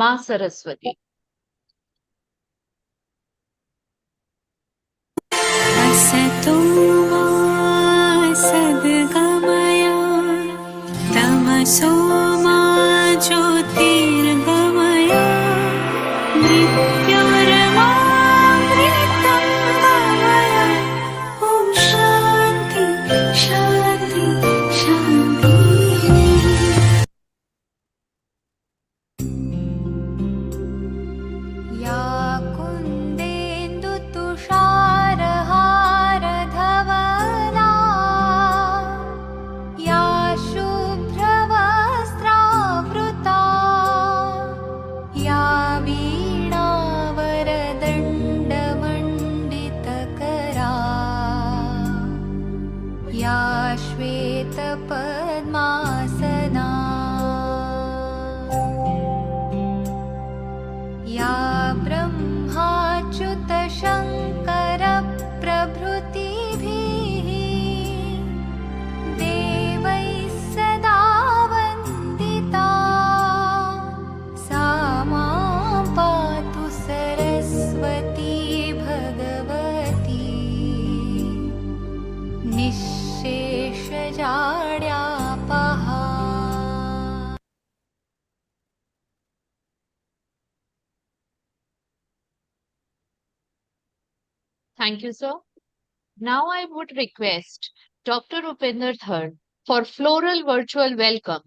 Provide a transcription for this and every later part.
Ma Saraswati. असतो मा सद्गमया तमसो मा ज्योतिर्गमया मृत्युर्मामृतं गमय ॐ शान्ति शान्ति शान्तिः या कुन्देन्दुतुषारहारधवला या शुभ्रवस्त्रावृता या वीणावरदण्डमण्डितकरा या श्वेतपद्मासना या ब्रह्माच्युतशङ्करप्रभृतिभिः देवैः सदा वन्दिता सा मां पातु Saraswati Bhagwati निःशेषजाड्यापहा. Thank you, sir. Now I would request Dr. Upinder Third for floral virtual welcome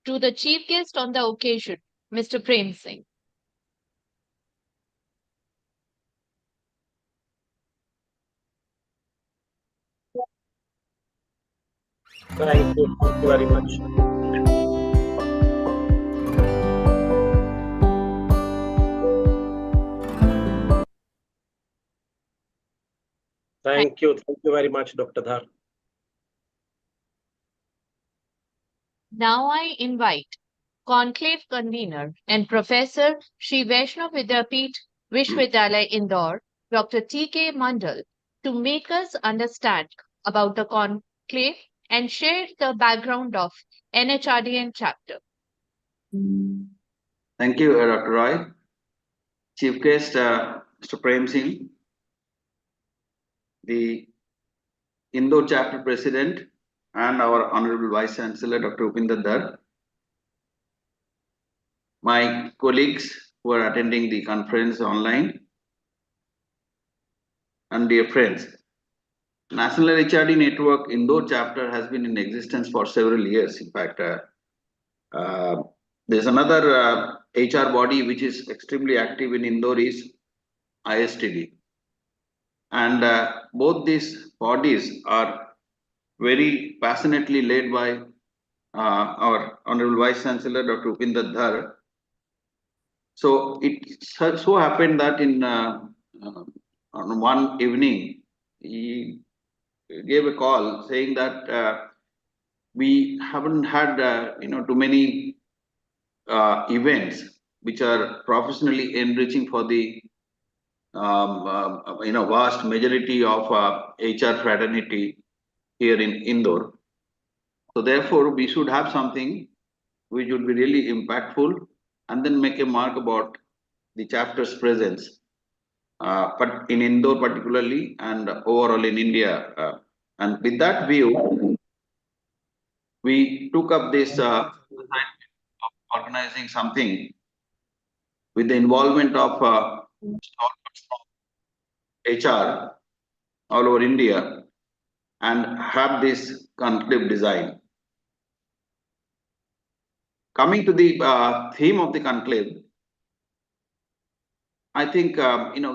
to the chief guest on the occasion, Mr. Prem Singh. Thank you very much. Thank you very much, Dr. Dhar. Now I invite Conclave convener and Professor Shri Vaishnav Vidyapeeth Vishwavidyalaya Indore, Dr. T.K. Mandal, to make us understand about the conclave and share the background of NHRDN chapter. Thank you, Dr. Roy. Chief guest, Mr. Prem Singh, the Indore chapter president, and our Honorable Vice Chancellor, Dr. Upinder Dhar, my colleagues who are attending the conference online, and dear friends. National HRD Network Indore chapter has been in existence for several years. In fact, there's another HR body which is extremely active in Indore is ISTD. And both these bodies are very passionately led by our Honorable Vice Chancellor, Dr. Upinder Dhar. So it so happened that on one evening, he gave a call saying that we haven't had too many events which are professionally enriching for the vast majority of HR fraternity here in Indore. So therefore, we should have something which would be really impactful and then make a mark about the chapter's presence, but in Indore particularly and overall in India. And with that view, we took up this organizing something with the involvement of HR all over India and have this conclave design. Coming to the theme of the conclave, I think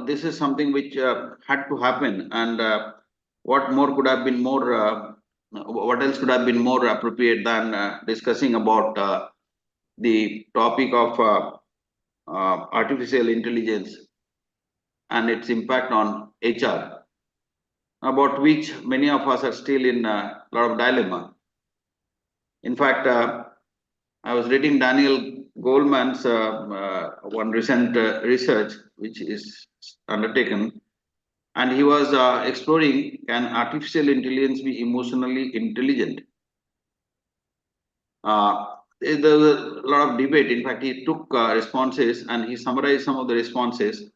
this is something which had to happen, and what more could have been more? What else could have been more appropriate than discussing about the topic of artificial intelligence and its impact on HR, about which many of us are still in a lot of dilemma. In fact, I was reading Daniel Goleman's one recent research which is undertaken, and he was exploring, can artificial intelligence be emotionally intelligent? there was a lot of debate. In fact, he took responses and he summarized some of the responses.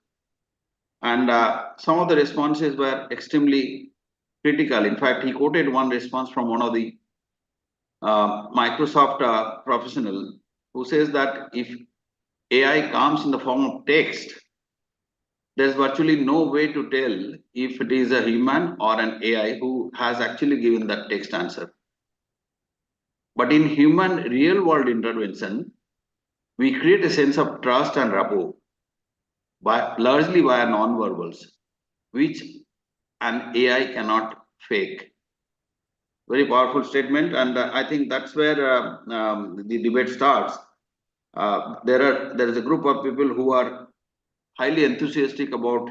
And some of the responses were extremely critical. In fact, he quoted one response from one of the Microsoft professional who says that if AI comes in the form of text, there's virtually no way to tell if it is a human or an AI who has actually given that text answer. But in human real world intervention, we create a sense of trust and rapport largely via non-verbals, which an AI cannot fake. Very powerful statement, and I think that's where the debate starts. There is a group of people who are highly enthusiastic about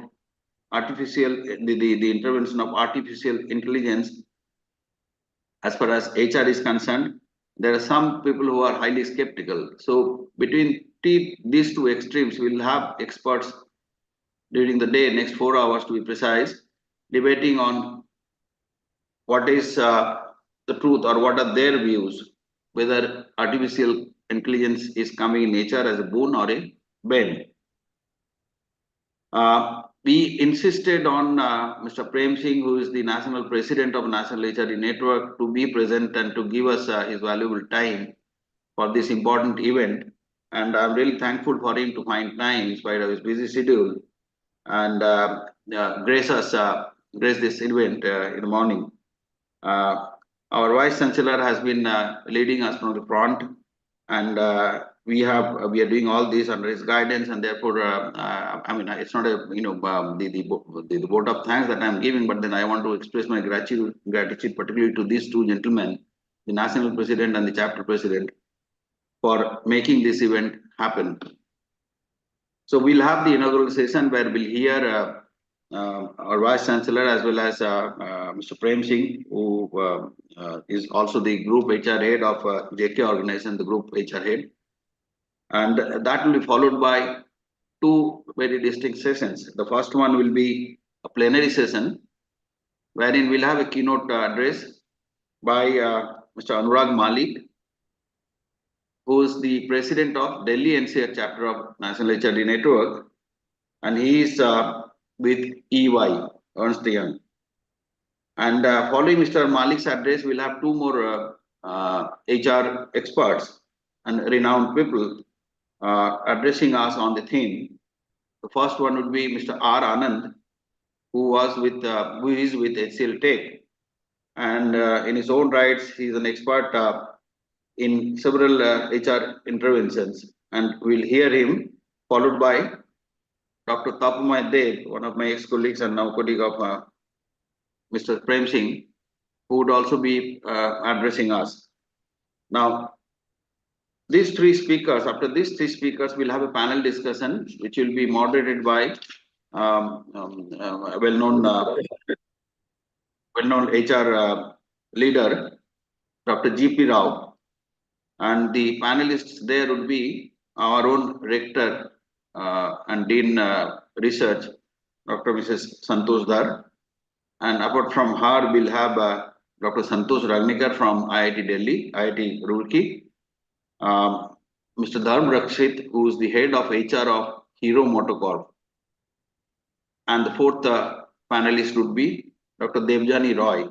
the intervention of artificial intelligence as far as HR is concerned. There are some people who are highly skeptical. So between these two extremes, we will have experts during the day, next 4 hours to be precise, debating on what is the truth or what are their views, whether artificial intelligence is coming in nature as a boon or a bane. We insisted on Mr. Prem Singh, who is the national president of National HRD Network, to be present and to give us his valuable time for this important event. And I'm really thankful for him to find time in spite of his busy schedule and grace this event in the morning. Our Vice Chancellor has been leading us from the front, and we are doing all this under his guidance, and therefore, I mean, it's not a the vote of thanks that I'm giving, but then I want to express my gratitude particularly to these two gentlemen, the national president and the chapter president, for making this event happen. So we'll have the inaugural session where we'll hear our Vice Chancellor as well as Mr. Prem Singh, who is also the Group HR Head of JK Organization, the Group HR Head. And that will be followed by two very distinct sessions. The first one will be a plenary session, wherein we'll have a keynote address by Mr. Anurag Malik, who is the president of Delhi NCR chapter of National HRD Network, and he is with EY, Ernst Young. And following Mr. Malik's address, we'll have two more HR experts and renowned people addressing us on the theme. The first one would be Mr. R. Anand, who is with HCL Tech, and in his own rights, he is an expert in several HR interventions, and we'll hear him, followed by Dr. Tapumai Dev, one of my ex-colleagues and now colleague of Mr. Prem Singh, who would also be addressing us. Now, these three speakers, after these three speakers, we'll have a panel discussion, which will be moderated by well-known HR leader, Dr. G.P. Rao. And the panelists there would be our own rector and Dean Research, Dr. Mrs. Santosh Dhar. And apart from her, we'll have Dr. Santosh Ragnikar from IIT Delhi, IIT Roorkee, Mr. Dharm Rakshit, who is the head of HR of Hero Motocorp. And the fourth panelist would be Dr. Devjani Roy,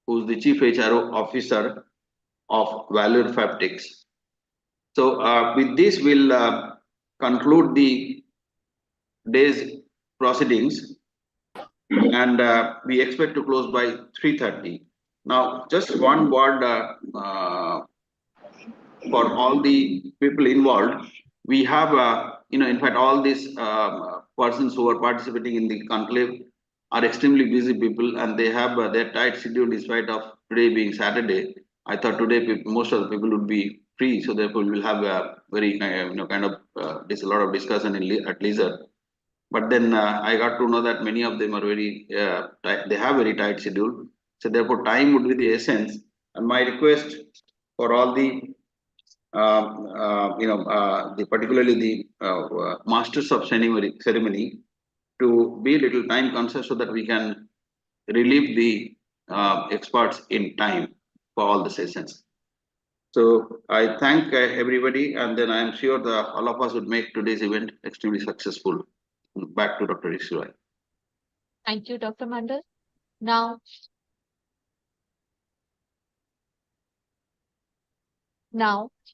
who is the Chief HRO Officer of Valor Fabtics. So with this, we'll conclude the day's proceedings, and we expect to close by 3:30. Now, just one word for all the people involved. We have, in fact, all these persons who are participating in the conclave are extremely busy people, and they have their tight schedule in spite of today being Saturday. I thought today most of the people would be free, so therefore we will have a very there's a lot of discussion at leisure. But then I got to know that many of them are very they have very tight schedule, so therefore time would be the essence. And my request for all the particularly the masters of ceremony to be a little time conscious so that we can relieve the experts in time for all the sessions. So I thank everybody, and then I am sure that all of us would make today's event extremely successful. Back to Dr. Ishwai. Thank you, Dr. Mandal. Now,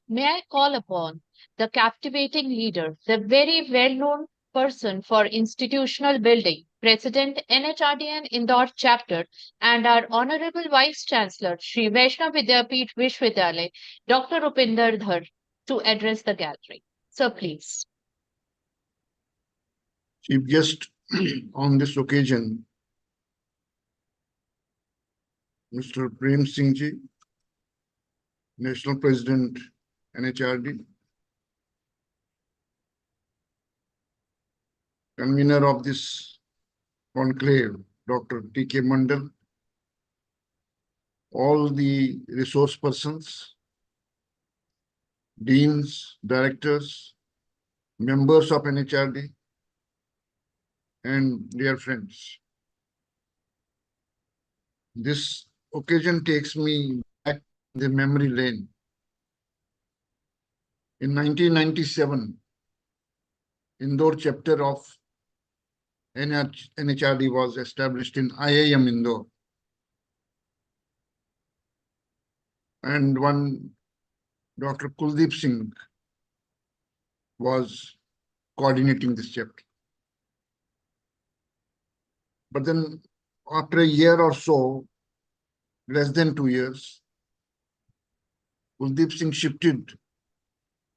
may I call upon the captivating leader, the very well-known person for institutional building, President NHRD and Indore chapter, and our Honorable Vice Chancellor, Shri Vaishnav Vidyapeeth Vishwavidyalaya, Dr. Upinder Dhar, to address the gathering. Sir, please. Chief guest on this occasion, Mr. Prem Singh Ji, National President, NHRD, convener of this conclave, Dr. T.K. Mandal, all the resource persons, deans, directors, members of NHRD, and dear friends. This occasion takes me back the memory lane. In 1997, Indore chapter of NHRD was established in IIM Indore. And one Dr. Kuldeep Singh was coordinating this chapter. But then after a year or so, less than 2 years, Kuldeep Singh shifted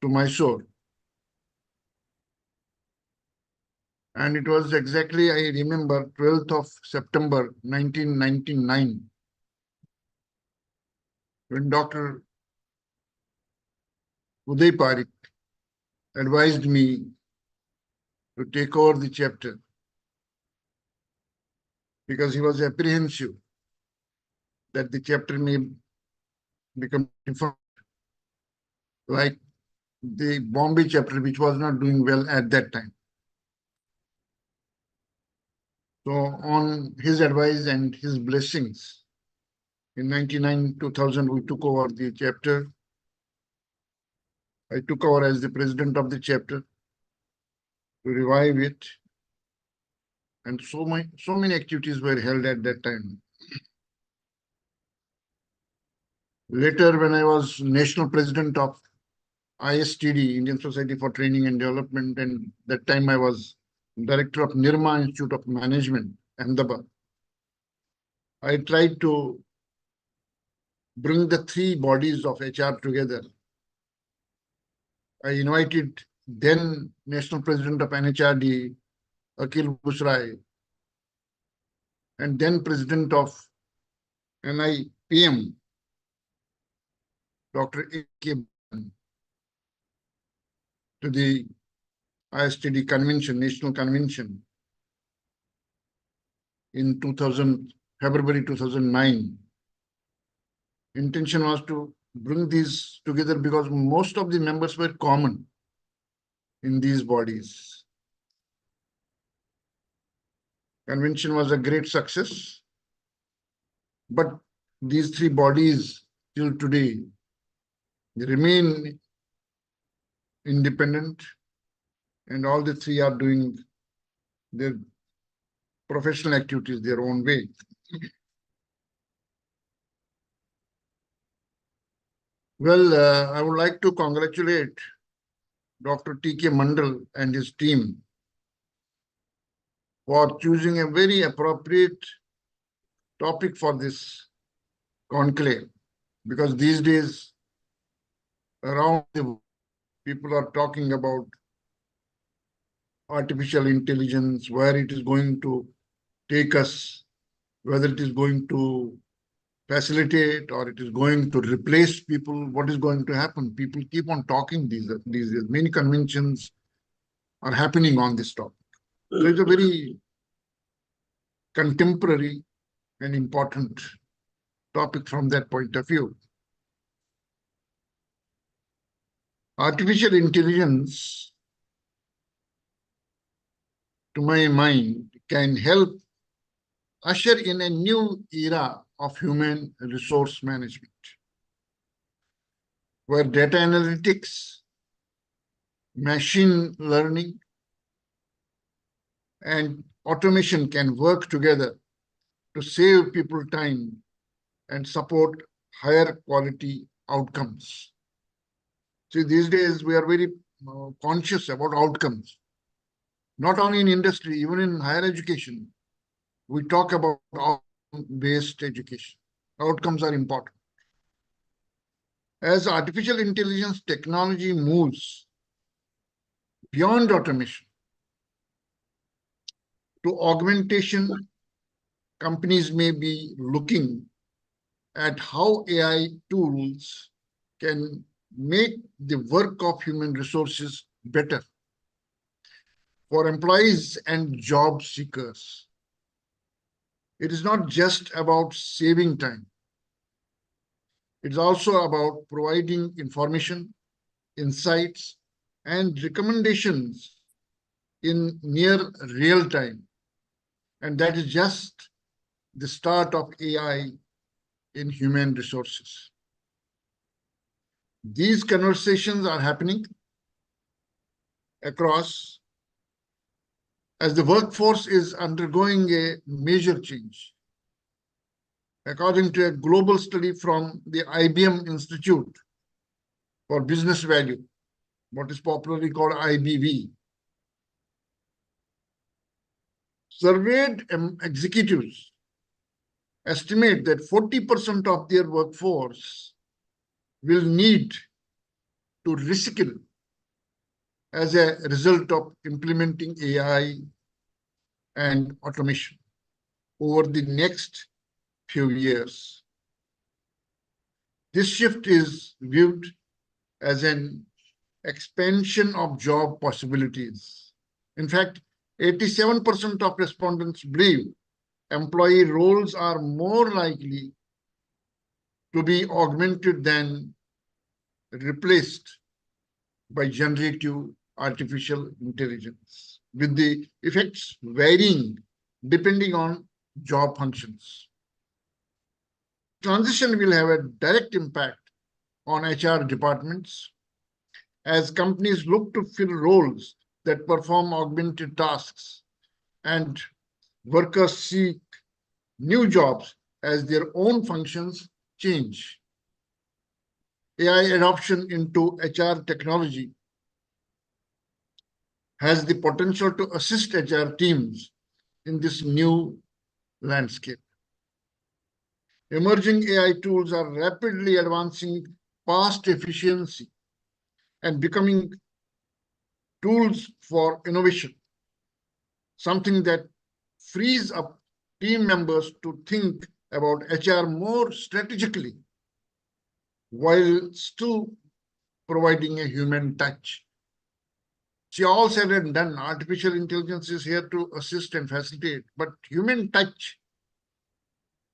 to Mysore. And it was exactly, I remember, 12th of September 1999, when Dr. Uday Parikh advised me to take over the chapter because he was apprehensive that the chapter may become different, like the Bombay chapter, which was not doing well at that time. So on his advice and his blessings, in 1999-2000, we took over the chapter. I took over as the president of the chapter to revive it. And so many activities were held at that time. Later, when I was national president of ISTD, Indian Society for Training and Development, and that time I was director of Nirma Institute of Management, Ahmedabad, I tried to bring the three bodies of HR together. I invited then National President of NHRD, Akhil Busrai, and then President of NIPM, Dr. A.K. to the ISTD convention, national convention in February 2009. Intention was to bring these together because most of the members were common in these bodies. Convention was a great success, but these three bodies till today remain independent, and all the three are doing their professional activities their own way. Well, I would like to congratulate Dr. T.K. Mandal and his team for choosing a very appropriate topic for this conclave, because these days around the world, people are talking about artificial intelligence, where it is going to take us, whether it is going to facilitate or it is going to replace people, what is going to happen? People keep on talking these days. Many conventions are happening on this topic. So it's a very contemporary and important topic from that point of view. Artificial intelligence, to my mind, can help usher in a new era of human resource management. where data analytics, machine learning, and automation can work together to save people time and support higher quality outcomes. See, these days we are very conscious about outcomes. Not only in industry, even in higher education, we talk about outcome-based education. Outcomes are important. As artificial intelligence technology moves beyond automation to augmentation, companies may be looking at how AI tools can make the work of human resources better for employees and job seekers. It is not just about saving time. It's also about providing information, insights, and recommendations in near real time. And that is just the start of AI in human resources. These conversations are happening across as the workforce is undergoing a major change. According to a global study from the IBM Institute for Business Value, what is popularly called IBV, surveyed executives estimate that 40% of their workforce will need to reskill as a result of implementing AI and automation over the next few years. This shift is viewed as an expansion of job possibilities. In fact, 87% of respondents believe employee roles are more likely to be augmented than replaced by generative artificial intelligence, with the effects varying depending on job functions. Transition will have a direct impact on HR departments as companies look to fill roles that perform augmented tasks and workers seek new jobs as their own functions change. AI adoption into HR technology has the potential to assist HR teams in this new landscape. Emerging AI tools are rapidly advancing past efficiency and becoming tools for innovation, something that frees up team members to think about HR more strategically while still providing a human touch. See, all said and done, artificial intelligence is here to assist and facilitate, but human touch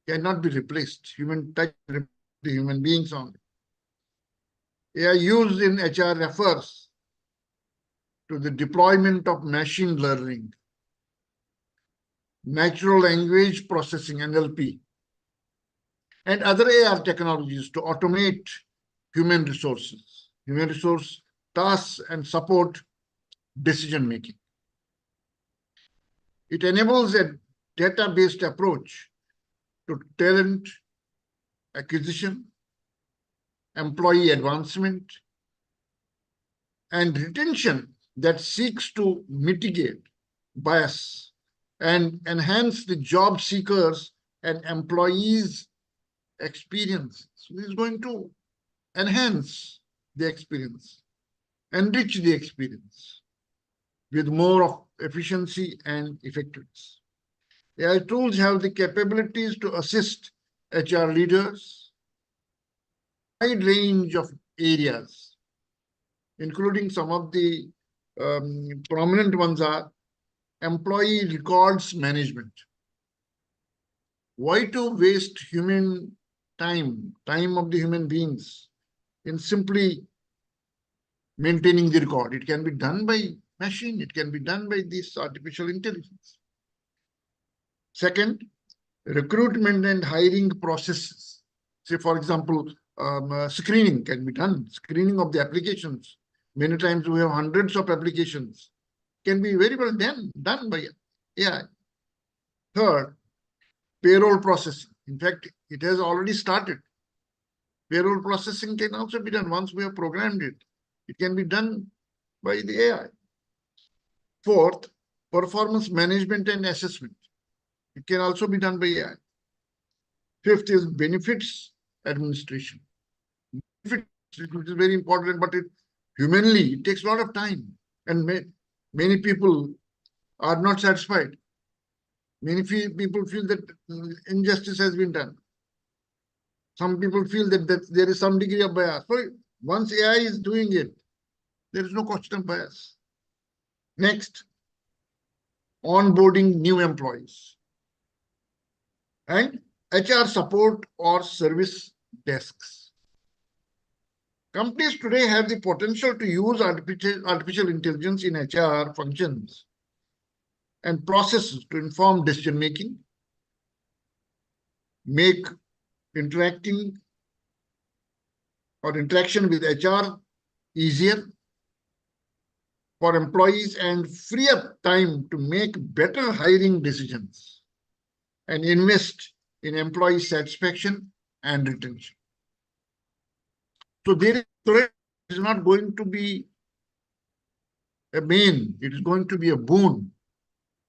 cannot be replaced. Human touch the human beings only. AI used in HR refers to the deployment of machine learning, natural language processing, NLP, and other AI technologies to automate human resource tasks and support decision-making. It enables a data-based approach to talent acquisition, employee advancement, and retention that seeks to mitigate bias and enhance the job seekers and employees' experience. So this is going to enhance the experience, enrich the experience with more of efficiency and effectiveness. AI tools have the capabilities to assist HR leaders in a wide range of areas, including some of the prominent ones are employee records management. Why to waste human time of the human beings in simply maintaining the record? It can be done by machine. It can be done by this artificial intelligence. Second, recruitment and hiring processes. Say, for example, screening can be done, screening of the applications. Many times we have hundreds of applications, can be very well done by AI. Third, payroll processing. In fact, it has already started. Payroll processing can also be done once we have programmed it. It can be done by the AI. Fourth, performance management and assessment. It can also be done by AI. Fifth is benefits administration. Benefits, which is very important, but humanly, it takes a lot of time. And many people are not satisfied. Many people feel that injustice has been done. Some people feel that there is some degree of bias. So once AI is doing it, there is no question of bias. Next, onboarding new employees and HR support or service desks. Companies today have the potential to use artificial intelligence in HR functions and processes to inform decision making, make interaction with HR easier for employees, and free up time to make better hiring decisions and invest in employee satisfaction and retention. So there is not going to be a bane, it is going to be a boon,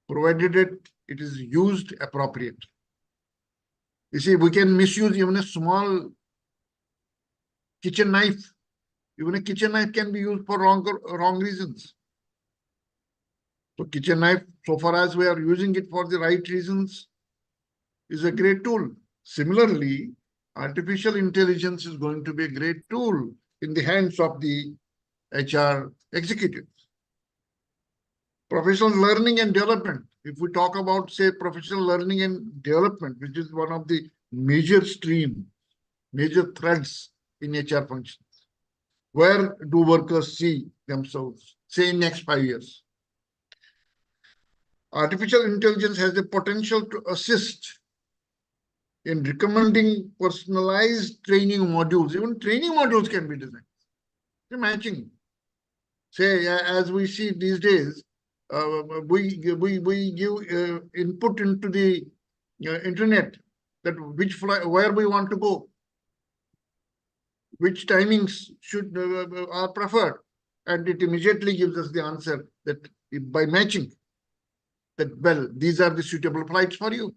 provided it is used appropriately. You see, we can misuse even a small kitchen knife. Even a kitchen knife can be used for wrong reasons. So kitchen knife, so far as we are using it for the right reasons, is a great tool. Similarly, artificial intelligence is going to be a great tool in the hands of the HR executives. Professional learning and development. If we talk about, say, professional learning and development, which is one of the major threads in HR functions, where do workers see themselves, say, in next 5 years? Artificial intelligence has the potential to assist in recommending personalized training modules. Even training modules can be designed. Matching. Say, as we see these days, we give input into the internet that where we want to go, which timings are preferred, and it immediately gives us the answer that by matching that, well, these are the suitable flights for you.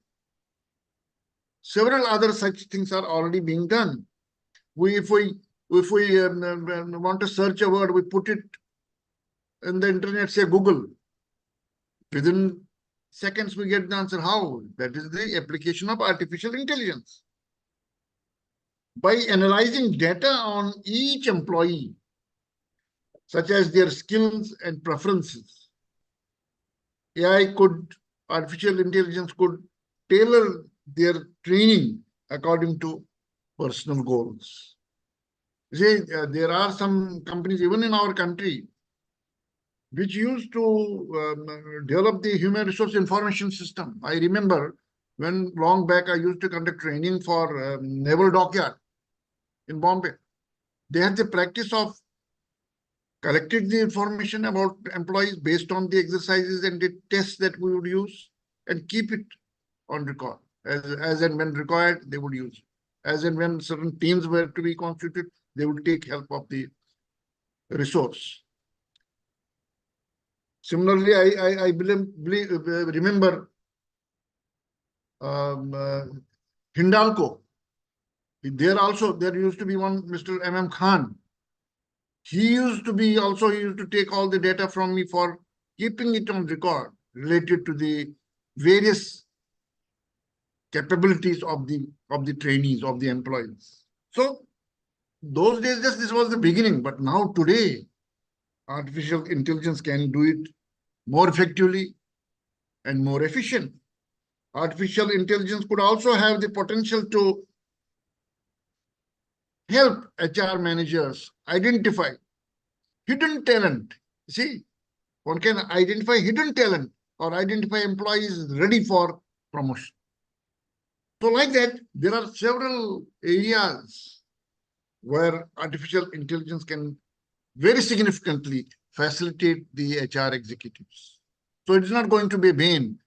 Several other such things are already being done. If we want to search a word, we put it in the internet, say Google. Within seconds, we get the answer. How? That is the application of artificial intelligence. By analyzing data on each employee, such as their skills and preferences, artificial intelligence could tailor their training according to personal goals. You see, there are some companies, even in our country, which used to develop the human resource information system. I remember when long back I used to conduct training for Naval Dockyard in Bombay. They had the practice of collecting the information about employees based on the exercises and the tests that we would use and keep it on record. As and when required, they would use it. As and when certain teams were to be constituted, they would take help of the resource. Similarly, I remember Hindalco. There used to be one Mr. M.M. Khan. He used to take all the data from me for keeping it on record related to the various capabilities of the trainees, of the employees. So those days, this was the beginning, but now today, artificial intelligence can do it more effectively and more efficient. Artificial intelligence could also have the potential to help HR managers identify hidden talent. See, one can identify hidden talent or identify employees ready for promotion. So like that, there are several areas where artificial intelligence can very significantly facilitate the HR executives. So it is not going to be a bane.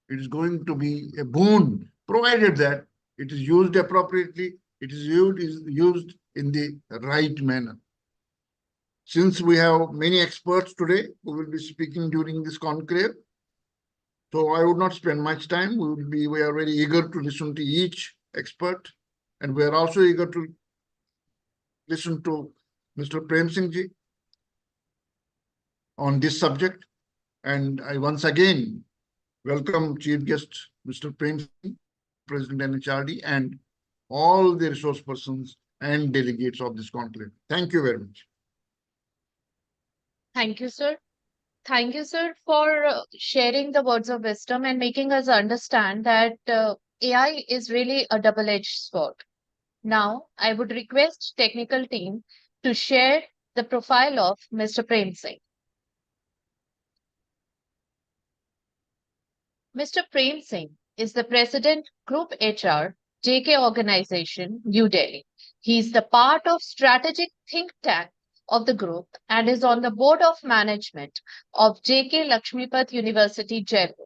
It is going to be a boon, provided that it is used appropriately, it is used in the right manner. Since we have many experts today who will be speaking during this conclave, so I would not spend much time. We are very eager to listen to each expert, and we are also eager to listen to Mr. Prem Singh ji on this subject. And I once again welcome Chief Guest Mr. Prem Singh, President NHRD, and all the resource persons and delegates of this conclave. Thank you very much. Thank you, sir. Thank you, sir, for sharing the words of wisdom and making us understand that AI is really a double-edged sword. Now, I would request technical team to share the profile of Mr. Prem Singh. Mr. Prem Singh is the President Group HR, JK Organization, New Delhi. He is the part of strategic think tank of the group and is on the board of management of JK Lakshmipat University, Jaipur.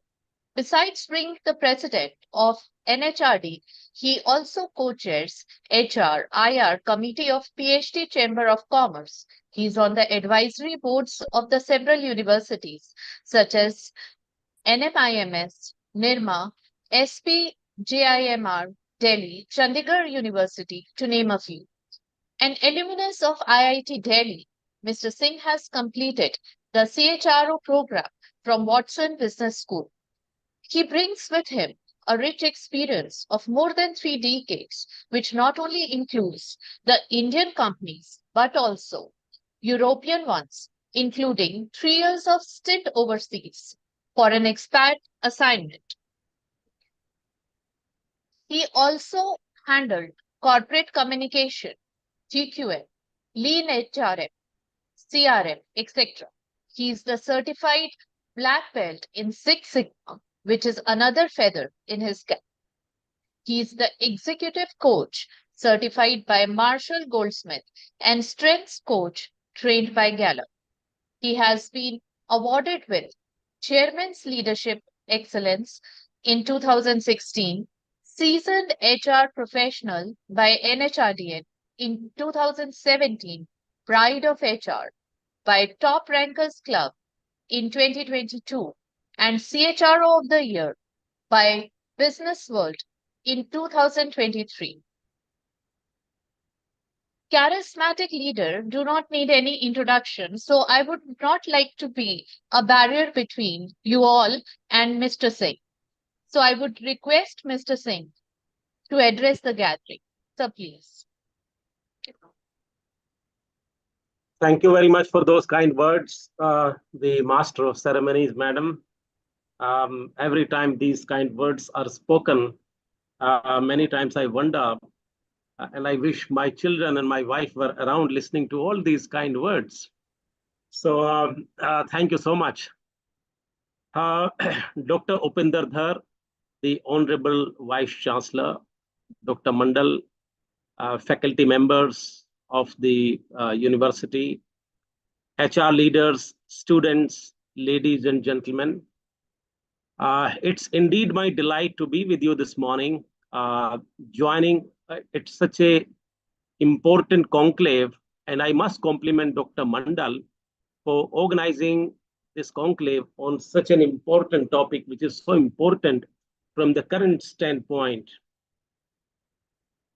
Besides being the president of NHRD, he also co-chairs HR IR Committee of PhD Chamber of Commerce. He is on the advisory boards of the several universities such as NMIMS, NIRMA, SPJIMR, Delhi, Chandigarh University, to name a few. An alumnus of IIT Delhi, Mr. Singh has completed the CHRO program from Watson Business School. He brings with him a rich experience of more than 3 decades, which not only includes the Indian companies, but also European ones, including 3 years of stint overseas for an expat assignment. He also handled corporate communication, TQM, Lean HRM, CRM, etc. He is the certified black belt in Six Sigma, which is another feather in his cap. He is the executive coach certified by Marshall Goldsmith and strengths coach trained by Gallup. He has been awarded with Chairman's Leadership Excellence in 2016, Seasoned HR Professional by NHRDN in 2017, Pride of HR by Top Rankers Club in 2022, and CHRO of the Year by Business World in 2023. Charismatic leader do not need any introduction, so I would not like to be a barrier between you all and Mr. Singh. So I would request Mr. Singh to address the gathering. So please. Thank you very much for those kind words, the Master of Ceremonies, Madam. Every time these kind words are spoken, many times I wonder, and I wish my children and my wife were around listening to all these kind words. So thank you so much. Dr. Upinder Dhar, the Honorable Vice Chancellor, Dr. Mandal, faculty members of the university, HR leaders, students, ladies and gentlemen. It's indeed my delight to be with you this morning, joining. It's such a important conclave, and I must compliment Dr. Mandal for organizing this conclave on such an important topic, which is so important from the current standpoint.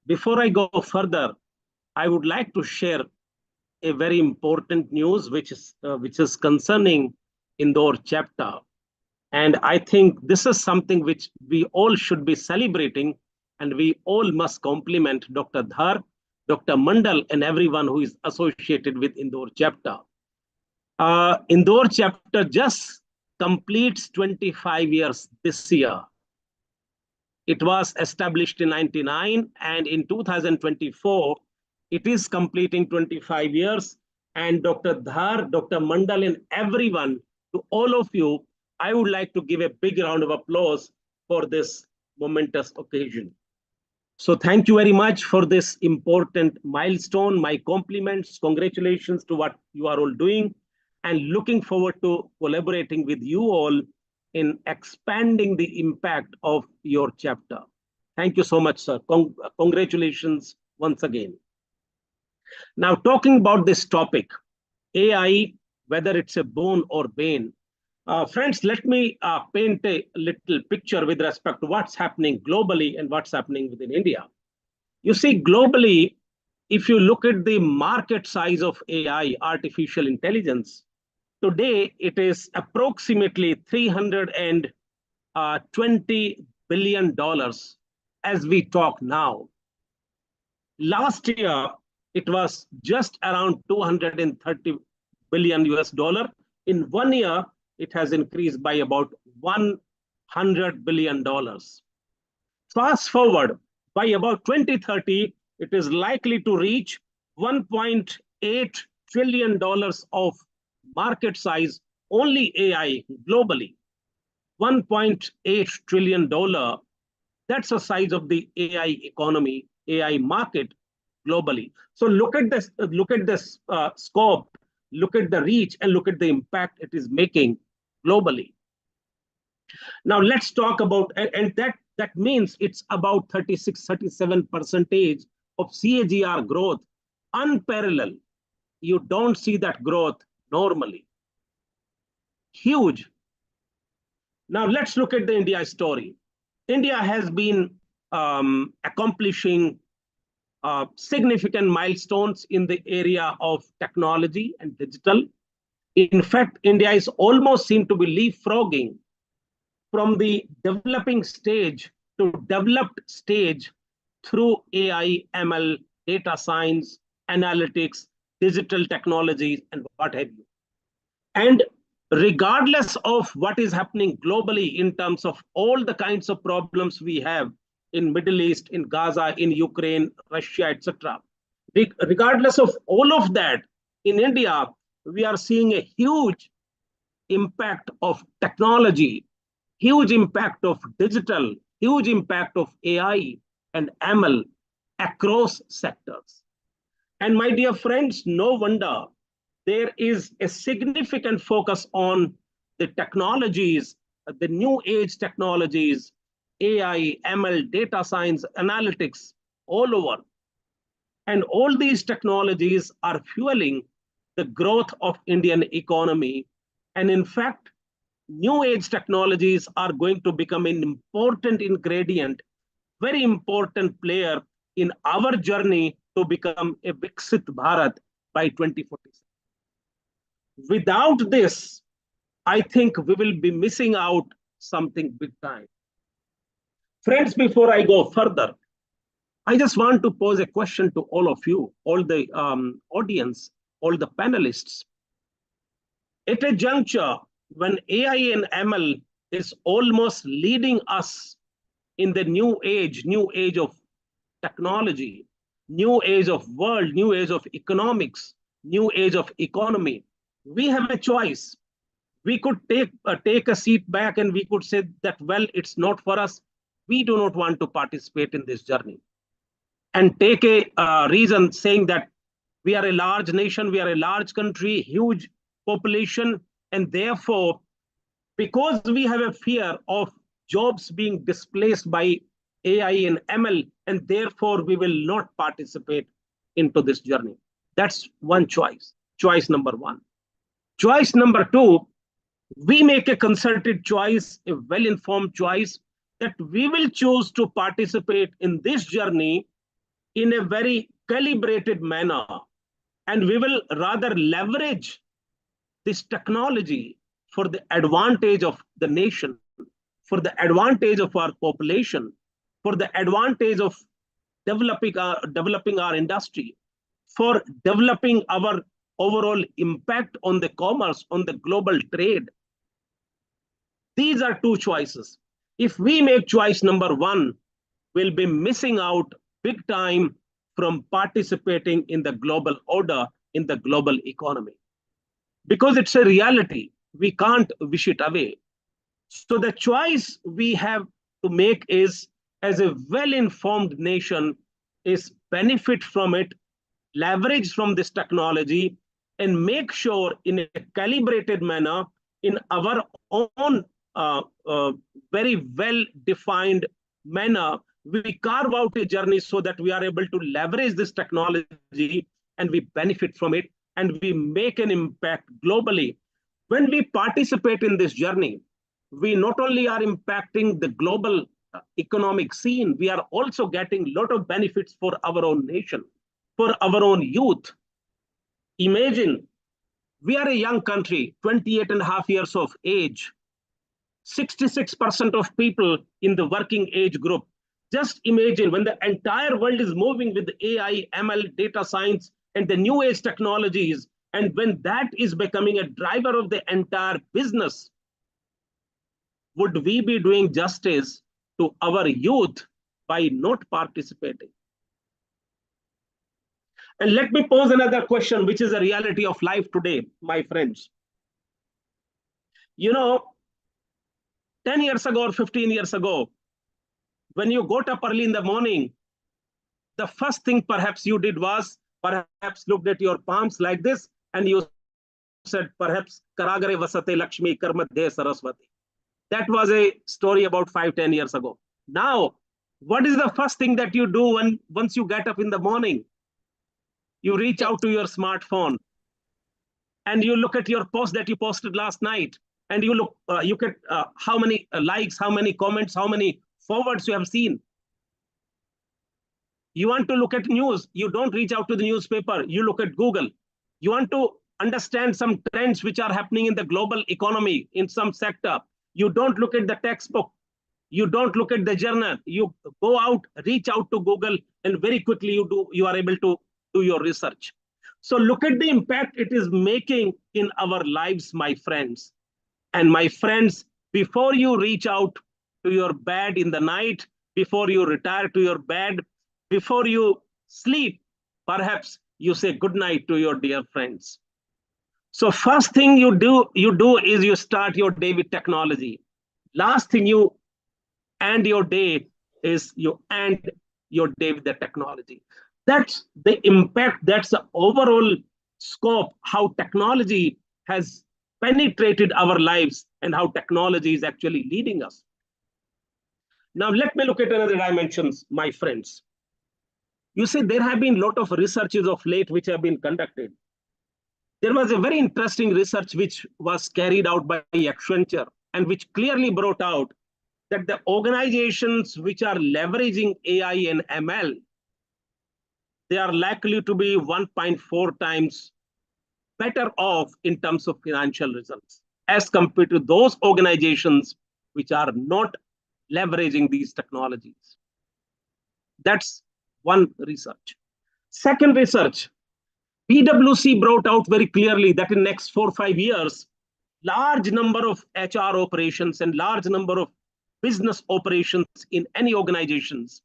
Before I go further, I would like to share a very important news, which is concerning Indore chapter. And I think this is something which we all should be celebrating, and we all must compliment Dr. Dhar, Dr. Mandal, and everyone who is associated with Indore chapter. Indore chapter just completes 25 years this year. It was established in 1999, and in 2024, it is completing 25 years. And Dr. Dhar, Dr. Mandal, and everyone, to all of you, I would like to give a big round of applause for this momentous occasion. So thank you very much for this important milestone. My compliments, congratulations to what you are all doing, and looking forward to collaborating with you all in expanding the impact of your chapter. Thank you so much, sir. Congratulations once again. Now, talking about this topic, AI, whether it's a boon or bane, friends, let me paint a little picture with respect to what's happening globally and what's happening within India. You see, globally, if you look at the market size of AI, artificial intelligence, today it is approximately $320 billion as we talk now. Last year, it was just around 230 billion US dollar. In 1 year, it has increased by about $100 billion. Fast forward, by about 2030, it is likely to reach $1.8 trillion of market size, only AI globally. $1.8 trillion, that's the size of the AI economy, AI market globally. So look at this scope, look at the reach, and look at the impact it is making globally. Now let's talk about, and that means it's about 36-37% of CAGR growth, unparalleled. You don't see that growth normally. Huge. Now let's look at the India story. India has been accomplishing significant milestones in the area of technology and digital. In fact, India is almost seem to be leapfrogging from the developing stage to developed stage through AI, ML, data science, analytics, digital technologies, and what have you. And regardless of what is happening globally in terms of all the kinds of problems we have in Middle East, in Gaza, in Ukraine, Russia, etc., regardless of all of that, in India, we are seeing a huge impact of technology, huge impact of digital, huge impact of AI and ML across sectors. And my dear friends, no wonder there is a significant focus on the technologies, the new age technologies, AI, ML, data science, analytics, all over. And all these technologies are fueling the growth of Indian economy. And in fact, new age technologies are going to become an important ingredient, very important player in our journey to become a Viksit Bharat by 2047. Without this, I think we will be missing out something big time. Friends, before I go further, I just want to pose a question to all of you, all the audience, all the panelists. At a juncture when AI and ML is almost leading us in the new age of technology, new age of world, new age of economics, new age of economy, we have a choice. We could take a seat back and we could say that, well, it's not for us. We do not want to participate in this journey. And take a reason saying that we are a large nation, we are a large country, huge population, and therefore, because we have a fear of jobs being displaced by AI and ML, and therefore we will not participate into this journey. That's one choice, choice number one. Choice number two, we make a concerted choice, a well-informed choice, that we will choose to participate in this journey in a very calibrated manner. And we will rather leverage this technology for the advantage of the nation, for the advantage of our population, for the advantage of developing our industry, for developing our overall impact on the commerce, on the global trade. These are two choices. If we make choice number one, we'll be missing out big time from participating in the global order, in the global economy. Because it's a reality, we can't wish it away. So the choice we have to make is as a well-informed nation is benefit from it, leverage from this technology, and make sure in a calibrated manner, in our own very well-defined manner, we carve out a journey so that we are able to leverage this technology and we benefit from it and we make an impact globally. When we participate in this journey, we not only are impacting the global economic scene, we are also getting a lot of benefits for our own nation, for our own youth. Imagine, we are a young country, 28 and a half years of age, 66% of people in the working age group. Just imagine when the entire world is moving with AI, ML, data science, and the new age technologies, and when that is becoming a driver of the entire business, would we be doing justice to our youth by not participating? And let me pose another question, which is a reality of life today, my friends. You know, 10 years ago or 15 years ago, when you got up early in the morning, the first thing perhaps you did was perhaps looked at your palms like this and you said, perhaps, Karagare Vasate Lakshmi Karmadhe Saraswati. That was a story about 5-10 years ago. Now, what is the first thing that you do once you get up in the morning? You reach out to your smartphone and you look at your post that you posted last night, and you look, you get how many likes, how many comments, how many forwards you have seen. You want to look at news, you don't reach out to the newspaper, you look at Google. You want to understand some trends which are happening in the global economy in some sector, you don't look at the textbook, you don't look at the journal, you go out, reach out to Google, and very quickly you are able to do your research. So look at the impact it is making in our lives, my friends. And my friends, before you reach out to your bed in the night, before you retire to your bed, before you sleep, perhaps you say good night to your dear friends. So first thing you do is you start your day with technology. Last thing you end your day is you end your day with the technology. That's the impact, that's the overall scope, how technology has penetrated our lives and how technology is actually leading us. Now, let me look at another dimensions, my friends. You see, there have been a lot of researches of late which have been conducted. There was a very interesting research which was carried out by Accenture and which clearly brought out that the organizations which are leveraging AI and ML, they are likely to be 1.4 times better off in terms of financial results as compared to those organizations which are not leveraging these technologies. That's one research. Second research, PwC brought out very clearly that in next 4 or 5 years, large number of HR operations and large number of business operations in any organizations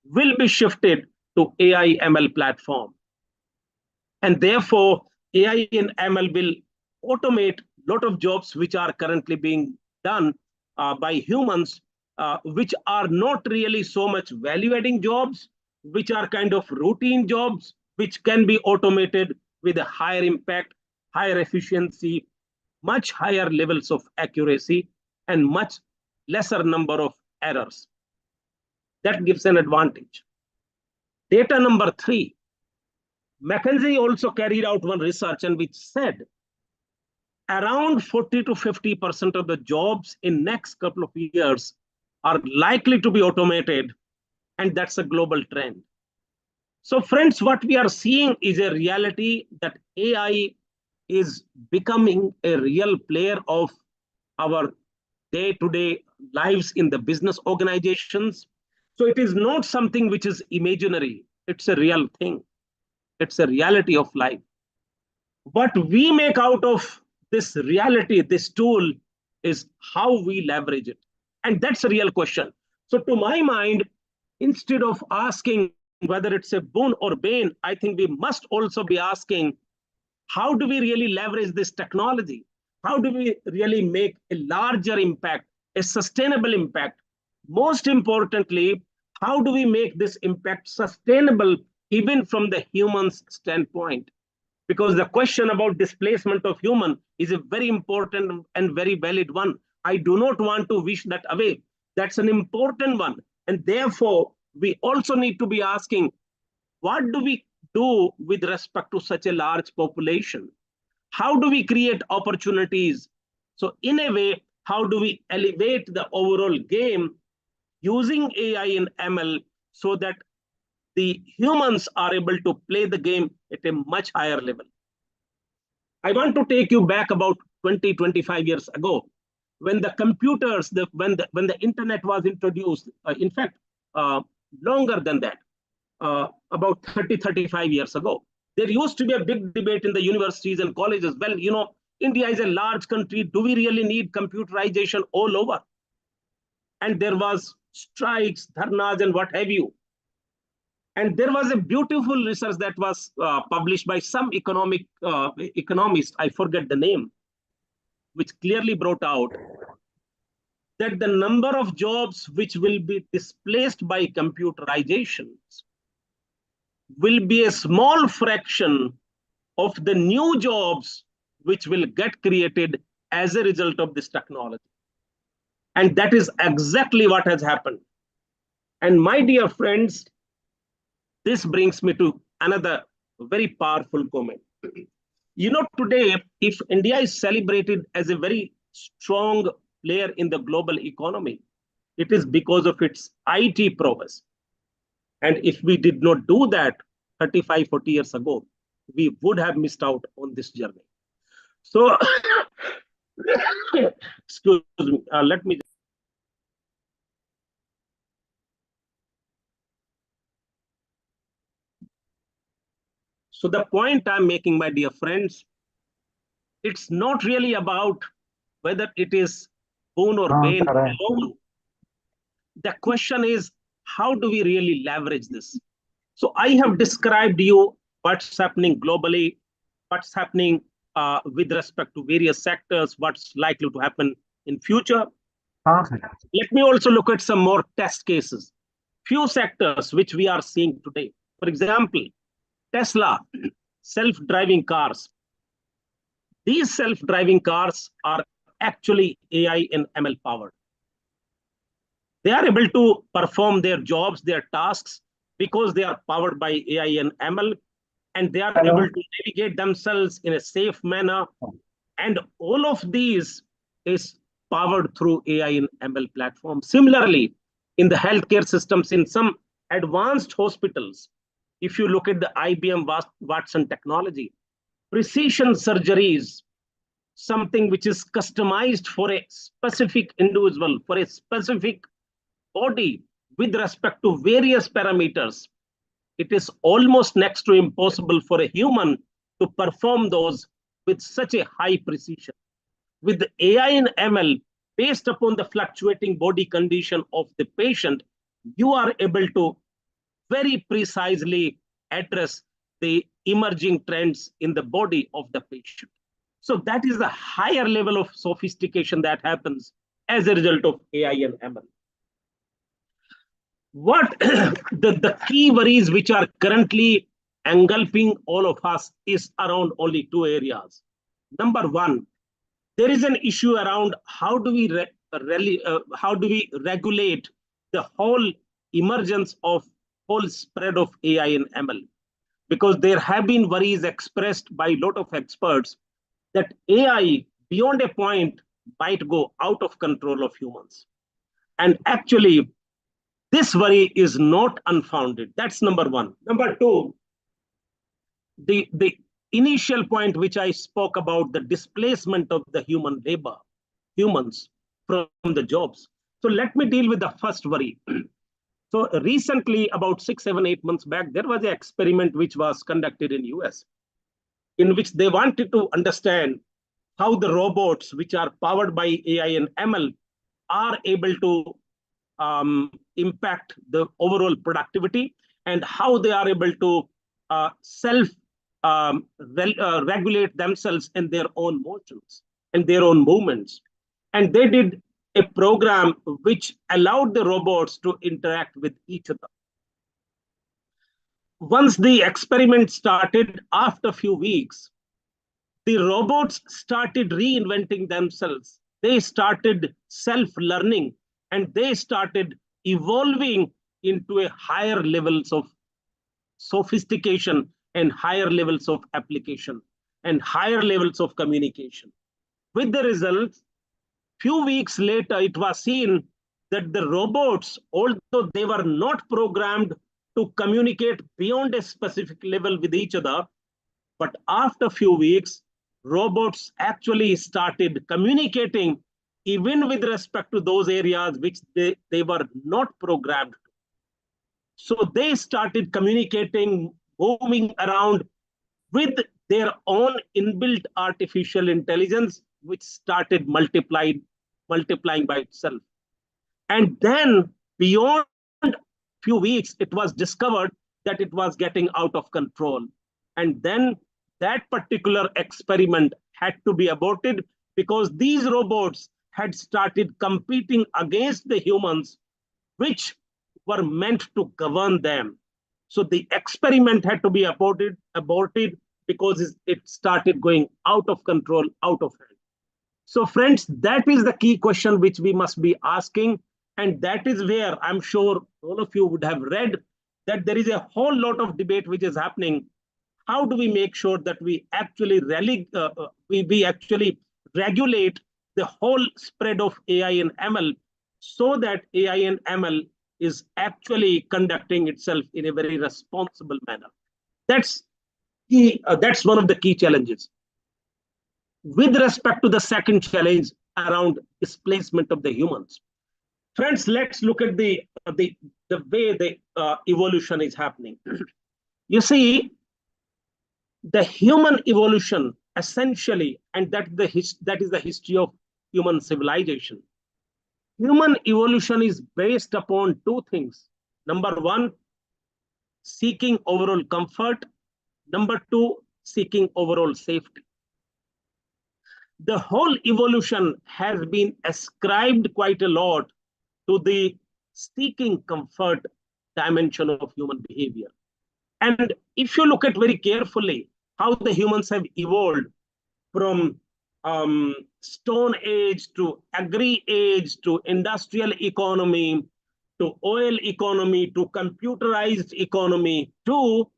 will be shifted to AI ML platform. And therefore, AI and ML will automate a lot of jobs which are currently being done by humans, which are not really so much value-adding jobs, which are kind of routine jobs, which can be automated with a higher impact, higher efficiency, much higher levels of accuracy, and much lesser number of errors. That gives an advantage. Data number 3, McKinsey also carried out one research and which said around 40 to 50% of the jobs in next couple of years are likely to be automated, and that's a global trend. So friends, what we are seeing is a reality that AI is becoming a real player of our day-to-day lives in the business organizations. So it is not something which is imaginary. It's a real thing. It's a reality of life. What we make out of this reality, this tool, is how we leverage it. And that's a real question. So to my mind, instead of asking whether it's a boon or bane, I think we must also be asking, how do we really leverage this technology? How do we really make a larger impact, a sustainable impact? Most importantly, how do we make this impact sustainable even from the human's standpoint? Because the question about displacement of human is a very important and very valid one. I do not want to wish that away. That's an important one. And therefore, we also need to be asking, what do we do with respect to such a large population? How do we create opportunities? So in a way, how do we elevate the overall game using AI and ML so that the humans are able to play the game at a much higher level? I want to take you back about 20, 25 years ago, when the computers, when the internet was introduced, in fact, longer than that, about 30, 35 years ago. There used to be a big debate in the universities and colleges. Well, you know, India is a large country. Do we really need computerization all over? And there was strikes, dharnas, and what have you. And there was a beautiful research that was published by some economist, I forget the name, which clearly brought out that the number of jobs which will be displaced by computerizations will be a small fraction of the new jobs which will get created as a result of this technology. And that is exactly what has happened. And my dear friends, this brings me to another very powerful comment. You know, today, if India is celebrated as a very strong player in the global economy, it is because of its IT prowess. And if we did not do that 35, 40 years ago, we would have missed out on this journey. So, excuse me, let me. So the point I'm making, my dear friends, it's not really about whether it is boon or bane alone. The question is, how do we really leverage this? So I have described you what's happening globally, what's happening with respect to various sectors, what's likely to happen in future. Let me also look at some more test cases. Few sectors which we are seeing today. For example, Tesla, self-driving cars. These self-driving cars are actually AI and ML powered. They are able to perform their jobs, their tasks, because they are powered by AI and ML, and they are able to navigate themselves in a safe manner. And all of these is powered through AI and ML platforms. Similarly, in the healthcare systems, in some advanced hospitals, if you look at the IBM Watson technology, precision surgeries, something which is customized for a specific individual, for a specific body with respect to various parameters, it is almost next to impossible for a human to perform those with such a high precision. With the AI and ML, based upon the fluctuating body condition of the patient, you are able to very precisely address the emerging trends in the body of the patient. So that is a higher level of sophistication that happens as a result of AI and ML. What the key worries which are currently engulfing all of us is around only two areas. Number one, there is an issue around how do we regulate the whole emergence of whole spread of AI and ML, because there have been worries expressed by a lot of experts that AI beyond a point might go out of control of humans. And actually, this worry is not unfounded. That's number one. Number two, the initial point which I spoke about, the displacement of the humans from the jobs. So let me deal with the first worry. So recently, about 6, 7, 8 months back, there was an experiment which was conducted in US, in which they wanted to understand how the robots which are powered by AI and ML are able to impact the overall productivity, and how they are able to regulate themselves in their own motions and their own movements. And they did a program which allowed the robots to interact with each other. Once the experiment started, after a few weeks, the robots started reinventing themselves. They started self-learning and they started evolving into a higher levels of sophistication and higher levels of application and higher levels of communication. With the results, few weeks later, it was seen that the robots, although they were not programmed to communicate beyond a specific level with each other, but after a few weeks, robots actually started communicating even with respect to those areas which they were not programmed. So they started communicating, moving around with their own inbuilt artificial intelligence, which started multiplying by itself. And then beyond few weeks, it was discovered that it was getting out of control. And then that particular experiment had to be aborted because these robots had started competing against the humans, which were meant to govern them. So the experiment had to be aborted because it started going out of control, out of hand. So friends, that is the key question which we must be asking. And that is where I'm sure all of you would have read that there is a whole lot of debate which is happening. How do we make sure that we actually we actually regulate the whole spread of AI and ML so that AI and ML is actually conducting itself in a very responsible manner? That's one of the key challenges. With respect to the second challenge around displacement of the humans, friends, let's look at the way the evolution is happening. You see, the human evolution essentially, and that is the history of human civilization. Human evolution is based upon two things. Number one, seeking overall comfort. Number two, seeking overall safety. The whole evolution has been ascribed quite a lot to the seeking comfort dimension of human behavior. And if you look at very carefully how the humans have evolved from Stone Age to Agri Age to industrial economy to oil economy to computerized economy to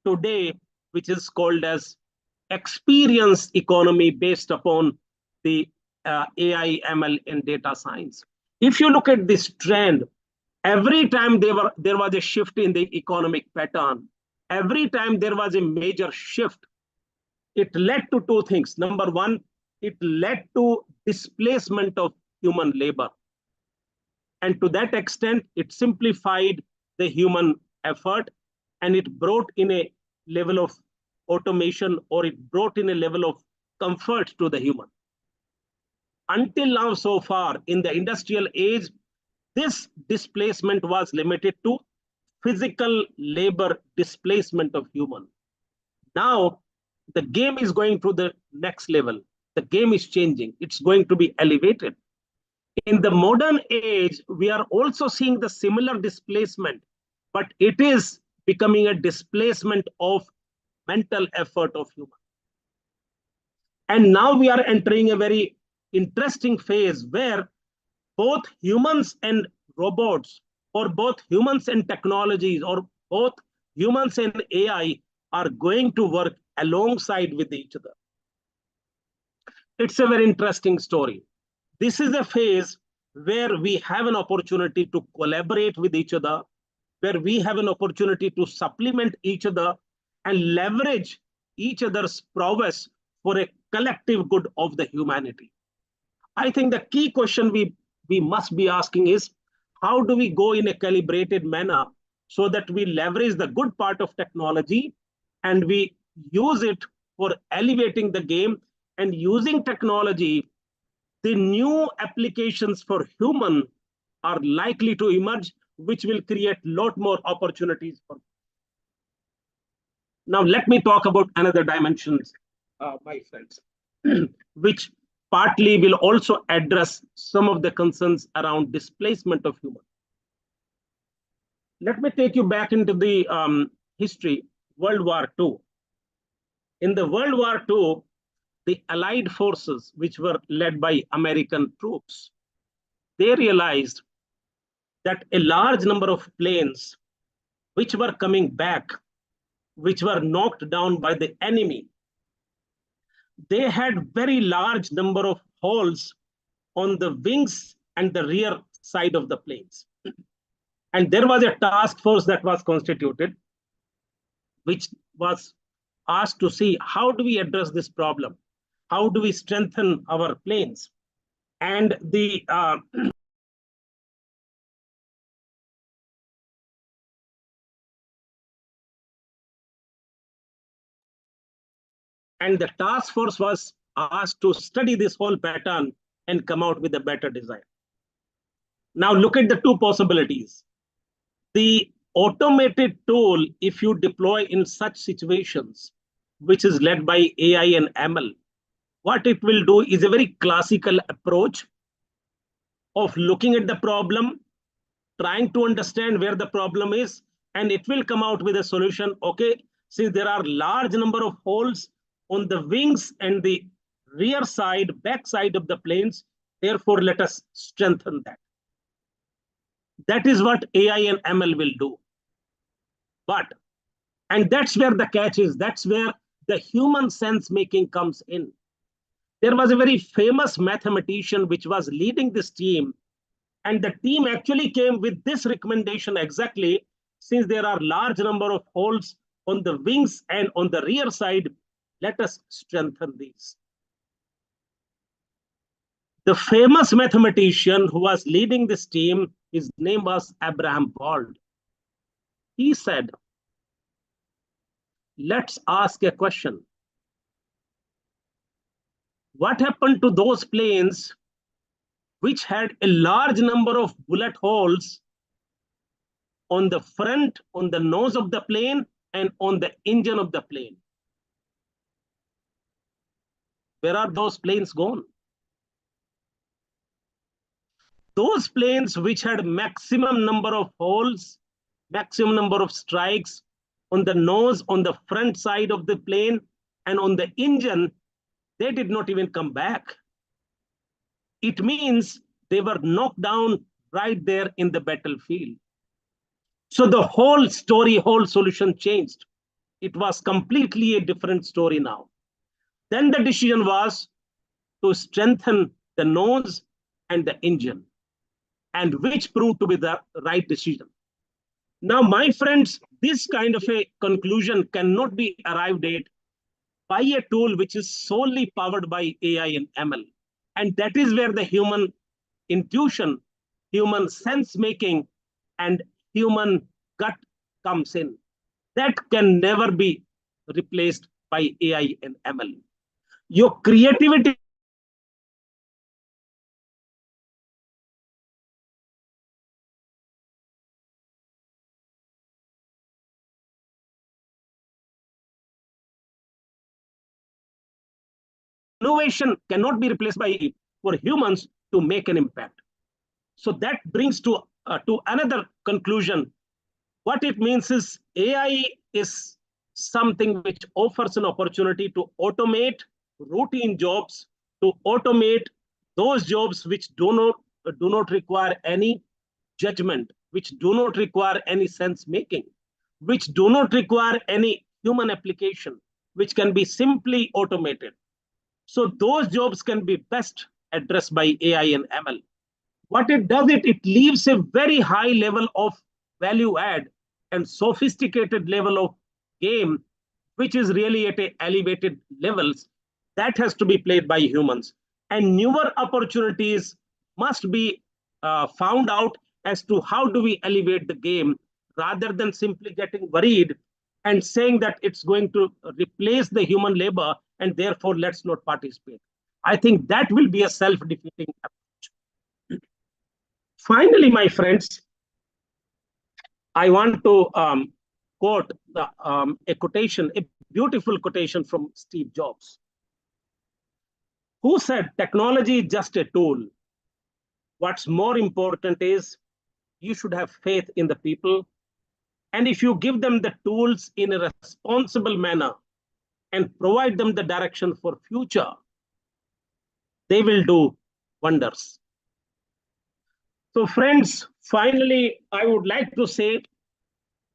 today, which is called as experience economy based upon the AI, ML, and data science. If you look at this trend, every time there was a shift in the economic pattern, every time there was a major shift, it led to two things. Number one, it led to displacement of human labor. And to that extent, it simplified the human effort and it brought in a level of automation, or it brought in a level of comfort to the human. Until now, so far, in the industrial age, this displacement was limited to physical labor displacement of human. Now, the game is going to the next level. The game is changing. It's going to be elevated. In the modern age, we are also seeing the similar displacement, but it is becoming a displacement of mental effort of human. And now we are entering a very interesting phase where both humans and robots, or both humans and technologies, or both humans and AI are going to work alongside with each other. It's a very interesting story. This is a phase where we have an opportunity to collaborate with each other, where we have an opportunity to supplement each other and leverage each other's prowess for a collective good of the humanity. I think the key question we must be asking is, how do we go in a calibrated manner so that we leverage the good part of technology and we use it for elevating the game, and using technology, the new applications for human are likely to emerge, which will create a lot more opportunities for. Now, let me talk about another dimensions, my friends, which partly will also address some of the concerns around displacement of humans. Let me take you back into the history, World War II. In the World War II, the Allied forces, which were led by American troops, they realized that a large number of planes which were coming back, which were knocked down by the enemy, they had very large number of holes on the wings and the rear side of the planes. And there was a task force that was constituted, which was asked to see how do we address this problem? How do we strengthen our planes? And the task force was asked to study this whole pattern and come out with a better design. Now look at the two possibilities. The automated tool, if you deploy in such situations, which is led by AI and ML, what it will do is a very classical approach of looking at the problem, trying to understand where the problem is, and it will come out with a solution. Okay, since there are large number of holes on the wings and the rear side, back side of the planes, therefore let us strengthen that. That is what AI and ML will do. But, and that's where the catch is, that's where the human sense making comes in. There was a very famous mathematician which was leading this team, and the team actually came with this recommendation exactly, since there are large number of holes on the wings and on the rear side, let us strengthen these. The famous mathematician who was leading this team, his name was Abraham Bald. He said, let's ask a question. What happened to those planes which had a large number of bullet holes on the front, on the nose of the plane, and on the engine of the plane? Where are those planes gone? Those planes which had maximum number of holes, maximum number of strikes on the nose, on the front side of the plane, and on the engine, they did not even come back. It means they were knocked down right there in the battlefield. So the whole story, whole solution changed. It was completely a different story now. Then the decision was to strengthen the nose and the engine, and which proved to be the right decision. Now, my friends, this kind of a conclusion cannot be arrived at by a tool which is solely powered by AI and ML. And that is where the human intuition, human sense making, and human gut comes in. That can never be replaced by AI and ML. Your creativity innovation cannot be replaced by for humans to make an impact. So that brings to another conclusion. What it means is AI is something which offers an opportunity to automate routine jobs, to automate those jobs which do not require any judgment, which do not require any sense making, which do not require any human application, which can be simply automated. So those jobs can be best addressed by AI and ML. What it does, it leaves a very high level of value add and sophisticated level of game, which is really at elevated levels, that has to be played by humans. And newer opportunities must be found out as to how do we elevate the game, rather than simply getting worried and saying that it's going to replace the human labor and therefore let's not participate. I think that will be a self-defeating approach. Finally, my friends, I want to quote a quotation, a beautiful quotation from Steve Jobs. Who said technology is just a tool? What's more important is you should have faith in the people. And if you give them the tools in a responsible manner and provide them the direction for future, they will do wonders. So friends, finally, I would like to say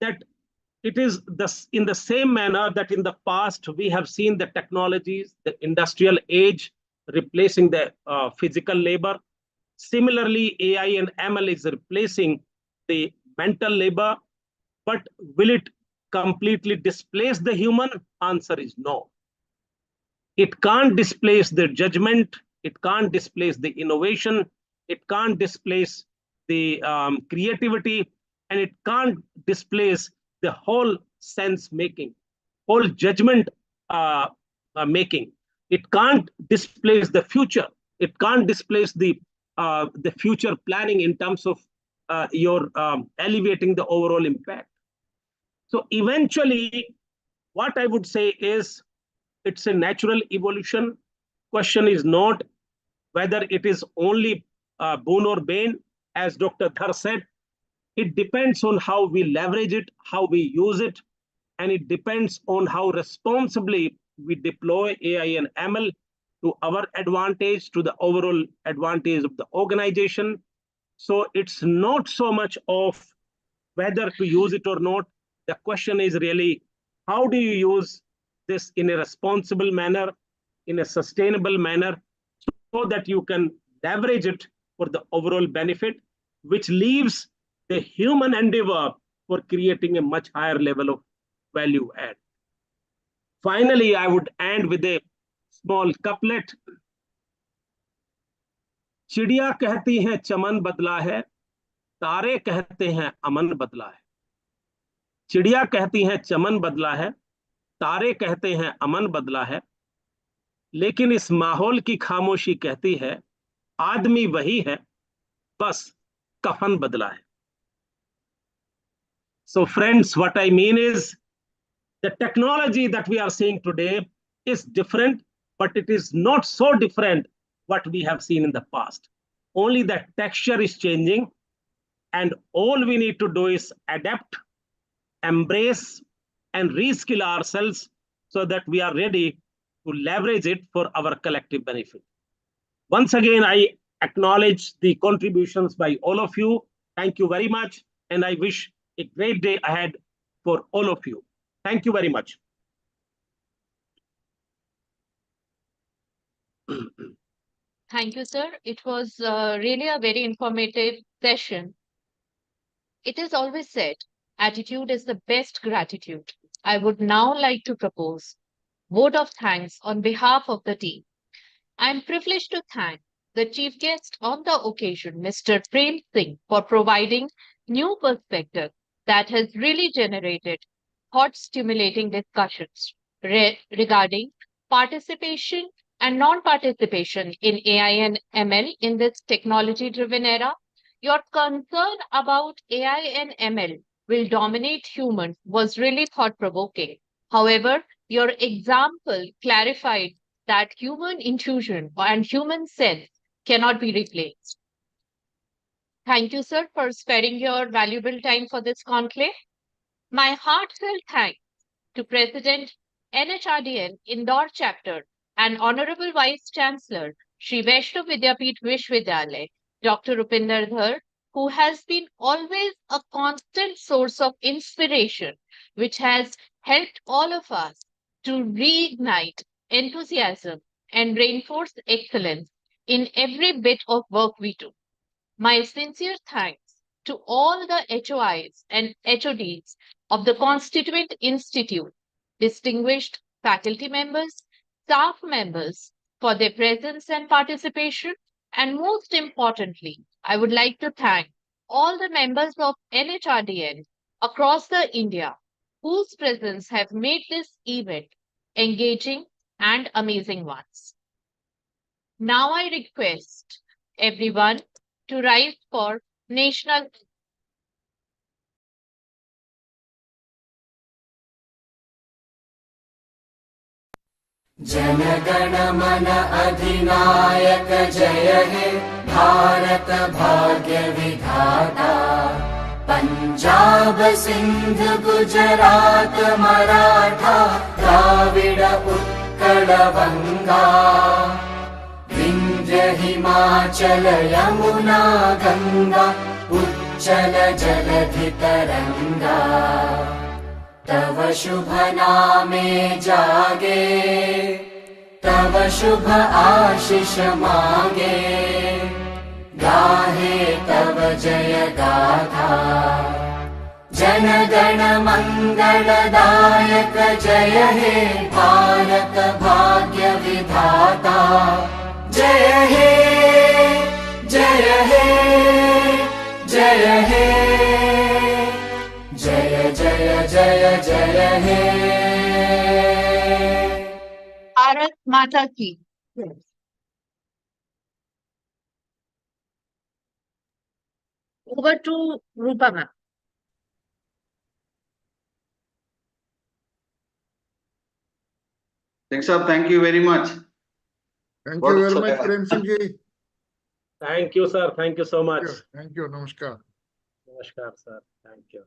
that it is in the same manner that in the past we have seen the technologies, the industrial age replacing the physical labor. Similarly, AI and ML is replacing the mental labor. But will it completely displace the human? Answer is no. It can't displace the judgment. It can't displace the innovation. It can't displace the creativity, and it can't displace the whole sense making, whole judgment making. It can't displace the future. It can't displace the future planning in terms of your elevating the overall impact. So eventually, what I would say is it's a natural evolution. Question is not whether it is only boon or bane, as Dr. Dhar said. It depends on how we leverage it, how we use it, and it depends on how responsibly we deploy AI and ML to our advantage, to the overall advantage of the organization. So it's not so much of whether to use it or not. The question is really, how do you use this in a responsible manner, in a sustainable manner, so that you can leverage it for the overall benefit, which leaves the human endeavor for creating a much higher level of value add. Finally, I would end with a small couplet. चिड़िया कहती है चमन बदला है, तारे कहते हैं अमन बदला है. चिड़िया कहती है चमन बदला है, तारे कहते हैं अमन बदला है, लेकिन इस माहौल की खामोशी कहती है आदमी वही है, बस कफन बदला है. So friends, what I mean is the technology that we are seeing today is different, but it is not so different what we have seen in the past. Only the texture is changing, and all we need to do is adapt, embrace, and reskill ourselves so that we are ready to leverage it for our collective benefit. Once again, I acknowledge the contributions by all of you. Thank you very much, and I wish a great day ahead for all of you. Thank you very much. Thank you, sir. It was really a very informative session. It is always said, attitude is the best gratitude. I would now like to propose vote of thanks on behalf of the team. I am privileged to thank the chief guest on the occasion, Mr. Prem Singh, for providing new perspective that has really generated thought-stimulating discussions regarding participation and non-participation in AI and ML in this technology-driven era. Your concern about AI and ML will dominate humans was really thought-provoking. However, your example clarified that human intuition and human sense cannot be replaced. Thank you, sir, for sparing your valuable time for this conclave. My heartfelt thanks to President NHRDN Indore Chapter and Honorable Vice Chancellor Shri Vaishnav Vidyapeeth Vishwavidyalaya, Dr. Rupinder Dhar, who has been always a constant source of inspiration, which has helped all of us to reignite enthusiasm and reinforce excellence in every bit of work we do. My sincere thanks to all the HOIs and HODs of the Constituent Institute, distinguished faculty members, staff members for their presence and participation. And most importantly, I would like to thank all the members of NHRDN across the India whose presence have made this event engaging and amazing ones. Now I request everyone to rise for national जनगण मन अधिनायक जय हे भारत भाग्य विधाता पंजाब सिंध गुजरात मराठा द्राविड उत्कल बंगा विंध्य हिमाचल यमुना गंगा उच्चल जलधि तरंगा तव शुभ नामे जागे तव शुभ आशीष मांगे गाहे तव जय गाथा जन गण मंगलदायक जय हे भारत भाग्य विधाता जय हे जय हे जय हे जय जय जय जय हे भारत माता की over to Rupa ma'am. Thanks, sir. Thank you very much. Thank What you is very much, the- Prem Singh ji. Thank you, sir. Thank you so much. Thank you. Namaskar. Namaskar, sir. Thank you.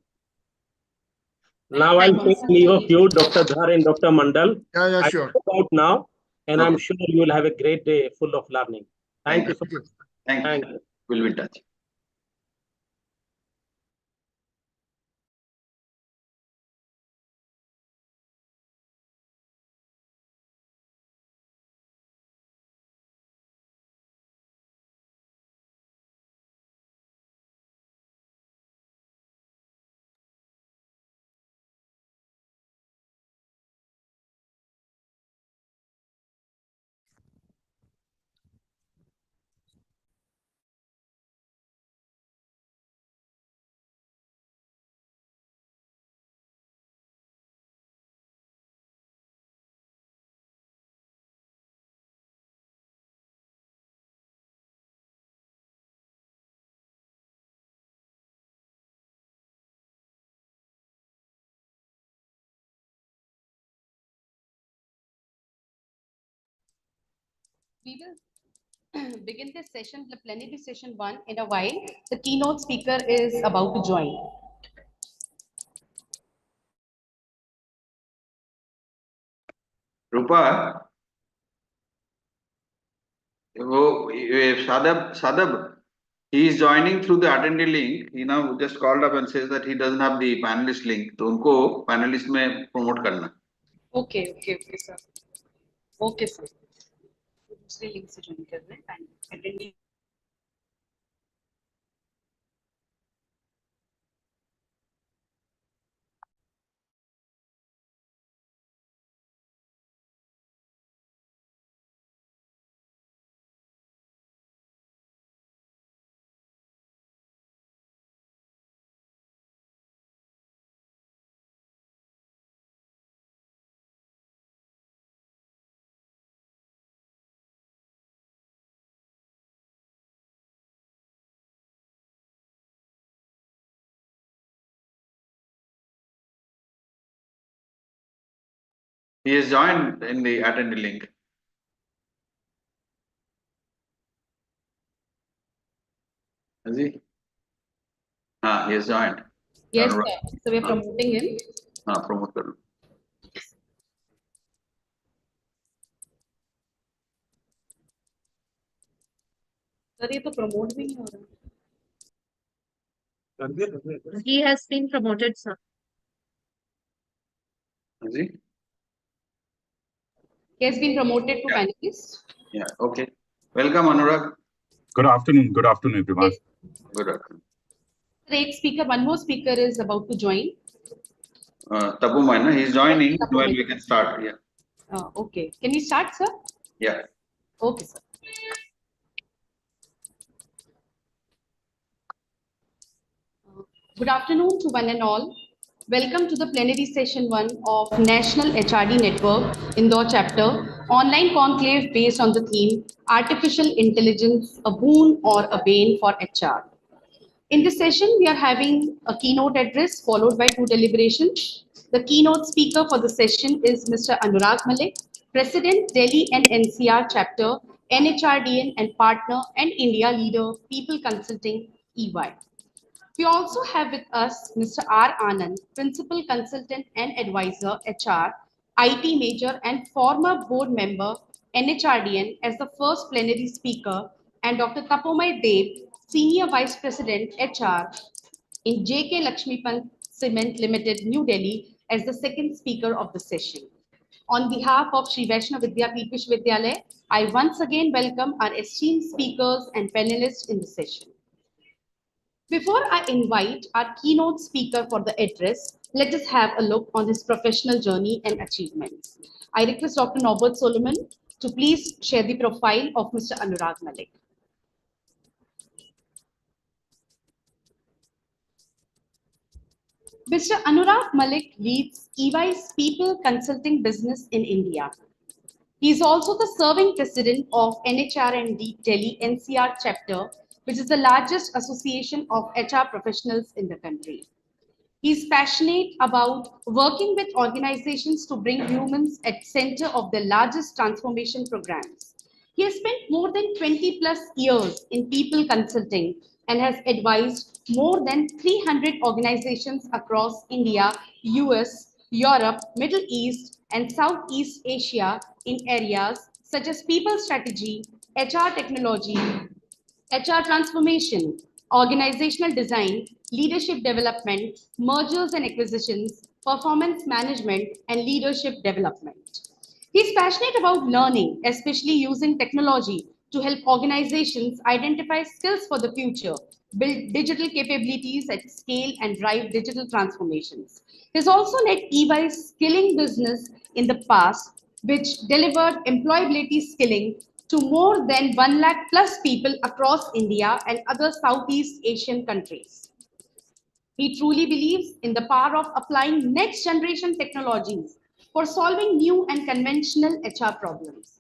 Now I'll take leave of you, Dr. Dhar and Dr. Mandal. Yeah, I sure. go out now, and I'm Okay. sure you will have a great day full of learning. Thank you so much. Thank you. Thank you. We'll be in touch. We will begin this session, the plenary session 1, in a while. The keynote speaker is about to join. Rupa, Sadab, he is joining through the attendee link. He now just called up and says that he doesn't have the panelist link. तो उनको panelist में promote करना. Okay, sir. Okay, sir. दूसरे link से join कर रहे हैं attendee. He has joined in the attendee link. Has he? He has joined. Yes, sir. So we are promoting him. Promote कर लो. सर ये तो प्रमोट भी नहीं हो रहा. He has been promoted, sir. Has he? He has been promoted to panelist. Yeah. Okay. Welcome, Anurag. Good afternoon. Good afternoon, everyone. Yes. Good afternoon. One more speaker is about to join. Tapu Maina, he is joining. Tapu Well, Maina. we can start. Yeah. Okay. Can we start, sir? Yeah. Okay, sir. Good afternoon to one and all. Welcome to the plenary session 1 of National HRD Network Indore chapter, online conclave based on the theme Artificial Intelligence, a boon or a bane for HR. In this session, we are having a keynote address followed by 2 deliberations. The keynote speaker for the session is Mr. Anurag Malik, President, Delhi and NCR Chapter, NHRDN and Partner and India Leader, People Consulting, EY. We also have with us Mr. R. Anand, Principal Consultant and Advisor, HR, IT Major and former board member, NHRDN as the first plenary speaker, and Dr. Tapomai Dev, Senior Vice President, HR in JK Lakshmipant Cement Limited, New Delhi, as the second speaker of the session. On behalf of Sri Vaishnav Vidyapeeth Vishwavidyalaya, I once again welcome our esteemed speakers and panelists in the session. Before I invite our keynote speaker for the address, let us have a look on his professional journey and achievements. I request Dr. Norbert Solomon to please share the profile of Mr. Anurag Malik. Mr. Anurag Malik leads EY's people consulting business in India. He is also the serving president of NHRD Delhi NCR chapter, which is the largest association of HR professionals in the country. He is passionate about working with organizations to bring humans at center of the largest transformation programs. He has spent more than 20 plus years in people consulting and has advised more than 300 organizations across India, US, Europe, Middle East, and Southeast Asia in areas such as people strategy, HR technology, HR transformation, organizational design, leadership development, mergers and acquisitions, performance management, and leadership development. He's passionate about learning, especially using technology to help organizations identify skills for the future, build digital capabilities at scale, and drive digital transformations. He's also led EY's skilling business in the past, which delivered employability skilling to more than 1 lakh plus people across India and other Southeast Asian countries. He truly believes in the power of applying next generation technologies for solving new and conventional HR problems.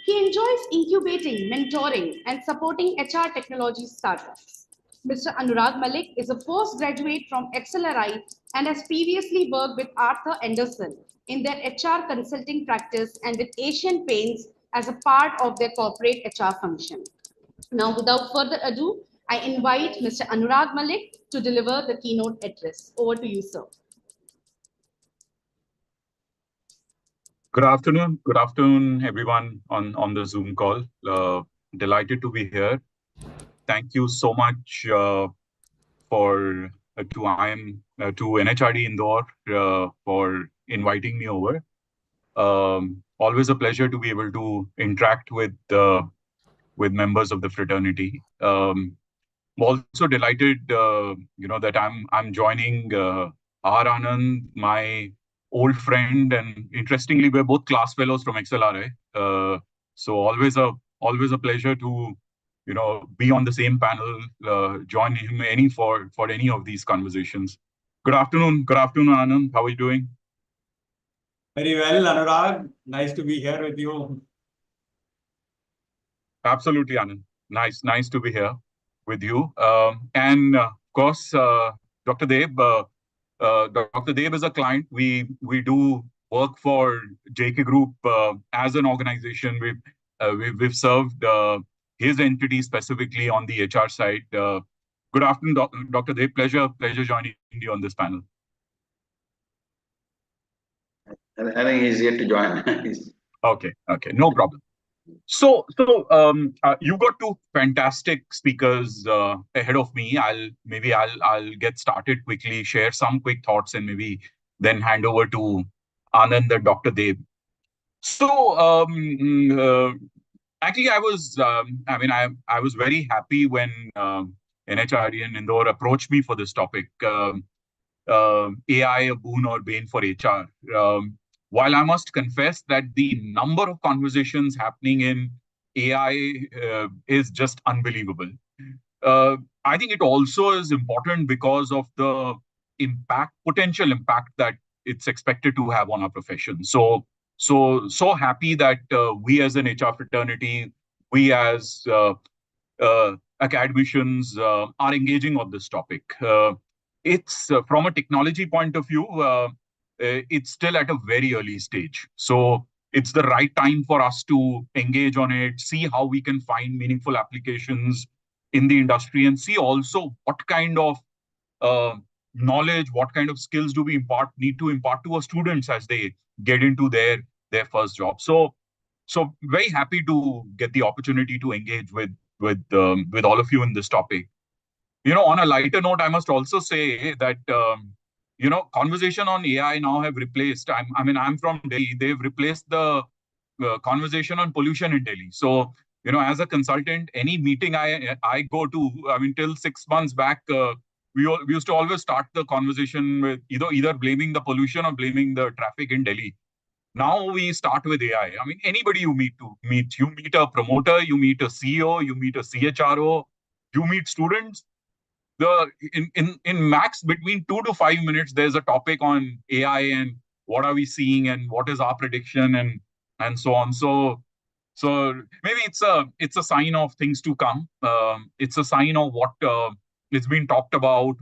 He enjoys incubating, mentoring, and supporting HR technology startups. Mr. Anurag Malik is a postgraduate from XLRI and has previously worked with Arthur Andersen in their HR consulting practice and with Asian Paints as a part of their corporate HR function. Now, without further ado, I invite Mr. Anurag Malik to deliver the keynote address. Over to you, sir. Good afternoon, everyone on the Zoom call. Delighted to be here. Thank you so much to NHRD Indore for inviting me over. Always a pleasure to be able to interact with members of the fraternity. I'm also delighted, that I'm joining R. Anand, my old friend, and interestingly, we're both class fellows from XLRI. So always a pleasure to be on the same panel, join him for any of these conversations. Good afternoon, Anand. How are you doing? Very well, Anurag. Nice to be here with you. Absolutely, Anand. Nice to be here with you. And of course, Dr. Dev. Dr. Dev is a client. We do work for JK Group as an organization. We've served his entity specifically on the HR side. Good afternoon, Dr. Dev. Pleasure joining you on this panel. I think he's yet to join. Okay, no problem. So you got two fantastic speakers ahead of me. I'll get started quickly, share some quick thoughts, and maybe then hand over to Anand and Dr. Dev. So actually, I was very happy when NHRD and Indore approached me for this topic. AI, a boon or bane for HR. While I must confess that the number of conversations happening in AI is just unbelievable. I think it also is important because of the potential impact that it's expected to have on our profession. So happy that we as an HR fraternity, we as academicians are engaging on this topic. It's from a technology point of view, it's still at a very early stage. So it's the right time for us to engage on it, see how we can find meaningful applications in the industry, and see also what kind of knowledge, what kind of skills do we need to impart to our students as they get into their first job. So very happy to get the opportunity to engage with all of you in this topic. On a lighter note, I must also say that conversation on AI now have replaced. I'm from Delhi. They've replaced the conversation on pollution in Delhi. So as a consultant, any meeting I go to, till 6 months back, we used to always start the conversation with either blaming the pollution or blaming the traffic in Delhi. Now we start with AI. Anybody you meet, you meet a promoter, you meet a CEO, you meet a CHRO, you meet students. In max between 2 to 5 minutes, there's a topic on AI and what are we seeing and what is our prediction and so on. So maybe it's a sign of things to come. It's a sign of what it's been talked about,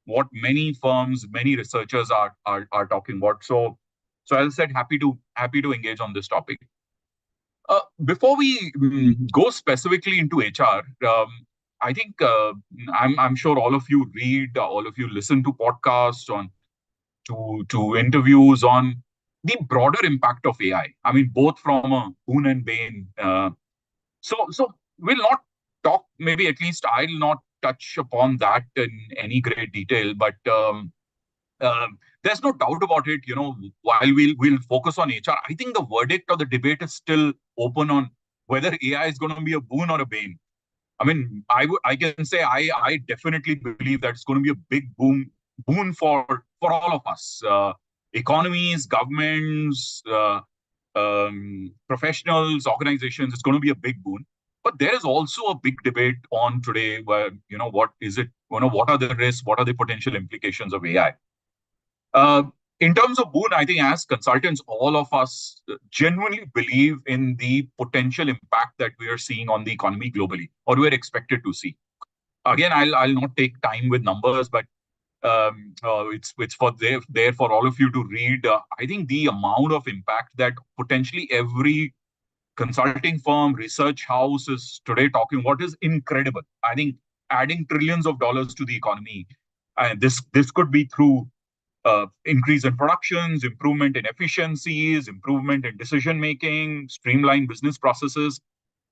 what many firms, many researchers are talking about. So as I said, happy to engage on this topic. Before we go specifically into HR, I think I'm sure all of you read, all of you listen to podcasts to interviews on the broader impact of AI. Both from a boon and bane. So we'll not talk. Maybe at least I'll not touch upon that in any great detail. But there's no doubt about it. While we'll focus on HR, I think the verdict or the debate is still open on whether AI is going to be a boon or a bane. I can say I definitely believe that it's going to be a big boon for all of us, economies, governments, professionals, organizations. It's going to be a big boon. But there is also a big debate on today where, what is it? What are the risks? What are the potential implications of AI? In terms of boon, I think as consultants, all of us genuinely believe in the potential impact that we are seeing on the economy globally, or we're expected to see. Again, I'll not take time with numbers, but it's there for all of you to read. I think the amount of impact that potentially every consulting firm, research house is today talking about is incredible. I think adding trillions of dollars to the economy, and this could be through increase in productions, improvement in efficiencies, improvement in decision making, streamlined business processes.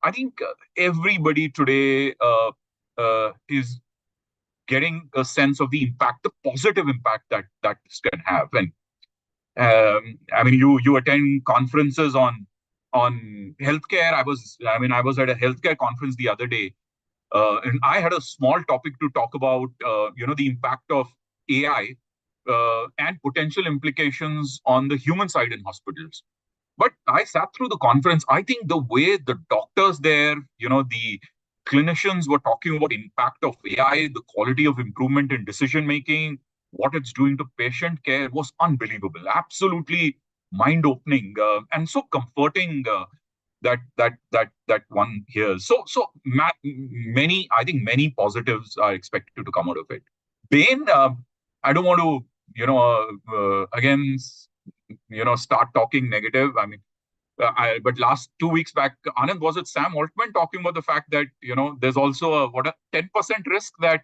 I think everybody today is getting a sense of the impact, the positive impact that this can have. And you attend conferences on healthcare. I was at a healthcare conference the other day, and I had a small topic to talk about. The impact of AI and potential implications on the human side in hospitals. But I sat through the conference. I think the way the doctors there, the clinicians were talking about impact of AI, the quality of improvement in decision making, what it's doing to patient care was unbelievable, absolutely mind-opening, and so comforting that one hears. So many positives are expected to come out of it. Bane, I don't want to again start talking negative. But last 2 weeks back, Anand, was it Sam Altman talking about the fact that there's also a 10% risk that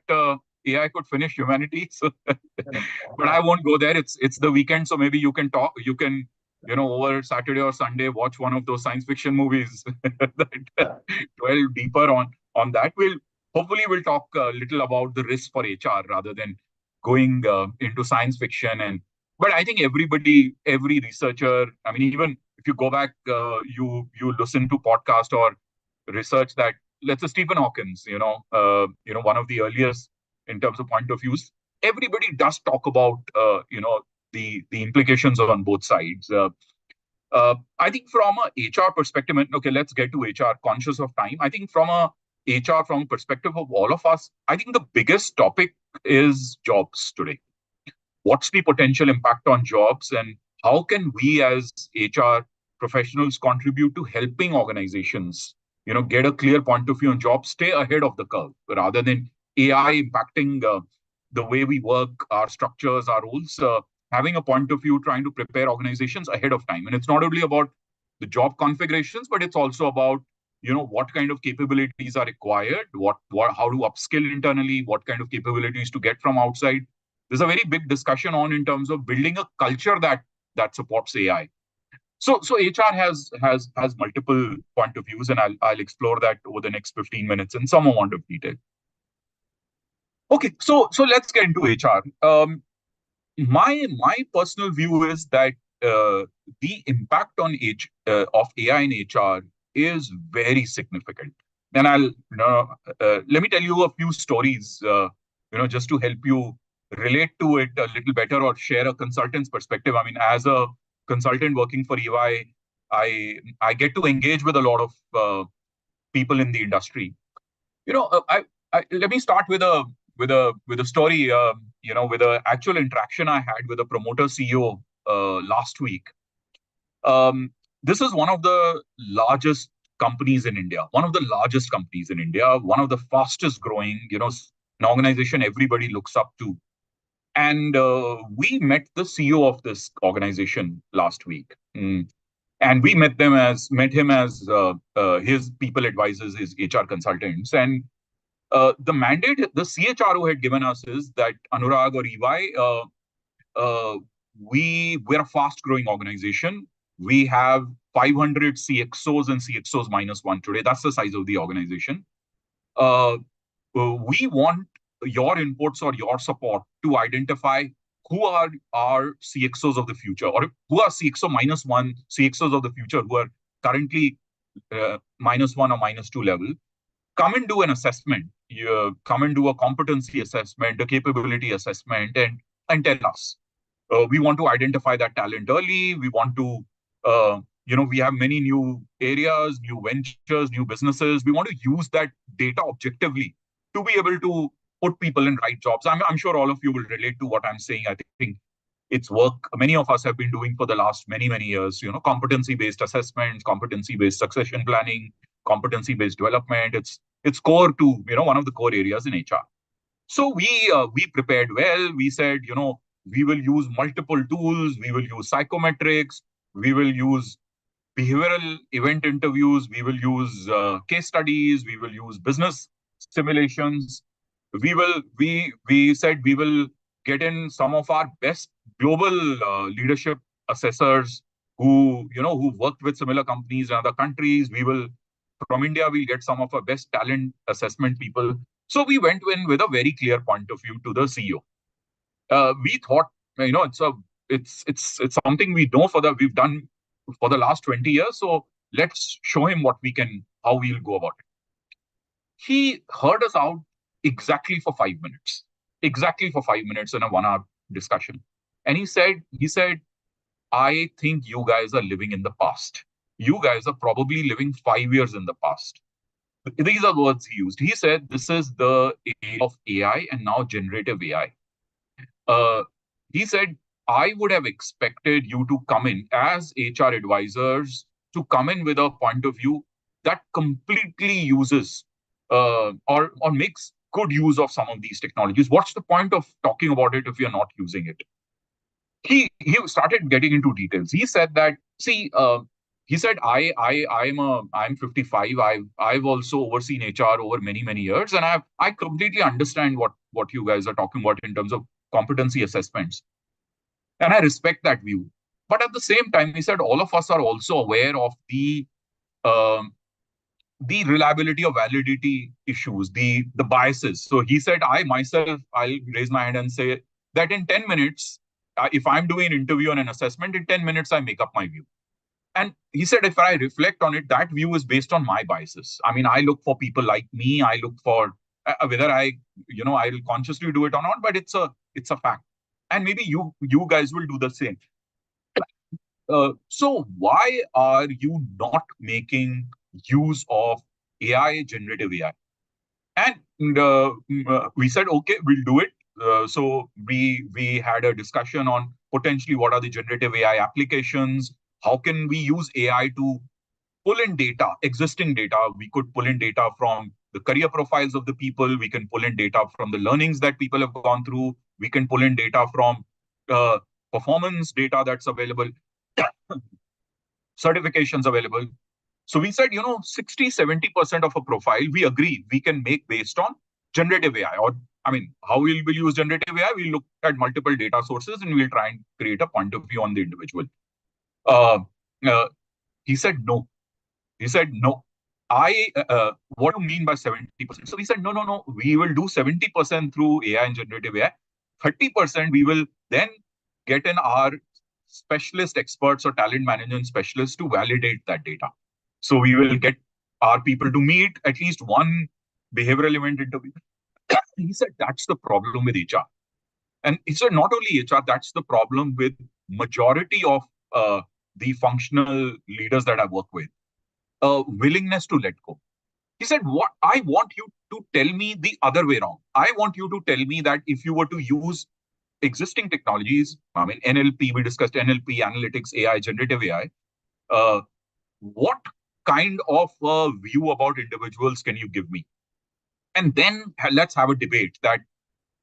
AI could finish humanity. So, but I won't go there. It's the weekend, so maybe you can talk. You can over Saturday or Sunday watch one of those science fiction movies that dwell deeper on that. We'll talk a little about the risk for HR rather than going into science fiction. But I think every researcher, even if you go back, you listen to podcast or research that, let's say Stephen Hawking, one of the earliest in terms of point of views, everybody does talk about, the implications on both sides. I think from a HR perspective, okay, let's get to HR, conscious of time. I think from a HR, from a perspective of all of us, I think the biggest topic is jobs today. What's the potential impact on jobs, and how can we as HR professionals contribute to helping organizations, get a clear point of view on jobs, stay ahead of the curve, rather than AI impacting the way we work, our structures, our roles, having a point of view, trying to prepare organizations ahead of time. And it's not only about the job configurations, but it's also about, what kind of capabilities are required, how to upskill internally, what kind of capabilities to get from outside. There's a very big discussion on in terms of building a culture that supports AI. So HR has multiple point of views, and I'll explore that over the next 15 minutes in some amount of detail. Okay, so let's get into HR. My personal view is that the impact on of AI in HR is very significant. And let me tell you a few stories, just to help you relate to it a little better or share a consultant's perspective. I mean, as a consultant working for EY, I get to engage with a lot of people in the industry. Let me start with a story. With an actual interaction I had with a promoter CEO last week. This is one of the largest companies in India, one of the fastest growing, an organization everybody looks up to. And we met the CEO of this organization last week. And we met him as his people advisors, his HR consultants. And the mandate the CHRO had given us is that, Anurag or EY, we're a fast growing organization. We have 500 CXOs and CXOs minus one today. That's the size of the organization. We want your inputs or your support to identify who are our CXOs of the future, or who are CXO minus one CXOs of the future who are currently minus one or minus two level. Come and do an assessment. Come and do a competency assessment, a capability assessment, and tell us. We want to identify that talent early. We want to, we have many new areas, new ventures, new businesses. We want to use that data objectively to be able to put people in right jobs. I'm sure all of you will relate to what I'm saying. I think it's work many of us have been doing for the last many years. Competency-based assessments, competency-based succession planning, competency-based development. It's core to one of the core areas in HR. So we prepared well. We said we will use multiple tools. We will use psychometrics. We will use behavioral event interviews. We will use case studies. We will use business simulations. We said we will get in some of our best global leadership assessors who worked with similar companies in other countries. From India, we'll get some of our best talent assessment people. So we went in with a very clear point of view to the CEO. We thought, it's something we've done for the last 20 years. So let's show him how we'll go about it. He heard us out exactly for 5 minutes in a 1 hour discussion. And he said, I think you guys are living in the past. You guys are probably living 5 years in the past. These are words he used. He said, this is the age of AI and now generative AI. He said, I would have expected you to come in as HR advisors, to come in with a point of view that completely uses or makes good use of some of these technologies. What's the point of talking about it if you're not using it? He started getting into details. He said that, he said, I'm 55. I've also overseen HR over many years, and I completely understand what you guys are talking about in terms of competency assessments, and I respect that view. But at the same time, he said, all of us are also aware of the reliability or validity issues, the biases. So he said, I'll raise my hand and say that in 10 minutes, if I'm doing an interview and an assessment, in 10 minutes, I make up my view. And he said, if I reflect on it, that view is based on my biases. I mean, I look for people like me. I look for whether I'll consciously do it or not, but it's a fact. And maybe you guys will do the same. So why are you not making use of AI, generative AI? And we said, okay, we'll do it. So we had a discussion on potentially what are the generative AI applications. How can we use AI to pull in data, existing data? We could pull in data from the career profiles of the people. We can pull in data from the learnings that people have gone through. We can pull in data from performance data that's available. certifications available. So we said, 60, 70% of a profile, we agree we can make based on generative AI. Or, how will we use generative AI? We'll look at multiple data sources and we'll try and create a point of view on the individual. He said, no. He said, no. What do you mean by 70%? So we said, no. We will do 70% through AI and generative AI. 30% we will then get in our specialist experts or talent management specialists to validate that data. So we will get our people to meet at least one behavioral event interview. He said, that's the problem with HR. And he said, not only HR, that's the problem with majority of the functional leaders that I work with. Willingness to let go. He said, what I want you to tell me the other way around. I want you to tell me that if you were to use existing technologies, NLP, we discussed NLP, analytics, AI, generative AI, what kind of view about individuals can you give me? And then let's have a debate that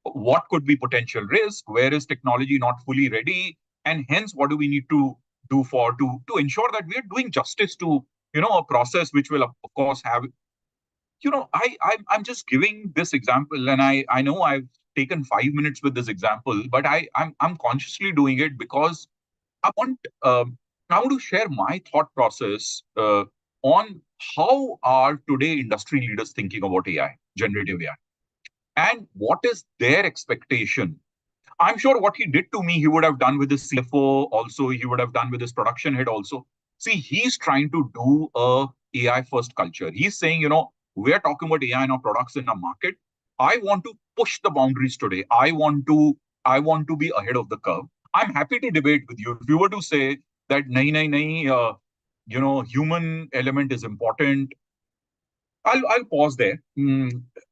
what could be potential risk, where is technology not fully ready, and hence what do we need to do to ensure that we are doing justice to a process which will of course have, I'm just giving this example, and I know I've taken 5 minutes with this example, but I'm consciously doing it because I want to share my thought process on how are today industry leaders thinking about AI, generative AI, and what is their expectation. I'm sure what he did to me, he would have done with his CFO also, he would have done with his production head also. See, he's trying to do a AI first culture. He's saying, we're talking about AI in our products in our market. I want to push the boundaries today. I want to be ahead of the curve. I'm happy to debate with you. If you were to say that nahi, human element is important, I'll pause there.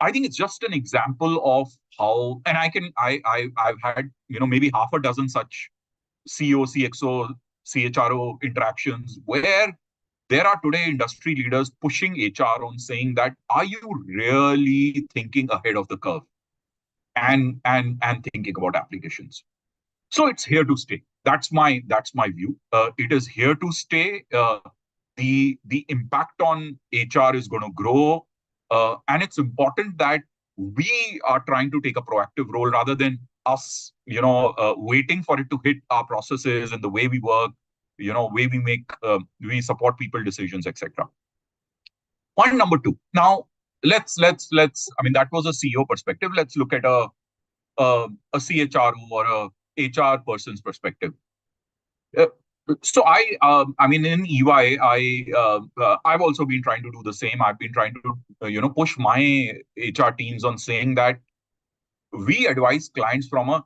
I think it's just an example of how, and I've had maybe half a dozen such CEO, CXO, CHRO interactions where there are today industry leaders pushing HR on saying that, are you really thinking ahead of the curve and thinking about applications? So it's here to stay. That's my view. It is here to stay. The impact on HR is going to grow. And it's important that we are trying to take a proactive role rather than us, waiting for it to hit our processes and the way we work, way we make, we support people decisions, etc. Point number 2. Now, let's, that was a CEO perspective. Let's look at a CHRO or a HR person's perspective. So in EY, I've also been trying to do the same. I've been trying to, push my HR teams on saying that we advise clients from a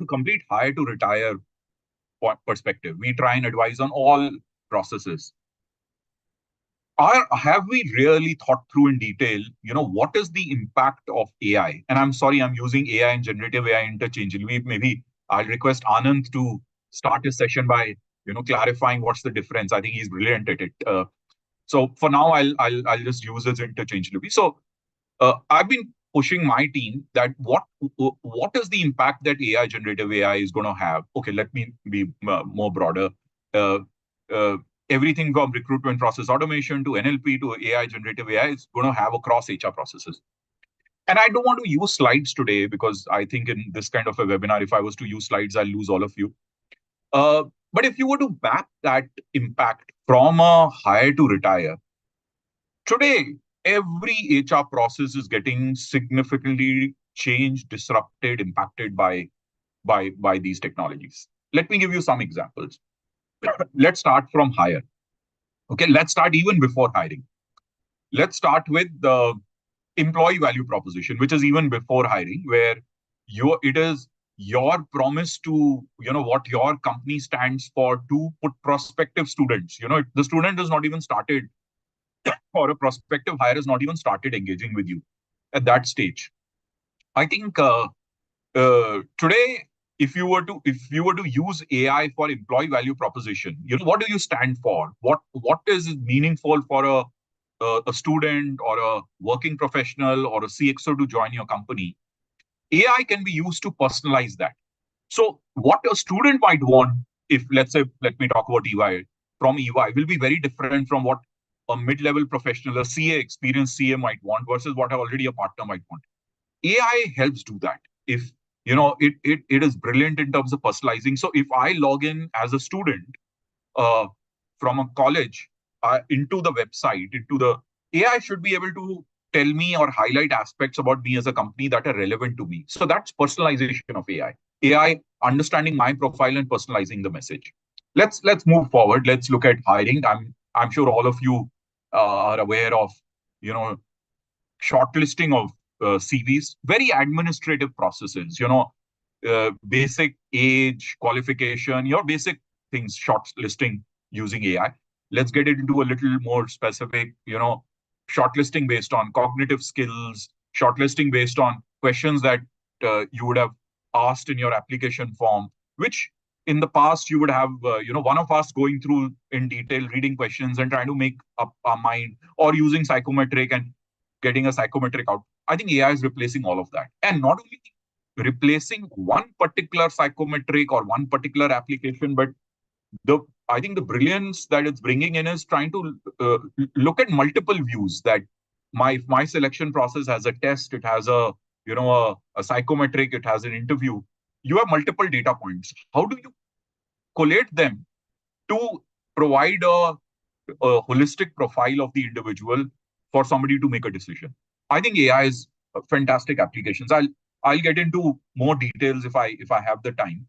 complete hire to retire perspective. We try and advise on all processes. Have we really thought through in detail, what is the impact of AI? And I'm sorry, I'm using AI and generative AI interchangeably. Maybe I'll request Anand to start his session by clarifying what's the difference. I think he's brilliant at it. So for now, I'll just use it interchangeably. So I've been pushing my team that what is the impact that AI, generative AI is going to have? Okay, let me be more broader. Everything from recruitment process automation to NLP to AI, generative AI is going to have across HR processes. And I don't want to use slides today because I think in this kind of a webinar, if I was to use slides, I'll lose all of you. But if you were to map that impact from a hire to retire, today, every HR process is getting significantly changed, disrupted, impacted by these technologies. Let me give you some examples. Let's start from hire. Okay, let's start even before hiring. Let's start with the employee value proposition, which is even before hiring, where it is your promise to, what your company stands for to put prospective students. The student has not even started, or a prospective hire has not even started engaging with you at that stage. I think today, if you were to use AI for employee value proposition, what do you stand for? What is meaningful for a student or a working professional or a CXO to join your company? AI can be used to personalize that. So what a student might want, if let me talk about EY, from EY will be very different from what a mid-level professional, a CA, experienced CA might want versus what already a partner might want. AI helps do that. If it is brilliant in terms of personalizing. So if I log in as a student from a college into the website, into the AI should be able to tell me or highlight aspects about me as a company that are relevant to me. So that's personalization of AI. AI understanding my profile and personalizing the message. Let's move forward. Let's look at hiring. I'm sure all of you are aware of shortlisting of CVs, very administrative processes. Basic age, qualification, your basic things, shortlisting using AI. Let's get it into a little more specific, shortlisting based on cognitive skills, shortlisting based on questions that you would have asked in your application form, which in the past you would have, one of us going through in detail, reading questions and trying to make up our mind, or using psychometric and getting a psychometric out. I think AI is replacing all of that. And not only replacing one particular psychometric or one particular application, but I think the brilliance that it's bringing in is trying to look at multiple views. That my selection process has a test, it has a psychometric, it has an interview. You have multiple data points. How do you collate them to provide a holistic profile of the individual for somebody to make a decision? I think AI is fantastic applications. I'll get into more details if I have the time.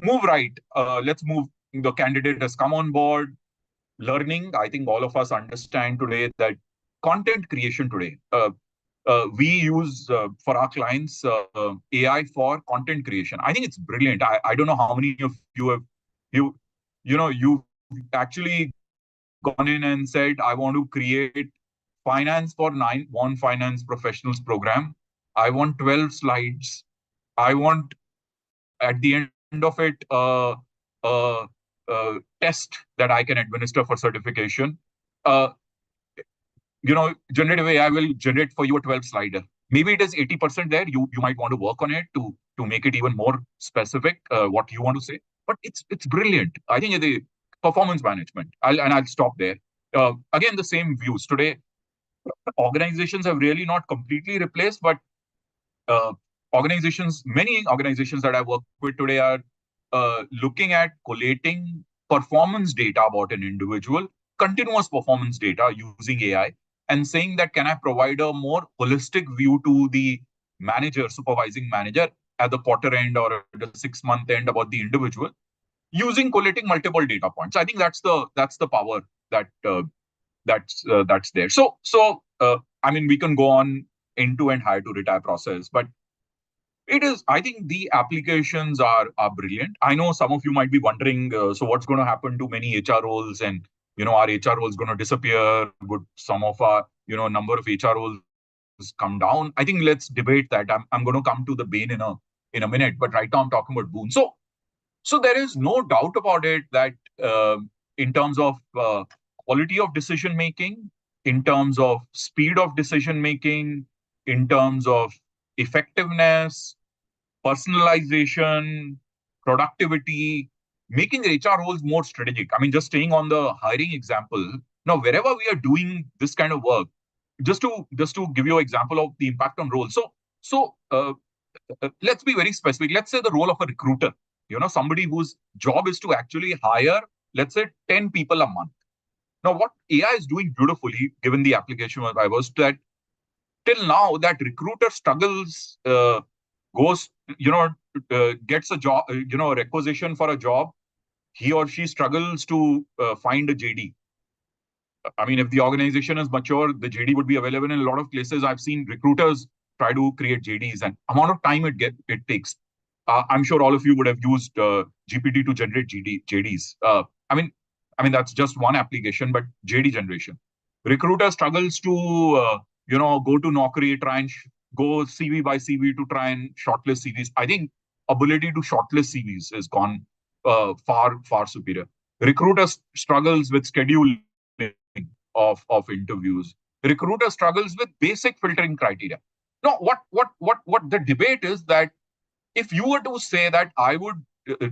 Move right. Let's move. The candidate has come on board. Learning. I think all of us understand today that content creation today. We use for our clients AI for content creation. I think it's brilliant. I don't know how many of you have you've actually gone in and said, I want to create finance for 9 finance professionals program. I want 12 slides. I want at the end of it test that I can administer for certification. Generative AI will generate for you a 12 slider. Maybe it is 80% there. You might want to work on it to make it even more specific, what you want to say. But it's brilliant. I think the performance management. I'll stop there. Again, the same views today. Organizations have really not completely replaced, but many organizations that I work with today are looking at collating performance data about an individual, continuous performance data using AI, and saying that, can I provide a more holistic view to the manager, supervising manager at the quarter end or at the 6-month end about the individual, using collating multiple data points. I think that's the power that's there. So we can go on end-to-end hire to retire process, but it is, I think the applications are brilliant. I know some of you might be wondering, so what's going to happen to many HR roles, and are HR roles going to disappear? Would some of our number of HR roles come down? I think let's debate that. I'm going to come to the bane in a minute, but right now I'm talking about boon. So there is no doubt about it that in terms of quality of decision making, in terms of speed of decision making, in terms of effectiveness, personalization, productivity, making HR roles more strategic. Just staying on the hiring example. Now, wherever we are doing this kind of work, just to give you an example of the impact on roles. So let's be very specific. Let's say the role of a recruiter. Somebody whose job is to actually hire, let's say, 10 people a month. Now, what AI is doing beautifully, given the application I was, that till now that recruiter struggles, gets a job, requisition for a job, he or she struggles to find a JD. If the organization is mature, the JD would be available in a lot of places. I've seen recruiters try to create JDs, and amount of time it takes. I'm sure all of you would have used GPT to generate JDs. That's just one application, but JD generation. Recruiter struggles to go to Naukri, try and go CV by CV to try and shortlist CVs. I think ability to shortlist CVs has gone far superior. Recruiter struggles with scheduling of interviews. Recruiter struggles with basic filtering criteria. Now, what the debate is that if you were to say that I would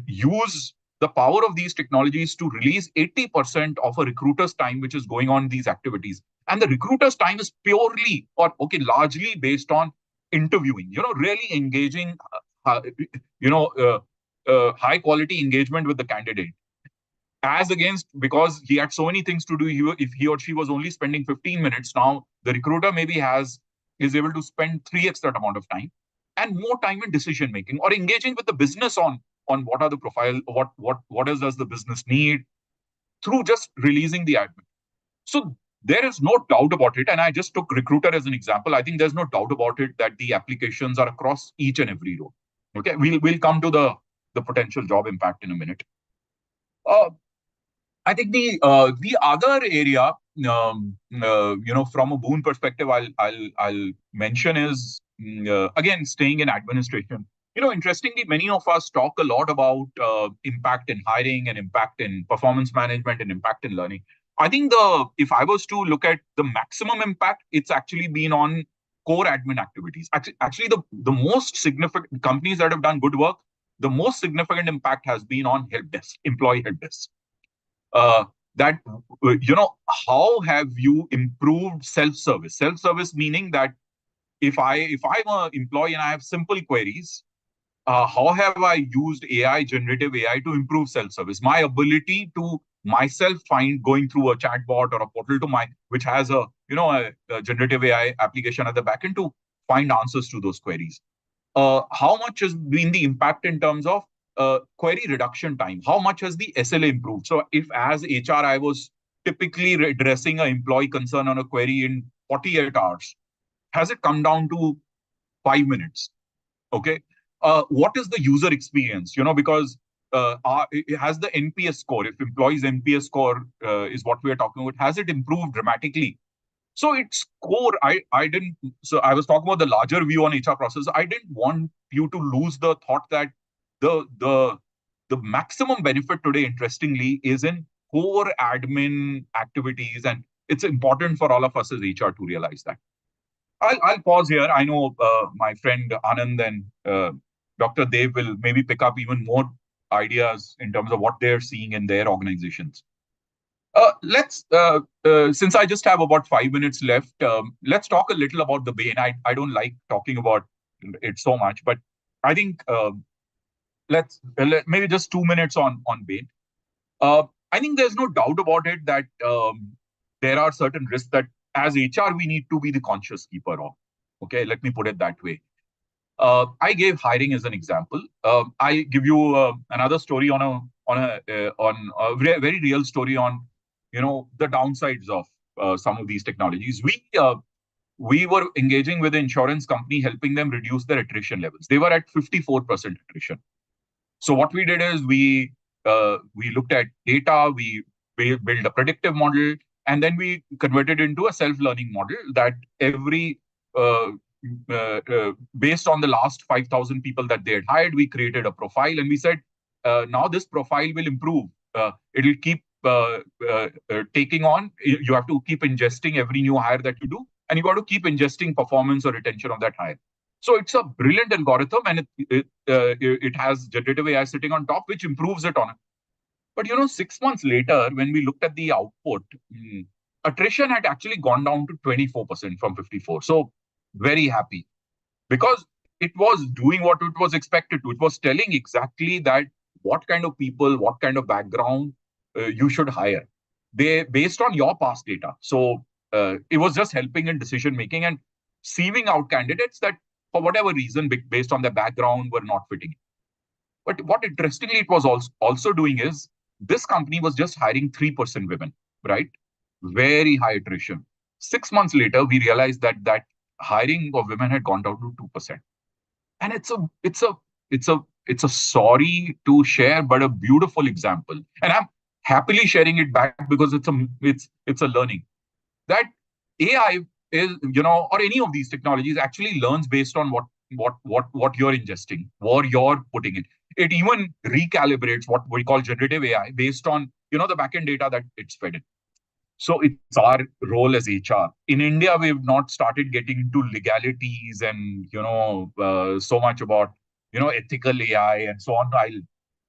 use the power of these technologies to release 80% of a recruiter's time, which is going on these activities. And the recruiter's time is purely or largely based on interviewing, really engaging, high quality engagement with the candidate. As against, because he had so many things to do, if he or she was only spending 15 minutes, now the recruiter maybe is able to spend 3x that amount of time and more time in decision making or engaging with the business on what are the profile, what does the business need through just releasing the admin. So there is no doubt about it. And I just took recruiter as an example. I think there's no doubt about it that the applications are across each and every role. Okay, we'll come to the potential job impact in a minute. I think the other area, from a boon perspective, I'll mention is again staying in administration. Interestingly, many of us talk a lot about impact in hiring and impact in performance management and impact in learning. I think if I was to look at the maximum impact, it's actually been on core admin activities. Actually, the most significant companies that have done good work, the most significant impact has been on help desk, employee help desk. How have you improved self-service? Self-service meaning that if I'm an employee and I have simple queries, how have I used AI, generative AI, to improve self-service? My ability to myself find going through a chatbot or a portal which has a generative AI application at the back end to find answers to those queries. How much has been the impact in terms of query reduction time? How much has the SLA improved? So if as HR, I was typically addressing an employee concern on a query in 48 hours, has it come down to 5 minutes? Okay. What is the user experience? Because it has the NPS score. If employees' NPS score is what we are talking about, has it improved dramatically? So its core, I didn't. So I was talking about the larger view on HR process. I didn't want you to lose the thought that the maximum benefit today, interestingly, is in core admin activities, and it's important for all of us as HR to realize that. I'll pause here. I know my friend Anand and Dr. Dev will maybe pick up even more ideas in terms of what they're seeing in their organizations. Since I just have about 5 minutes left, let's talk a little about the Bain. I don't like talking about it so much, but I think let's maybe just 2 minutes on Bain. I think there's no doubt about it that there are certain risks that as HR we need to be the conscious keeper of. Okay, let me put it that way. I gave hiring as an example. I give you another story on a very real story on the downsides of some of these technologies. We were engaging with the insurance company, helping them reduce their attrition levels. They were at 54% attrition. So what we did is we looked at data, we built a predictive model, and then we converted into a self-learning model that every based on the last 5,000 people that they had hired, we created a profile, and we said, now this profile will improve. It'll keep taking on. You have to keep ingesting every new hire that you do, and you got to keep ingesting performance or retention of that hire. So it's a brilliant algorithm, and it has generative AI sitting on top, which improves it on it. But 6 months later, when we looked at the output, attrition had actually gone down to 24% from 54%. So very happy, because it was doing what it was expected to. It was telling exactly that what kind of people, what kind of background you should hire, based on your past data. So it was just helping in decision making and sieving out candidates that, for whatever reason, based on their background, were not fitting. But what interestingly it was also doing is, this company was just hiring 3% women, right? Very high attrition. 6 months later, we realized that hiring of women had gone down to 2%. And it's a sorry to share, but a beautiful example. And I'm happily sharing it back because it's a learning that AI is, or any of these technologies actually learns based on what you're ingesting or you're putting in. It even recalibrates what we call generative AI based on, the backend data that it's fed in. So it's our role as HR. In India, we've not started getting into legalities and, so much about, ethical AI and so on.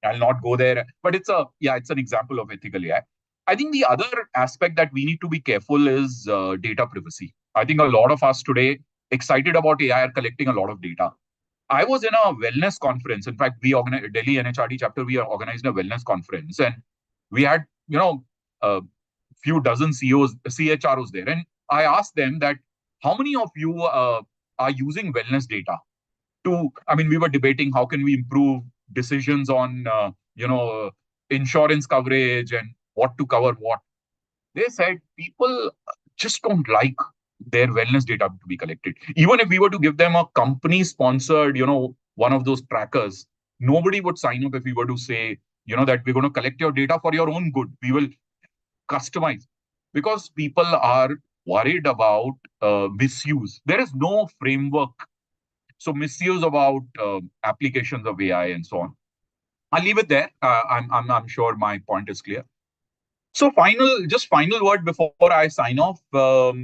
I'll not go there, but it's an example of ethical AI. I think the other aspect that we need to be careful is data privacy. I think a lot of us today excited about AI are collecting a lot of data. I was in a wellness conference. In fact, we organized Delhi NHRD chapter. We organized a wellness conference, and we had a few dozen CEOs, CHROs there, and I asked them that how many of you are using wellness data to. I mean, we were debating how can we improve decisions on insurance coverage and what to cover what. They said people just don't like their wellness data to be collected. Even if we were to give them a company sponsored, one of those trackers, nobody would sign up if we were to say, that we're going to collect your data for your own good. We will customize, because people are worried about misuse. There is no framework. So misuse about applications of AI and so on. I'll leave it there. I'm sure my point is clear. So final word before I sign off. So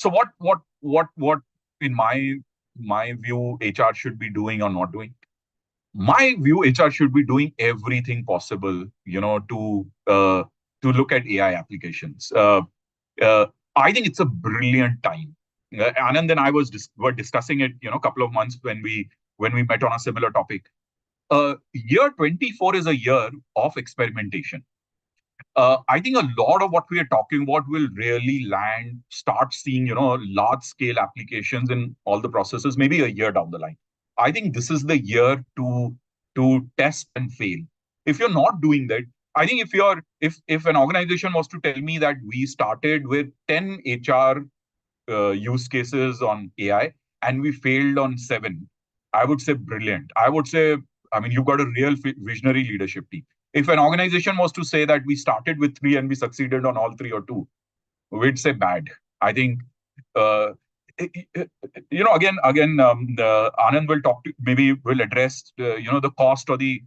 what in my view HR should be doing or not doing? My view, HR should be doing everything possible, to look at AI applications. I think it's a brilliant time. Anand and I were discussing it, a couple of months when we met on a similar topic. Year 24 is a year of experimentation. I think a lot of what we are talking about will really start seeing, large scale applications in all the processes, maybe a year down the line. I think this is the year to test and fail. If you're not doing that, I think if an organization was to tell me that we started with 10 HR use cases on AI and we failed on 7, I would say brilliant. I would say, you've got a real visionary leadership team. If an organization was to say that we started with 3 and we succeeded on all 3 or 2, we'd say bad. I think, again, Anand will will address, the cost or the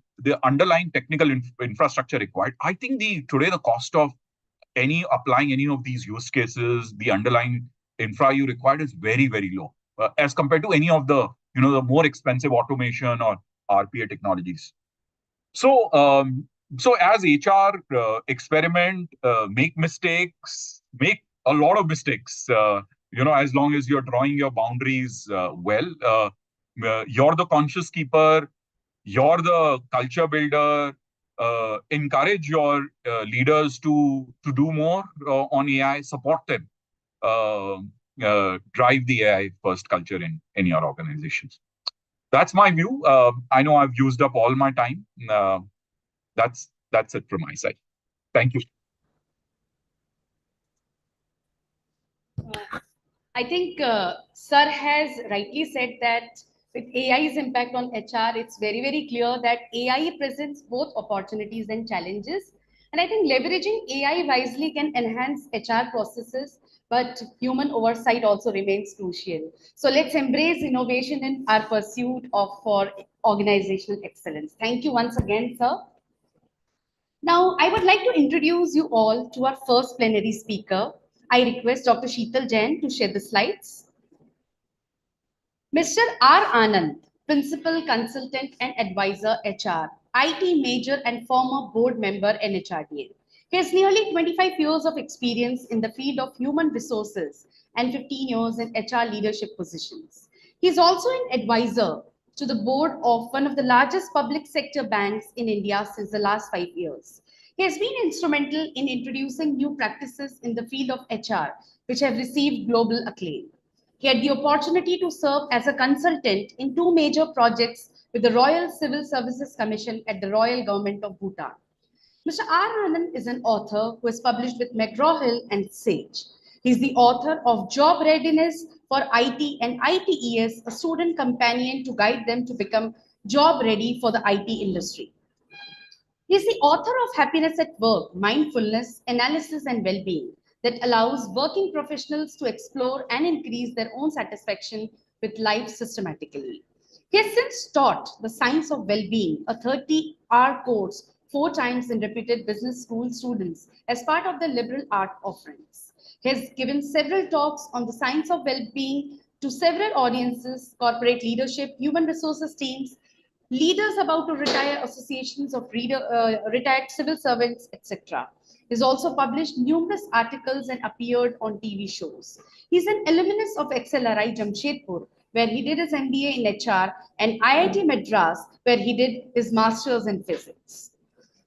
underlying technical infrastructure required. I think today the cost of applying any of these use cases, the underlying infra you required is very, very low as compared to any of the, the more expensive automation or RPA technologies. So as HR, experiment, make mistakes, make a lot of mistakes, as long as you're drawing your boundaries well. You're the conscious keeper, you're the culture builder. Encourage your leaders to do more on AI, support them, drive the AI first culture in your organizations. That's my view. I know I've used up all my time. That's it from my side. Thank you. I think Sir has rightly said that with AI's impact on HR, it's very, very clear that AI presents both opportunities and challenges. And I think leveraging AI wisely can enhance HR processes, but human oversight also remains crucial. So let's embrace innovation in our pursuit for organizational excellence. Thank you once again, sir. Now, I would like to introduce you all to our first plenary speaker. I request Dr. Sheetal Jain to share the slides. Mr. R. Anand, Principal Consultant and Advisor HR, IT Major and former board member in HRD. He has nearly 25 years of experience in the field of human resources and 15 years in HR leadership positions. He is also an advisor to the board of one of the largest public sector banks in India since the last 5 years. He has been instrumental in introducing new practices in the field of HR, which have received global acclaim. He had the opportunity to serve as a consultant in 2 major projects with the Royal Civil Services Commission at the Royal Government of Bhutan. Mr. R. Anand is an author who has published with McGraw-Hill and Sage. He is the author of Job Readiness for IT and ITES, a student companion to guide them to become job ready for the IT industry. He is the author of Happiness at Work, Mindfulness, Analysis and Well-being, that allows working professionals to explore and increase their own satisfaction with life systematically. He has since taught the science of well-being, a 30-hour course 4 times in reputed business school students as part of the liberal art offerings. He has given several talks on the science of well-being to several audiences, corporate leadership, human resources teams, leaders about to retire, associations of retired civil servants, etc. He's also published numerous articles and appeared on TV shows. He's an alumnus of XLRI Jamshedpur, where he did his MBA in HR, and IIT Madras, where he did his master's in physics.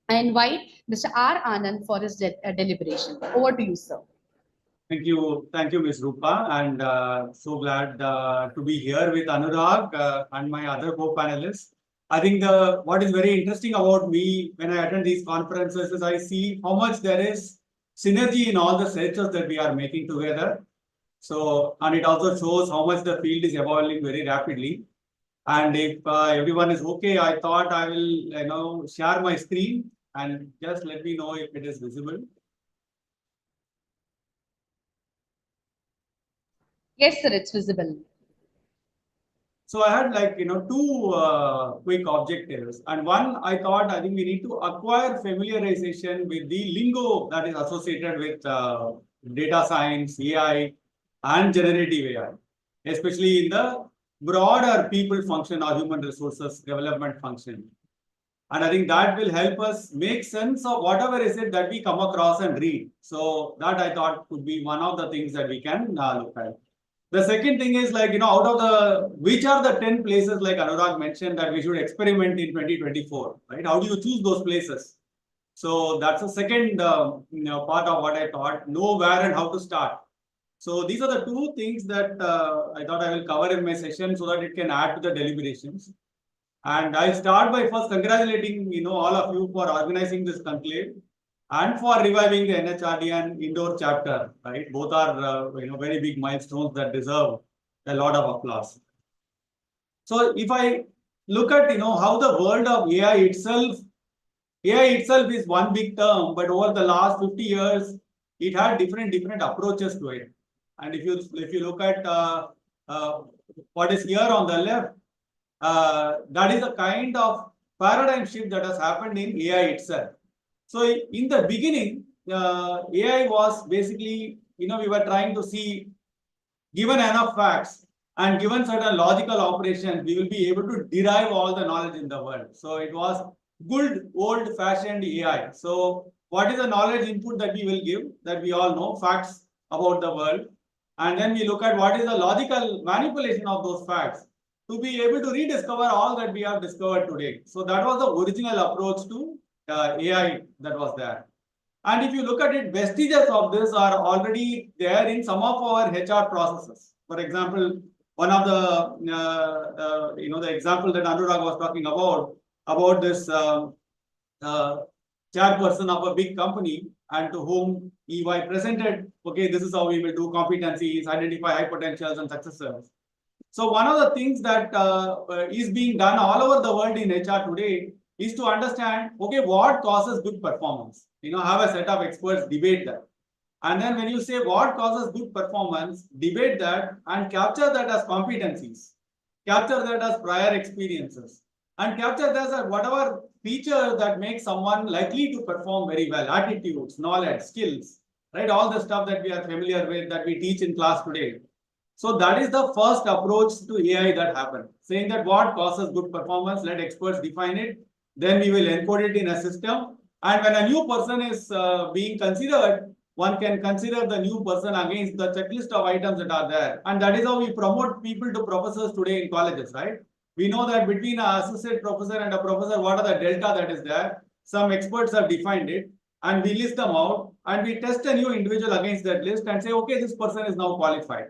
I invite Mr. R. Anand for his deliberation. Over to you, sir. Thank you, Ms. Rupa, and so glad to be here with Anurag and my other co-panelists. I think what is very interesting about me when I attend these conferences is I see how much there is synergy in all the sessions that we are making together. So, and it also shows how much the field is evolving very rapidly. And if everyone is okay, I thought I will, share my screen and just let me know if it is visible. Yes, sir, it's visible. So I had two quick objectives, and one I think we need to acquire familiarization with the lingo that is associated with data science, AI, and generative AI, especially in the broader people function or human resources development function. And I think that will help us make sense of whatever is it that we come across and read. So that I thought could be one of the things that we can look at. The second thing is out of which are the 10 places like Anurag mentioned that we should experiment in 2024, right? How do you choose those places? So that's the second part of what I thought, know where and how to start. So these are the two things that I thought I will cover in my session so that it can add to the deliberations. And I'll start by first congratulating all of you for organizing this conclave and for reviving the NHRD and Indore chapter, right? Both are very big milestones that deserve a lot of applause. So if I look at how the world of AI itself is one big term, but over the last 50 years, it had different approaches to it. And if you look at what is here on the left, that is a kind of paradigm shift that has happened in AI itself. So in the beginning, AI was basically, we were trying to see, given enough facts and given certain logical operations, we will be able to derive all the knowledge in the world. So it was good old-fashioned AI. So what is the knowledge input that we will give, that we all know, facts about the world. And then we look at what is the logical manipulation of those facts to be able to rediscover all that we have discovered today. So that was the original approach to AI that was there. And if you look at it, vestiges of this are already there in some of our HR processes. For example, one of the, the example that Anurag was talking about this chairperson of a big company and to whom EY presented, okay, this is how we will do competencies, identify high potentials and successors. So one of the things that is being done all over the world in HR today is to understand, okay, what causes good performance? Have a set of experts debate that. And then when you say what causes good performance, debate that and capture that as competencies, capture that as prior experiences, and capture that as whatever feature that makes someone likely to perform very well, attitudes, knowledge, skills, right? All the stuff that we are familiar with that we teach in class today. So that is the first approach to AI that happened, saying that what causes good performance, let experts define it, then we will encode it in a system. And when a new person is being considered, one can consider the new person against the checklist of items that are there. And that is how we promote people to professors today in colleges, right? We know that between an associate professor and a professor, what are the delta that is there? Some experts have defined it and we list them out and we test a new individual against that list and say, okay, this person is now qualified.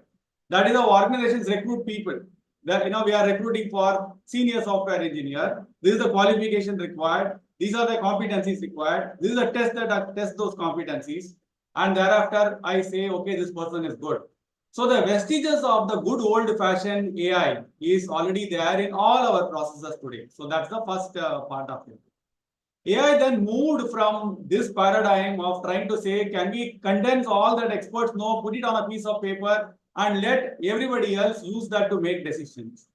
That is how organizations recruit people. That we are recruiting for senior software engineer. This is the qualification required. These are the competencies required. This is a test that tests those competencies. And thereafter, I say, okay, this person is good. So the vestiges of the good old-fashioned AI is already there in all our processes today. So that's the first part of it. AI then moved from this paradigm of trying to say, can we condense all that experts know, put it on a piece of paper, and let everybody else use that to make decisions.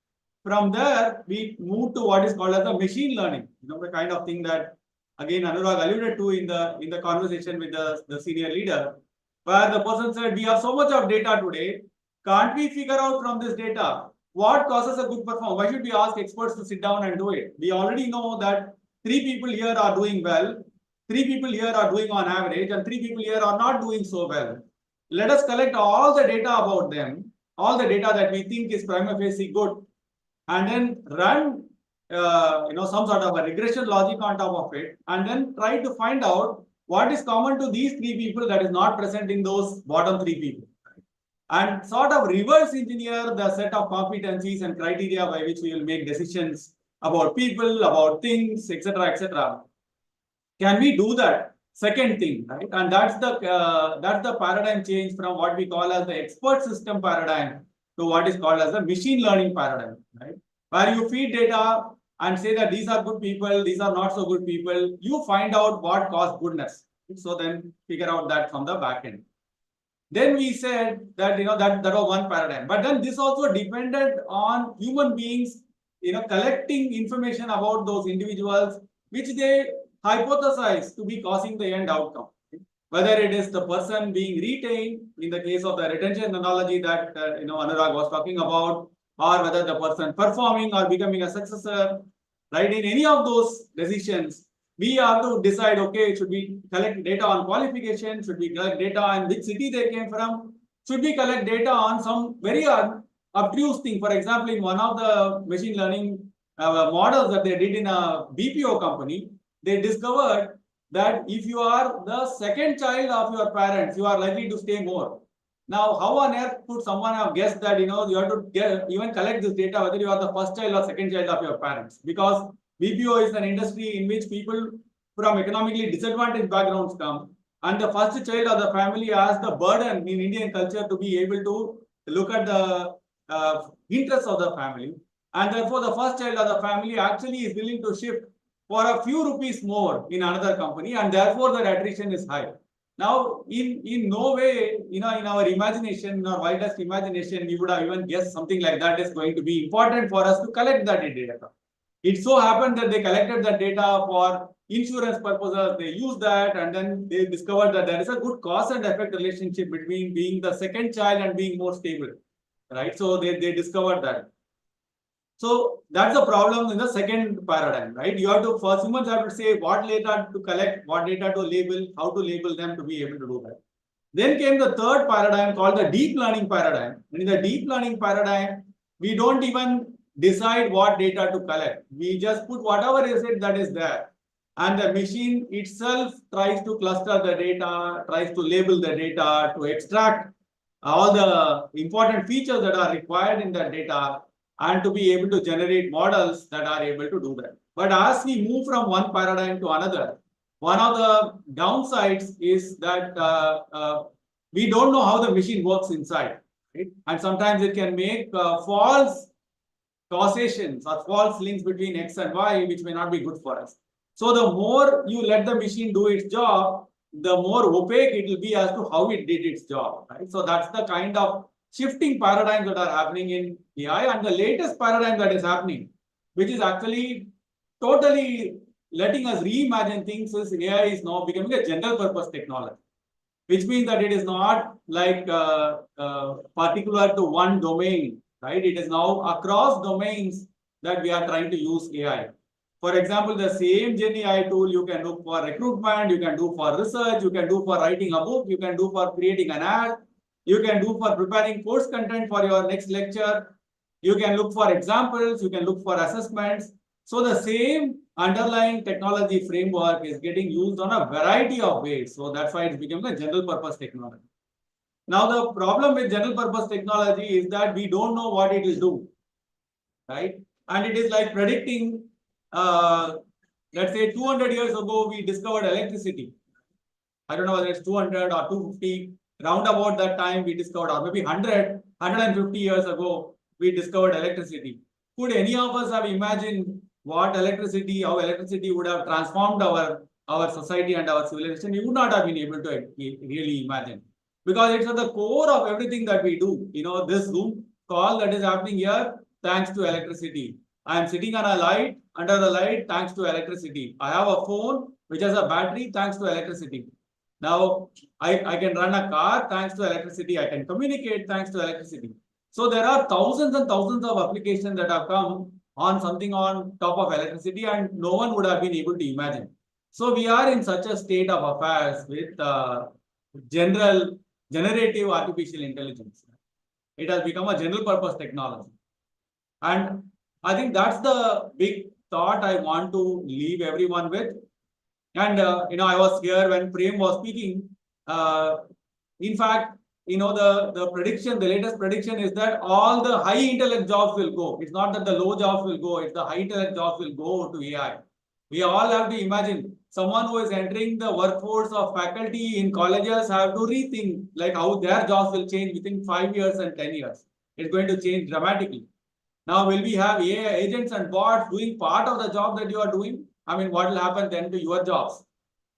From there, we move to what is called as the machine learning, the kind of thing that, again, Anurag alluded to in the conversation with the senior leader, where the person said, we have so much of data today, can't we figure out from this data what causes a good performance? Why should we ask experts to sit down and do it? We already know that 3 people here are doing well, 3 people here are doing on average, and 3 people here are not doing so well. Let us collect all the data about them, all the data that we think is prima facie good, and then run some sort of a regression logic on top of it, and then try to find out what is common to these 3 people that is not present in those bottom 3 people, and sort of reverse engineer the set of competencies and criteria by which we will make decisions about people, about things, etc., etc. Can we do that? Second thing, right? And that's the paradigm change from what we call as the expert system paradigm to what is called as the machine learning paradigm, right? Where you feed data and say that these are good people, these are not so good people. You find out what caused goodness. So then figure out that from the back end. Then we said that that was one paradigm. But then this also depended on human beings, collecting information about those individuals, which they hypothesize to be causing the end outcome. Whether it is the person being retained, in the case of the retention analogy that Anurag was talking about, or whether the person performing or becoming a successor, right? In any of those decisions, we have to decide, okay, should we collect data on qualification? Should we collect data on which city they came from? Should we collect data on some very obtuse thing? For example, in one of the machine learning models that they did in a BPO company, they discovered that if you are the second child of your parents, you are likely to stay more. Now, how on earth could someone have guessed that you have to even collect this data whether you are the first child or second child of your parents? Because BPO is an industry in which people from economically disadvantaged backgrounds come, and the first child of the family has the burden in Indian culture to be able to look at the interests of the family, and therefore the first child of the family actually is willing to shift for a few rupees more in another company, and therefore the attrition is high. Now, in no way, in our imagination, in our wildest imagination, we would have even guessed something like that is going to be important for us to collect that data. It so happened that they collected that data for insurance purposes, they used that, and then they discovered that there is a good cause and effect relationship between being the second child and being more stable, right? So they discovered that. So that's the problem in the second paradigm, right? You have to, first humans have to say what data to collect, what data to label, how to label them to be able to do that. Then came the third paradigm called the deep learning paradigm. And in the deep learning paradigm, we don't even decide what data to collect. We just put whatever is it that is there. And the machine itself tries to cluster the data, tries to label the data, to extract all the important features that are required in that data, and to be able to generate models that are able to do that. But as we move from one paradigm to another, one of the downsides is that we don't know how the machine works inside, right? And sometimes it can make false causations or false links between X and Y, which may not be good for us. So the more you let the machine do its job, the more opaque it will be as to how it did its job, right? So that's the kind of shifting paradigms that are happening in AI. And the latest paradigm that is happening, which is actually totally letting us reimagine things, is AI is now becoming a general purpose technology, which means that it is not like particular to one domain, right? It is now across domains that we are trying to use AI. For example, the same GenAI tool you can do for recruitment, you can do for research, you can do for writing a book, you can do for creating an ad, you can do for preparing course content for your next lecture, you can look for examples, you can look for assessments. So the same underlying technology framework is getting used on a variety of ways. So that's why it's becoming a general purpose technology. Now, the problem with general purpose technology is that we don't know what it will do, right? And it is like predicting, let's say 200 years ago, we discovered electricity. I don't know whether it's 200 or 250. Round about that time, we discovered, or maybe 150 years ago, we discovered electricity. Could any of us have imagined how electricity would have transformed our society and our civilization? We would not have been able to really imagine, because it's at the core of everything that we do. This Zoom call that is happening here, thanks to electricity. I am sitting on a light, under the light, thanks to electricity. I have a phone which has a battery, thanks to electricity. Now, I can run a car thanks to electricity. I can communicate thanks to electricity. So there are thousands and thousands of applications that have come on something on top of electricity, and no one would have been able to imagine. So we are in such a state of affairs with generative artificial intelligence. It has become a general purpose technology. And I think that's the big thought I want to leave everyone with. And, I was here when Prem was speaking. In fact, the prediction, the latest prediction is that all the high intellect jobs will go. It's not that the low jobs will go, it's the high intellect jobs will go to AI. We all have to imagine someone who is entering the workforce of faculty in colleges have to rethink like how their jobs will change within 5 years and 10 years. It's going to change dramatically. Now, will we have AI agents and bots doing part of the job that you are doing? I mean, what will happen then to your jobs?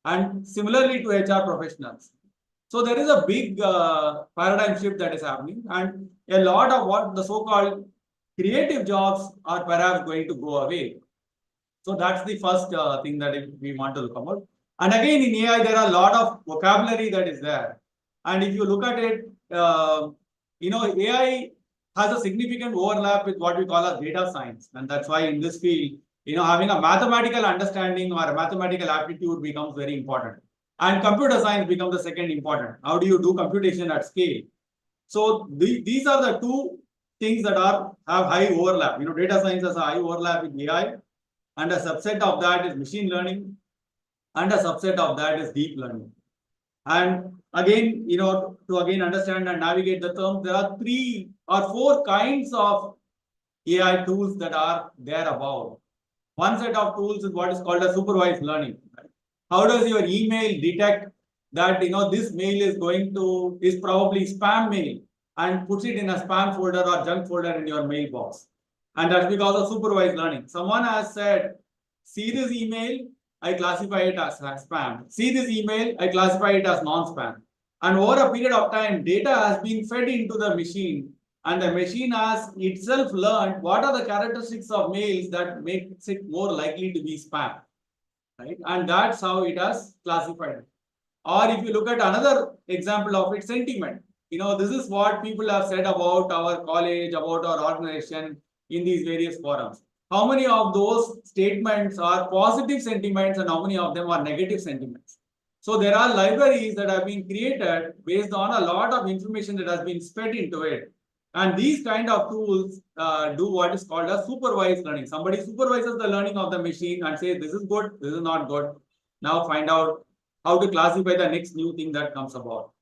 And similarly to HR professionals. So there is a big paradigm shift that is happening, and a lot of what the so-called creative jobs are perhaps going to go away. So that's the first thing that we want to look about. And again, in AI, there are a lot of vocabulary that is there. And if you look at it, AI has a significant overlap with what we call as data science. And that's why in this field, having a mathematical understanding or a mathematical aptitude becomes very important. And computer science becomes the second important. How do you do computation at scale? So these are the two things that have high overlap. Data science has a high overlap with AI, and a subset of that is machine learning, and a subset of that is deep learning. And again, to again understand and navigate the terms, there are 3 or 4 kinds of AI tools that are there above. One set of tools is what is called a supervised learning. How does your email detect that this mail is probably spam mail and puts it in a spam folder or junk folder in your mailbox? And that's because of supervised learning. Someone has said, see this email, I classify it as spam. See this email, I classify it as non-spam. And over a period of time, data has been fed into the machine, and the machine has itself learned what are the characteristics of mails that makes it more likely to be spam. Right? And that's how it has classified it. Or if you look at another example of it, sentiment. This is what people have said about our college, about our organization in these various forums. How many of those statements are positive sentiments and how many of them are negative sentiments? So there are libraries that have been created based on a lot of information that has been fed into it. And these kind of tools do what is called a supervised learning. Somebody supervises the learning of the machine and says, this is good, this is not good. Now find out how to classify the next new thing that comes about.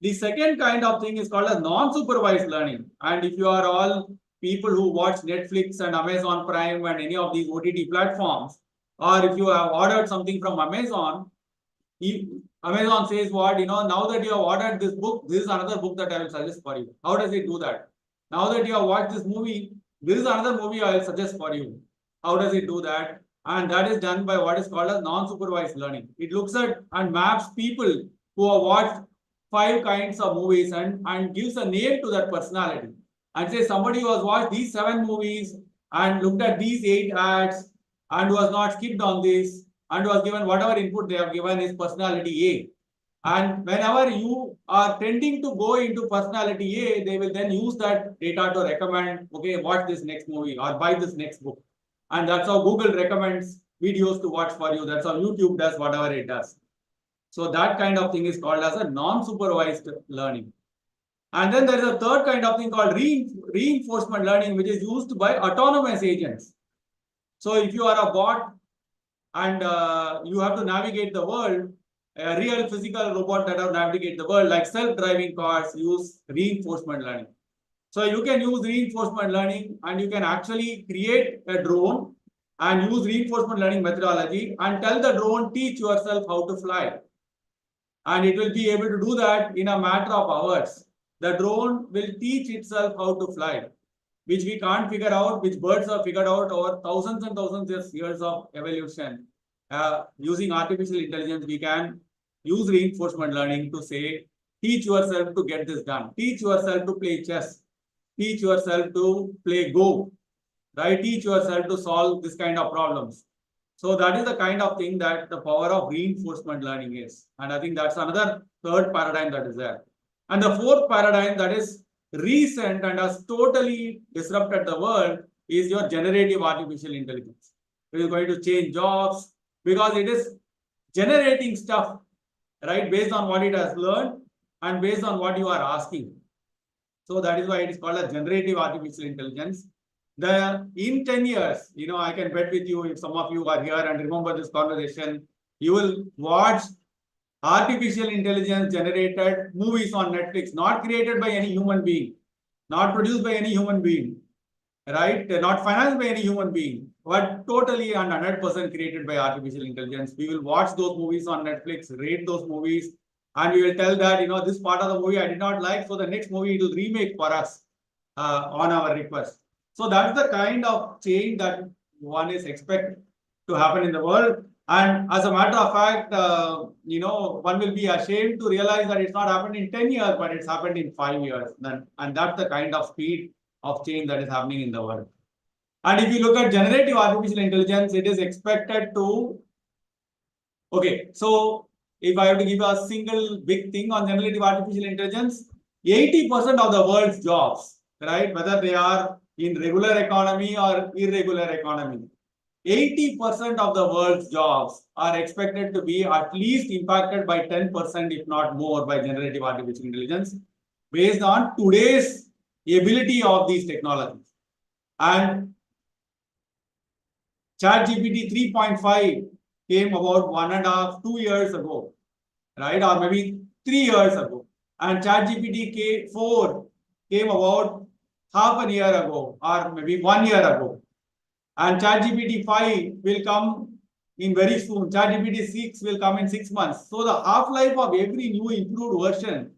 The second kind of thing is called as non-supervised learning. And if you are all people who watch Netflix and Amazon Prime and any of these OTT platforms, or if you have ordered something from Amazon, Amazon says what, now that you have ordered this book, this is another book that I will suggest for you. How does it do that? Now that you have watched this movie, this is another movie I will suggest for you. How does it do that? And that is done by what is called as non-supervised learning. It looks at and maps people who have watched 5 kinds of movies and gives a name to that personality. And say somebody who has watched these 7 movies and looked at these 8 ads and was not skipped on this and was given whatever input they have given is personality A. And whenever you are tending to go into personality A, they will then use that data to recommend, okay, watch this next movie or buy this next book. And that's how Google recommends videos to watch for you. That's how YouTube does whatever it does. So that kind of thing is called as a non-supervised learning. And then there is a third kind of thing called reinforcement learning, which is used by autonomous agents. So if you are a bot and you have to navigate the world, a real physical robot that will navigate the world, like self-driving cars, use reinforcement learning. So you can use reinforcement learning and you can actually create a drone and use reinforcement learning methodology and tell the drone, teach yourself how to fly. And it will be able to do that in a matter of hours. The drone will teach itself how to fly, which we can't figure out, which birds have figured out over thousands and thousands of years of evolution. Using artificial intelligence, we can use reinforcement learning to say, teach yourself to get this done. Teach yourself to play chess. Teach yourself to play Go. Right? Teach yourself to solve this kind of problems. So that is the kind of thing that the power of reinforcement learning is. And I think that's another third paradigm that is there. And the fourth paradigm, that is recent and has totally disrupted the world is your generative artificial intelligence. It is going to change jobs because it is generating stuff, right, based on what it has learned and based on what you are asking. So that is why it is called a generative artificial intelligence. In 10 years, I can bet with you, if some of you are here and remember this conversation, you will watch artificial intelligence generated movies on Netflix, not created by any human being, not produced by any human being, right? Not financed by any human being, but totally and 100% created by artificial intelligence. We will watch those movies on Netflix, rate those movies, and we will tell that, this part of the movie I did not like, so the next movie it will remake for us on our request. So that's the kind of change that one is expected to happen in the world. And as a matter of fact, one will be ashamed to realize that it's not happened in 10 years, but it's happened in 5 years. And that's the kind of speed of change that is happening in the world. And if you look at generative artificial intelligence, it is expected to, okay, so if I have to give a single big thing on generative artificial intelligence, 80% of the world's jobs, right, whether they are in regular economy or irregular economy, 80% of the world's jobs are expected to be at least impacted by 10%, if not more, by generative artificial intelligence, based on today's ability of these technologies. And ChatGPT 3.5 came about 1.5, 2 years ago, right? Or maybe 3 years ago. And ChatGPT 4 came about half a year ago, or maybe 1 year ago. And ChatGPT 5 will come in very soon. ChatGPT 6 will come in 6 months. So the half-life of every new improved version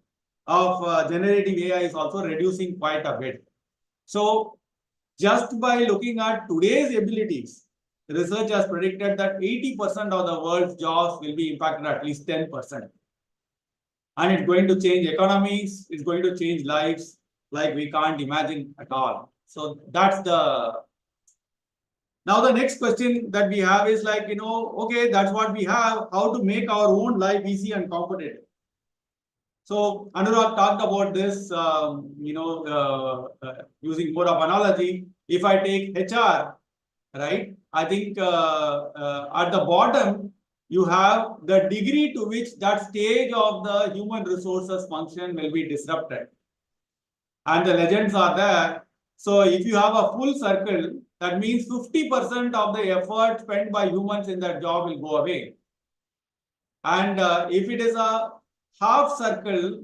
of generative AI is also reducing quite a bit. So just by looking at today's abilities, research has predicted that 80% of the world's jobs will be impacted at least 10%. And it's going to change economies, it's going to change lives like we can't imagine at all. So that's the... Now the next question that we have is like, okay, that's what we have, how to make our own life easy and competitive. So Anurag talked about this, using more of analogy. If I take HR, right, I think at the bottom, you have the degree to which that stage of the human resources function will be disrupted. And the legends are there. So if you have a full circle, that means 50% of the effort spent by humans in that job will go away. And if it is a half circle,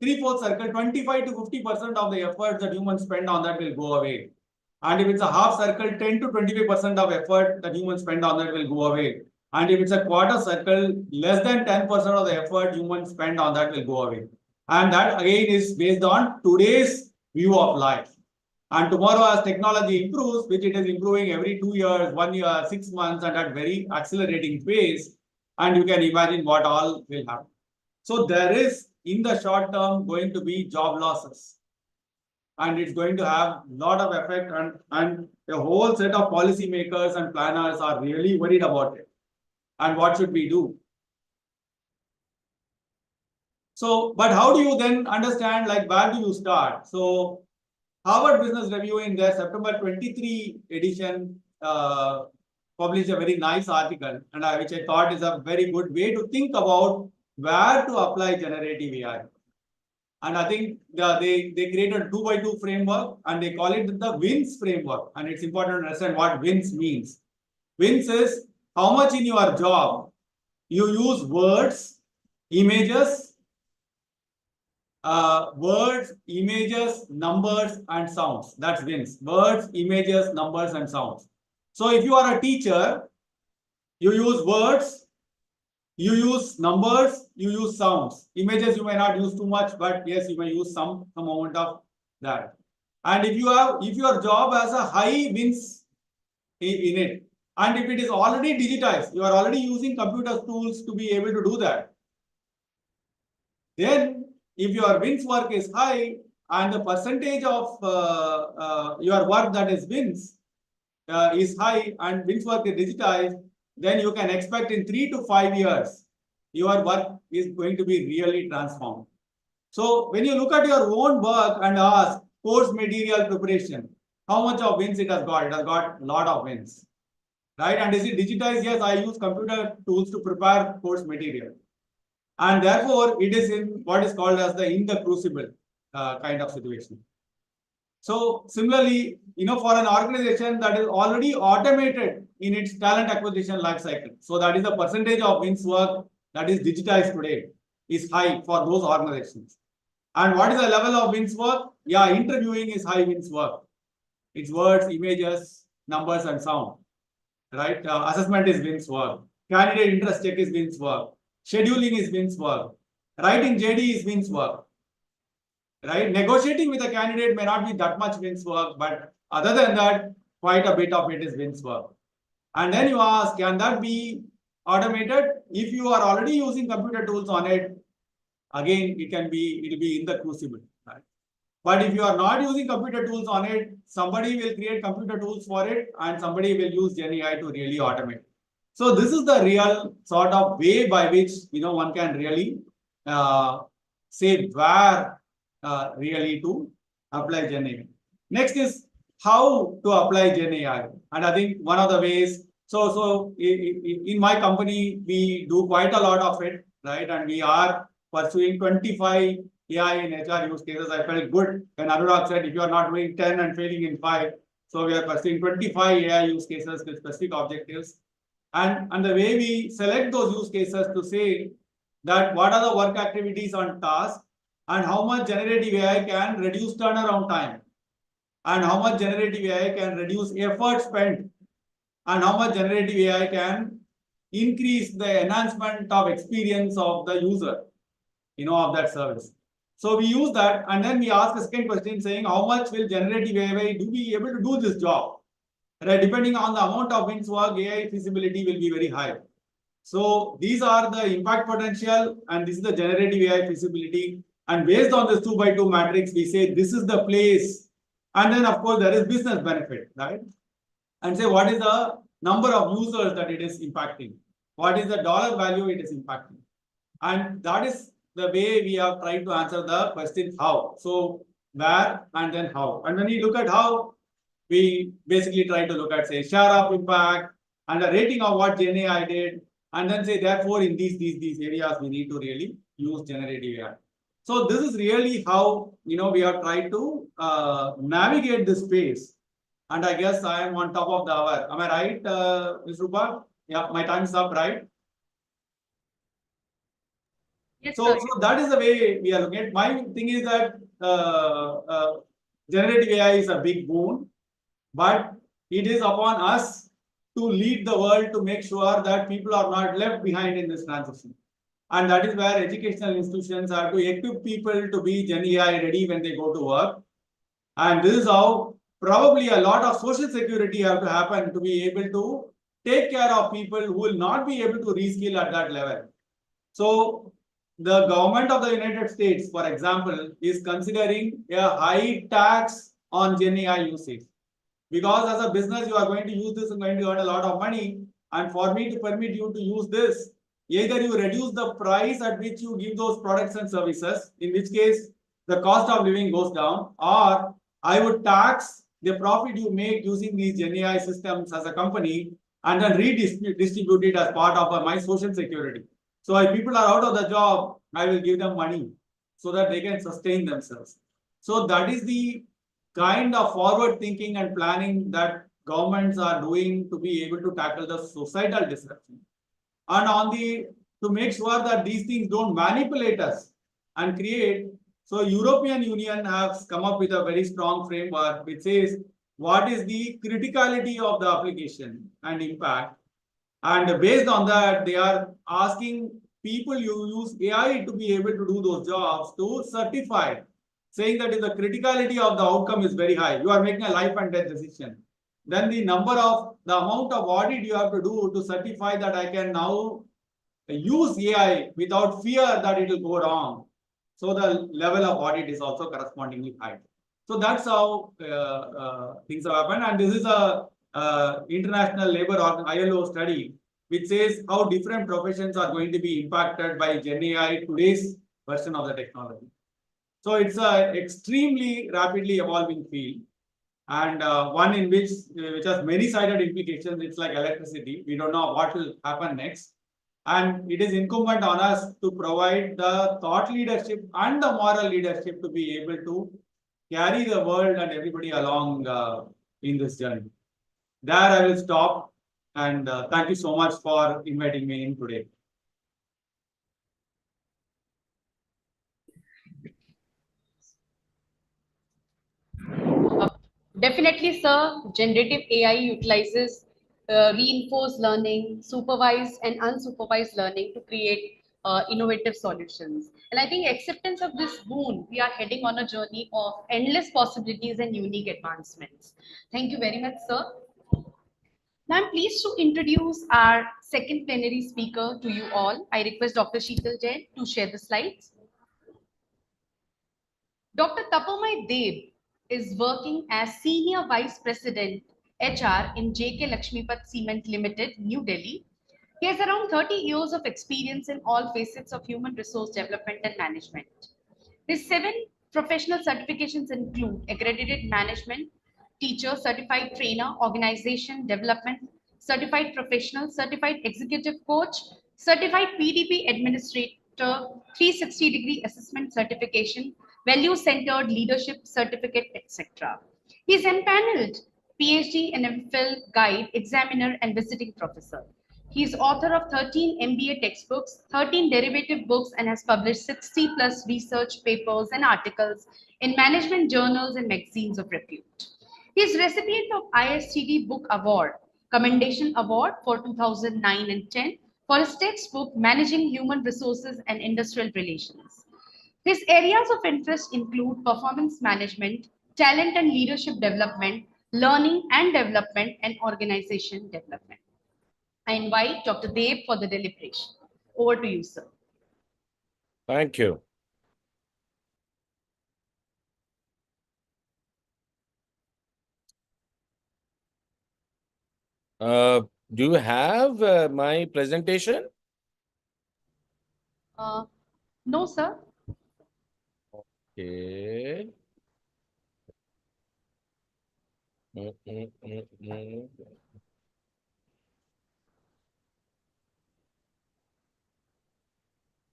3/4 circle, 25 to 50% of the effort that humans spend on that will go away. And if it's a half circle, 10 to 25% of effort that humans spend on that will go away. And if it's a quarter circle, less than 10% of the effort humans spend on that will go away. And that again is based on today's view of life. And tomorrow, as technology improves, which it is improving every 2 years, 1 year, 6 months, and at very accelerating pace, and you can imagine what all will happen. So there is, in the short term, going to be job losses. And it's going to have a lot of effect, and a whole set of policymakers and planners are really worried about it. And what should we do? So, but how do you then understand, like, where do you start? So, Harvard Business Review in their September 23 edition published a very nice article, and which I thought is a very good way to think about where to apply generative AI. And I think they created a 2x2 framework, and they call it the WINS framework. And it's important to understand what WINS means. WINS is how much in your job you use words, images, numbers, and sounds. That's WINS. Words, images, numbers, and sounds. So if you are a teacher, you use words, you use numbers, you use sounds. Images you may not use too much, but yes, you may use some amount of that. And if your job has a high WINS in it, and if it is already digitized, you are already using computer tools to be able to do that, then if your WINS work is high and the percentage of your work that is WINS is high and WINS work is digitized, then you can expect in 3 to 5 years, your work is going to be really transformed. So when you look at your own work and ask course material preparation, how much of wins it has got? It has got a lot of wins, right? And is it digitized? Yes, I use computer tools to prepare course material. And therefore, it is in what is called as in the crucible kind of situation. So similarly, for an organization that is already automated in its talent acquisition life cycle, so that is the percentage of wins work that is digitized today is high for those organizations. And what is the level of wins work? Yeah, interviewing is high wins work. It's words, images, numbers, and sound. Right? Assessment is wins work. Candidate interest check is wins work. Scheduling is wins work. Writing JD is wins work. Right? Negotiating with a candidate may not be that much wins work, but other than that, quite a bit of it is wins work. And then you ask, can that be automated? If you are already using computer tools on it, again, it'll be in the crucible. Right? But if you are not using computer tools on it, somebody will create computer tools for it, and somebody will use GenAI to really automate. So this is the real sort of way by which one can really say where really to apply GenAI. Next is how to apply GenAI, and I think one of the ways. So in my company we do quite a lot of it, right? And we are pursuing 25 AI in HR use cases. I felt good when Anurag said if you are not doing 10 and failing in 5. So we are pursuing 25 AI use cases with specific objectives. And the way we select those use cases to say that what are the work activities on task and how much generative AI can reduce turnaround time and how much generative AI can reduce effort spent and how much generative AI can increase the enhancement of experience of the user, of that service. So we use that, and then we ask a second question saying, how much will generative AI be able to do this job? Right? Depending on the amount of wins work, AI feasibility will be very high. So these are the impact potential, and this is the generative AI feasibility. And based on this 2x2 matrix, we say this is the place. And then, of course, there is business benefit, right? And say what is the number of users that it is impacting? What is the dollar value it is impacting? And that is the way we have tried to answer the question how. So where and then how. And when we look at how, we basically try to look at, say, share of impact and a rating of what GenAI did, and then say, therefore, in these areas, we need to really use generative AI. So this is really how we have tried to navigate this space. And I guess I am on top of the hour. Am I right, Ms. Rupa? Yeah, my time's up, right? Yes, so sir. that is the way we are looking at. My thing is that generative AI is a big boon, but it is upon us to lead the world to make sure that people are not left behind in this transition. And that is where educational institutions have to equip people to be GenAI ready when they go to work. And this is how probably a lot of social security have to happen to be able to take care of people who will not be able to reskill at that level. So the government of the United States, for example, is considering a high tax on GenAI usage. Because as a business, you are going to use this and going to earn a lot of money. And for me to permit you to use this, either you reduce the price at which you give those products and services, in which case the cost of living goes down, or I would tax the profit you make using these GenAI systems as a company and then redistribute it as part of my social security. So if people are out of the job, I will give them money so that they can sustain themselves. So that is the kind of forward thinking and planning that governments are doing to be able to tackle the societal disruption. And to make sure that these things don't manipulate us and create. So European Union has come up with a very strong framework which says what is the criticality of the application and impact. And based on that, they are asking people who use AI to be able to do those jobs to certify, saying that if the criticality of the outcome is very high, you are making a life and death decision, then the amount of audit you have to do to certify that I can now use AI without fear that it will go wrong. So the level of audit is also correspondingly high. So that's how things have happened. And this is a International Labour ILO study which says how different professions are going to be impacted by GenAI, today's version of the technology. So it's a extremely rapidly evolving field, and one in which has many-sided implications. It's like electricity. We don't know what will happen next. And it is incumbent on us to provide the thought leadership and the moral leadership to be able to carry the world and everybody along in this journey. There I will stop, and thank you so much for inviting me in today. Definitely, sir. Generative AI utilizes reinforced learning, supervised and unsupervised learning to create innovative solutions. And I think acceptance of this boon, we are heading on a journey of endless possibilities and unique advancements. Thank you very much, sir. Now I'm pleased to introduce our second plenary speaker to you all. I request Dr. Sheetal Jain to share the slides. Dr. Tapomai Deb is working as Senior Vice President HR in JK Lakshmipat Cement Limited, New Delhi. He has around 30 years of experience in all facets of human resource development and management. His 7 professional certifications include accredited management, teacher, certified trainer, organization development, certified professional, certified executive coach, certified PDP administrator, 360-degree assessment certification, value-centered leadership certificate, etc. He is empaneled PhD and MPhil guide, examiner, and visiting professor. He is author of 13 MBA textbooks, 13 derivative books, and has published 60 plus research papers and articles in management journals and magazines of repute. He is recipient of ISTD Book Award, Commendation Award for 2009 and 10 for his textbook Managing Human Resources and Industrial Relations. His areas of interest include performance management, talent and leadership development, learning and development, and organization development. I invite Dr. Dev for the deliberation. Over to you, sir. Thank you. Do you have my presentation? No, sir. Okay.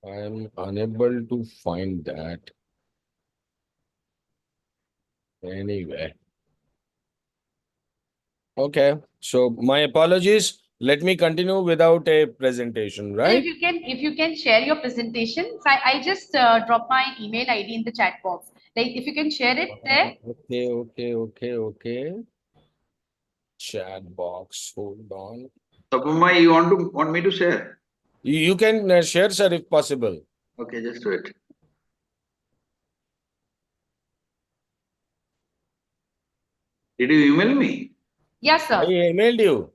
I am unable to find that. Anyway. Okay. So my apologies. Let me continue without a presentation, Sir, right? if you can share your presentation, I just drop my email ID in the chat box. Like if you can share it there. Okay. Chat box. Hold on. Tapumai, you want me to share? You can share, sir, if possible. Okay, just do it. Did you email me? Yes, I sir. emailed you.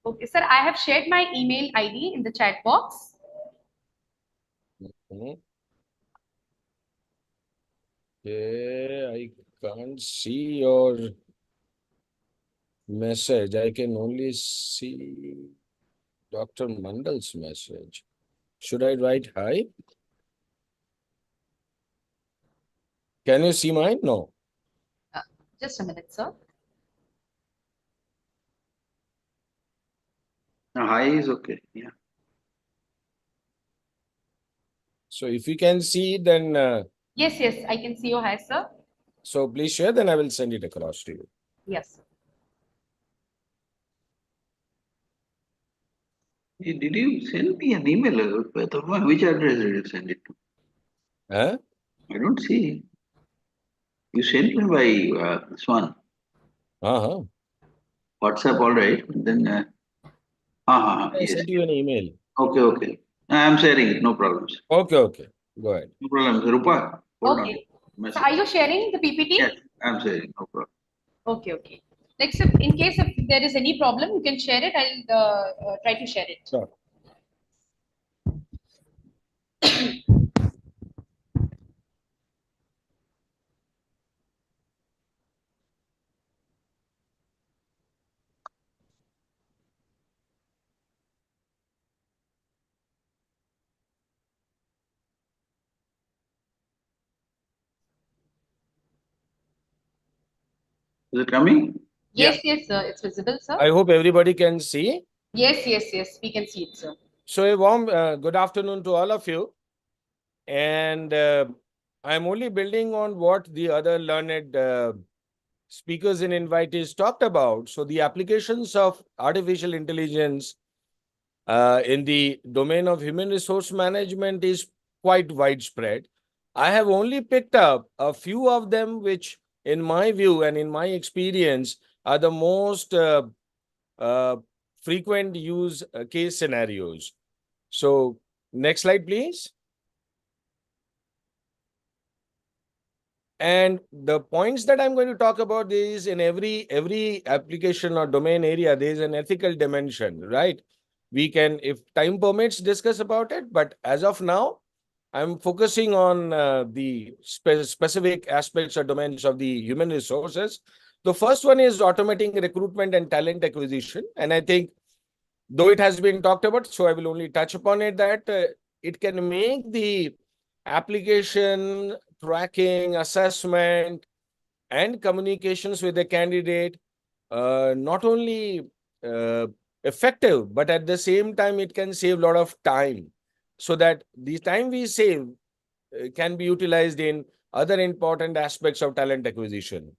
Okay, sir, I have shared my email ID in the chat box. Okay, I can't see your message. I can only see Dr. Mandal's message. Should I write hi? Can you see mine? No. Just a minute, sir. No, hi is okay. Yeah. So if you can see, then Yes, I can see your hi, sir. so please share, then I will send it across to you. Yes, sir. Did you send me an email? Which address did you send it to? Huh? I don't see. You sent me by this one. Uh-huh. WhatsApp, all right. Then, I yes. sent you an email. Okay. I'm sharing it. No problems. Okay. Go ahead. No problems. Rupa, hold on. Okay. So Message. are you sharing the PPT? Yes, I'm sharing. No problem. Okay. Like, so in case if there is any problem, you can share it. I'll try to share it. Sure. Is it coming? Yes, yes, sir. It's visible, sir. I hope everybody can see. Yes, yes, yes. We can see it, sir. So a warm good afternoon to all of you. And I'm only building on what the other learned speakers and invitees talked about. So the applications of artificial intelligence in the domain of human resource management is quite widespread. I have only picked up a few of them, which in my view and in my experience are the most uh, frequent use case scenarios. So next slide, please. And the points that I'm going to talk about is in every application or domain area, there is an ethical dimension, right? We can, if time permits, discuss about it. But as of now, I'm focusing on the specific aspects or domains of the human resources. The first one is automating recruitment and talent acquisition. And I think, though it has been talked about, so I will only touch upon it, that it can make the application, tracking, assessment, and communications with the candidate not only effective, but at the same time, it can save a lot of time, so that the time we save can be utilized in other important aspects of talent acquisition.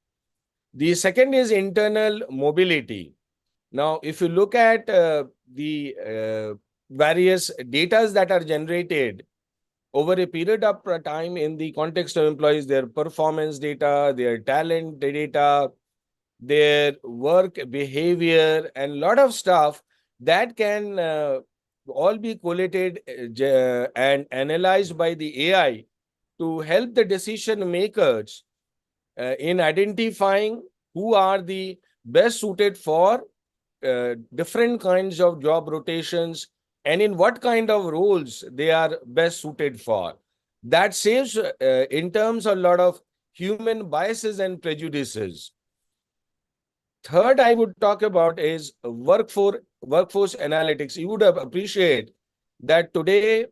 The second is internal mobility. Now, if you look at the various data that are generated over a period of time in the context of employees, their performance data, their talent data, their work behavior, and a lot of stuff that can all be collated and analyzed by the AI to help the decision makers in identifying who are the best suited for different kinds of job rotations and in what kind of roles they are best suited for. That saves in terms of a lot of human biases and prejudices. Third, I would talk about is workforce analytics. You would appreciate that today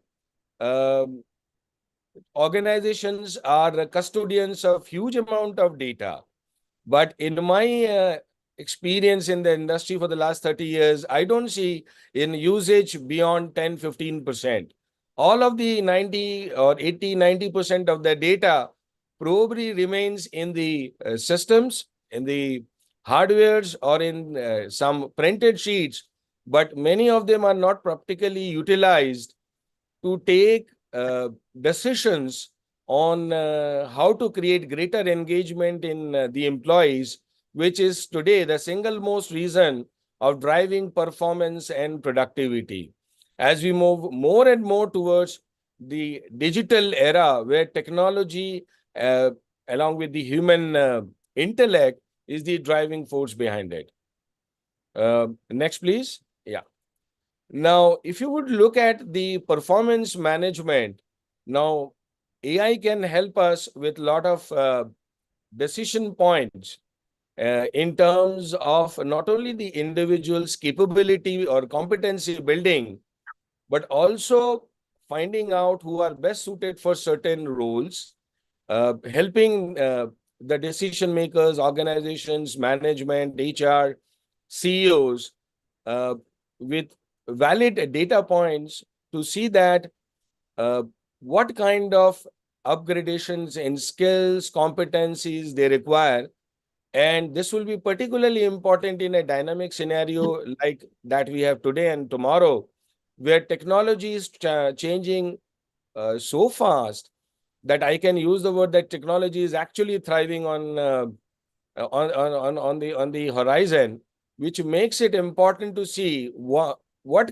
organizations are custodians of huge amount of data. But in my experience in the industry for the last 30 years, I don't see in usage beyond 10, 15%. All of the 90 or 80, 90% of the data probably remains in the systems, in the hardwares, or in some printed sheets, but many of them are not practically utilized to take decisions on how to create greater engagement in the employees, which is today the single most reason of driving performance and productivity. As we move more and more towards the digital era, where technology, along with the human intellect, is the driving force behind it. Next, please. Yeah. Now, if you would look at the performance management, now AI can help us with a lot of decision points in terms of not only the individual's capability or competency building, but also finding out who are best suited for certain roles, helping the decision makers, organizations, management, HR, CEOs with valid data points to see that what kind of upgradations in skills, competencies they require. And this will be particularly important in a dynamic scenario like that we have today and tomorrow, where technology is changing so fast that I can use the word that technology is actually thriving on the horizon, which makes it important to see what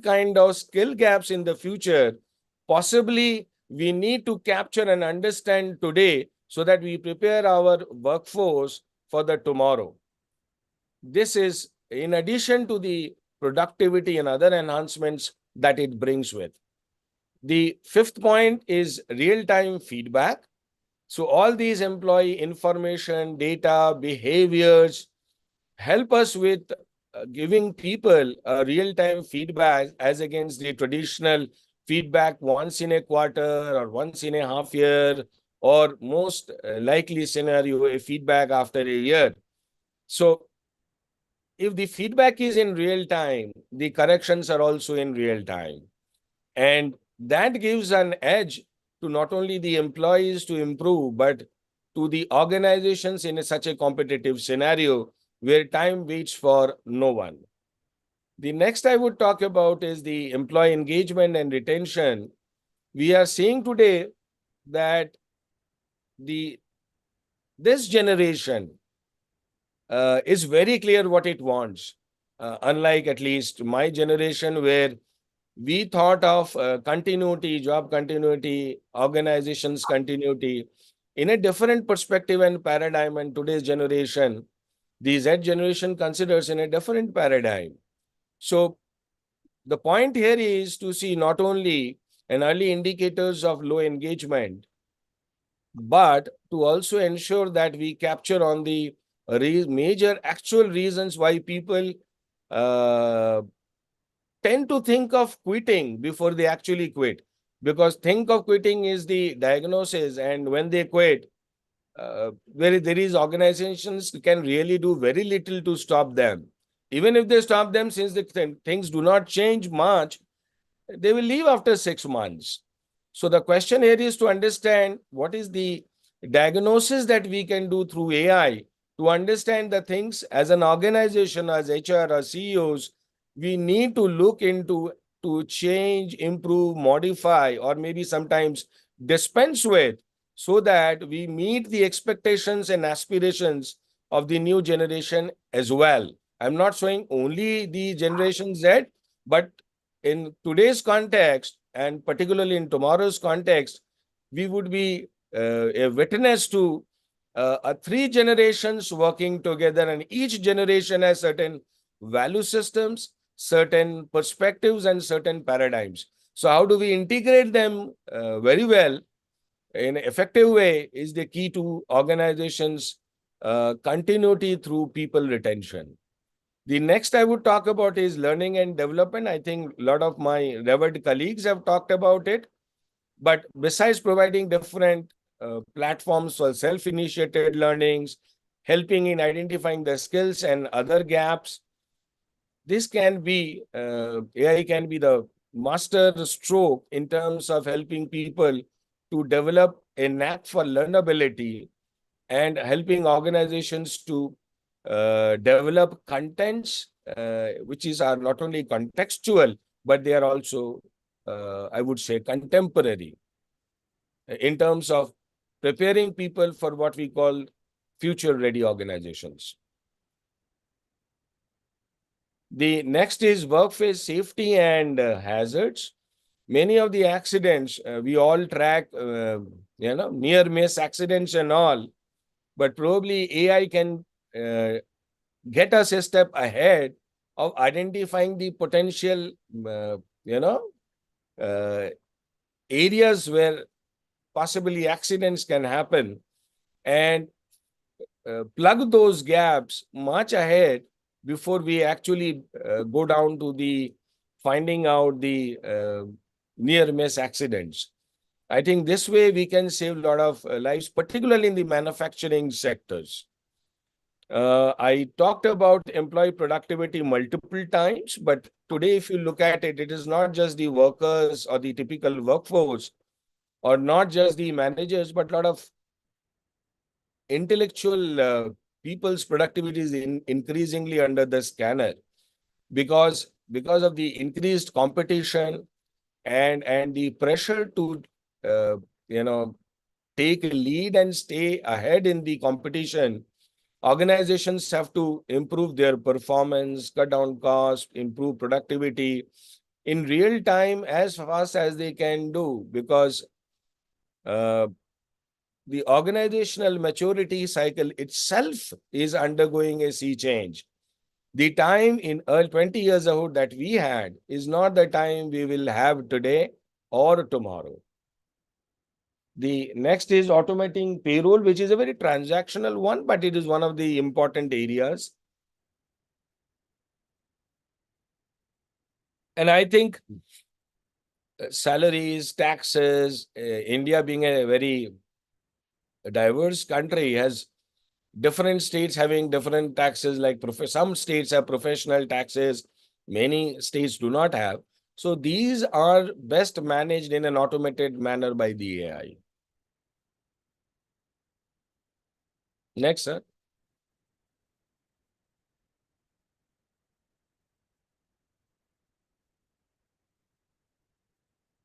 kind of skill gaps in the future possibly we need to capture and understand today so that we prepare our workforce for the tomorrow. This is in addition to the productivity and other enhancements that it brings with. The fifth point is real-time feedback. So all these employee information, data, behaviors help us with giving people a real-time feedback as against the traditional feedback once in a quarter or once in a half year, or most likely scenario, a feedback after a year. So if the feedback is in real time, the corrections are also in real time. And that gives an edge to not only the employees to improve, but to the organizations in such a competitive scenario where time waits for no one. The next I would talk about is the employee engagement and retention. We are seeing today that this generation is very clear what it wants. Unlike at least my generation, where we thought of continuity, job continuity, organizations continuity in a different perspective and paradigm. And today's generation, the Z generation considers in a different paradigm. So the point here is to see not only an early indicators of low engagement, but to also ensure that we capture on the major actual reasons why people uh, tend to think of quitting before they actually quit. Because think of quitting is the diagnosis, and when they quit, where there is organizations can really do very little to stop them. Even if they stop them, since the things do not change much, they will leave after 6 months. So the question here is to understand what is the diagnosis that we can do through AI to understand the things as an organization, as HR or CEOs, we need to look into to change, improve, modify, or maybe sometimes dispense with, so that we meet the expectations and aspirations of the new generation as well. I'm not showing only the Generation Z, but in today's context, and particularly in tomorrow's context, we would be a witness to three generations working together, and each generation has certain value systems, certain perspectives, and certain paradigms. So how do we integrate them very well in an effective way is the key to organizations' continuity through people retention. The next I would talk about is learning and development. I think a lot of my revered colleagues have talked about it. But besides providing different platforms for self-initiated learnings, helping in identifying the skills and other gaps, this can be, AI can be the master stroke in terms of helping people to develop a knack for learnability and helping organizations to develop contents which are not only contextual, but they are also, I would say, contemporary in terms of preparing people for what we call future-ready organizations. The next is workplace safety and hazards. Many of the accidents, we all track, near miss accidents and all, but probably AI can get us a step ahead of identifying the potential, areas where possibly accidents can happen, and plug those gaps much ahead before we actually go down to the finding out the near miss accidents. I think this way we can save a lot of lives, particularly in the manufacturing sectors. I talked about employee productivity multiple times, but today, if you look at it, it is not just the workers or the typical workforce, or not just the managers, but a lot of intellectual people's productivity is increasingly under the scanner because of the increased competition and the pressure to take a lead and stay ahead in the competition. Organizations have to improve their performance, cut down costs, improve productivity in real time as fast as they can do, because the organizational maturity cycle itself is undergoing a sea change. The time in early 20 years ago that we had is not the time we will have today or tomorrow. The next is automating payroll, which is a very transactional one, but it is one of the important areas. And I think salaries, taxes, India being a very diverse country has different states having different taxes, like some states have professional taxes, many states do not have. So these are best managed in an automated manner by the AI. Next, sir.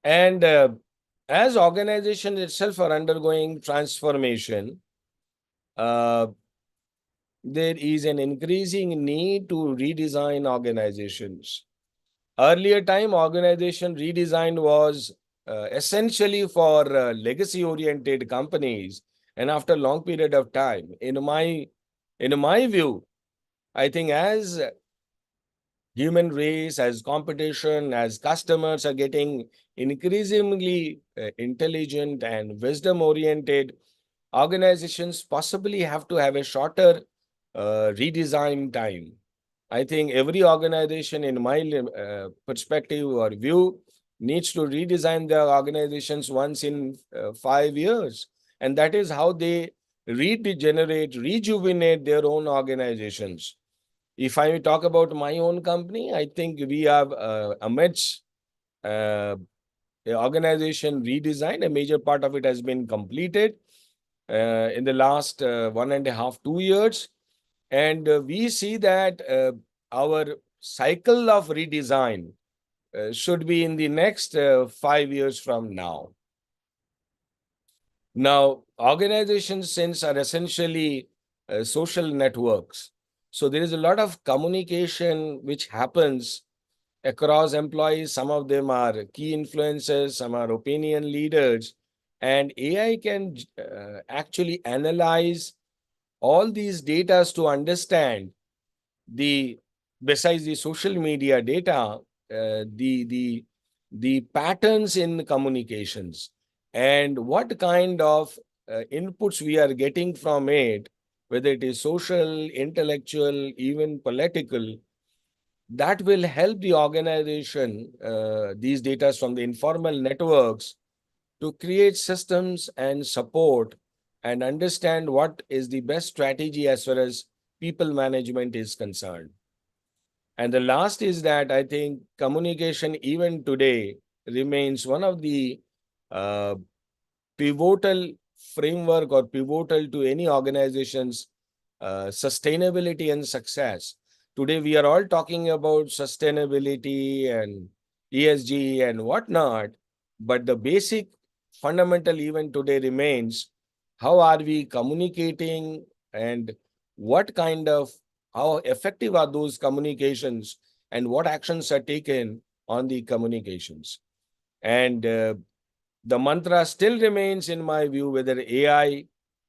And as organizations itself are undergoing transformation, there is an increasing need to redesign organizations. Earlier time, organization redesign was essentially for legacy-oriented companies, and after a long period of time, in my view, I think as human race, as competition, as customers are getting increasingly intelligent and wisdom-oriented, organizations possibly have to have a shorter redesign time. I think every organization, in my perspective or view, needs to redesign their organizations once in 5 years. And that is how they regenerate, rejuvenate their own organizations. If I talk about my own company, I think we have amidst organization redesign, a major part of it has been completed in the last 1.5, 2 years. And we see that our cycle of redesign should be in the next 5 years from now. Now, organizations since are essentially social networks. So there is a lot of communication which happens across employees. Some of them are key influencers, some are opinion leaders, and AI can actually analyze all these data to understand besides the social media data, the patterns in communications and what kind of inputs we are getting from it, whether it is social, intellectual, even political. That will help the organization, these data from the informal networks, to create systems and support and understand what is the best strategy as far as people management is concerned. And the last is that I think communication even today remains one of the pivotal framework or pivotal to any organization's sustainability and success. Today, we are all talking about sustainability and ESG and whatnot, but the basic fundamental even today remains: how are we communicating and what kind of, how effective are those communications and what actions are taken on the communications. And the mantra still remains, in my view, whether AI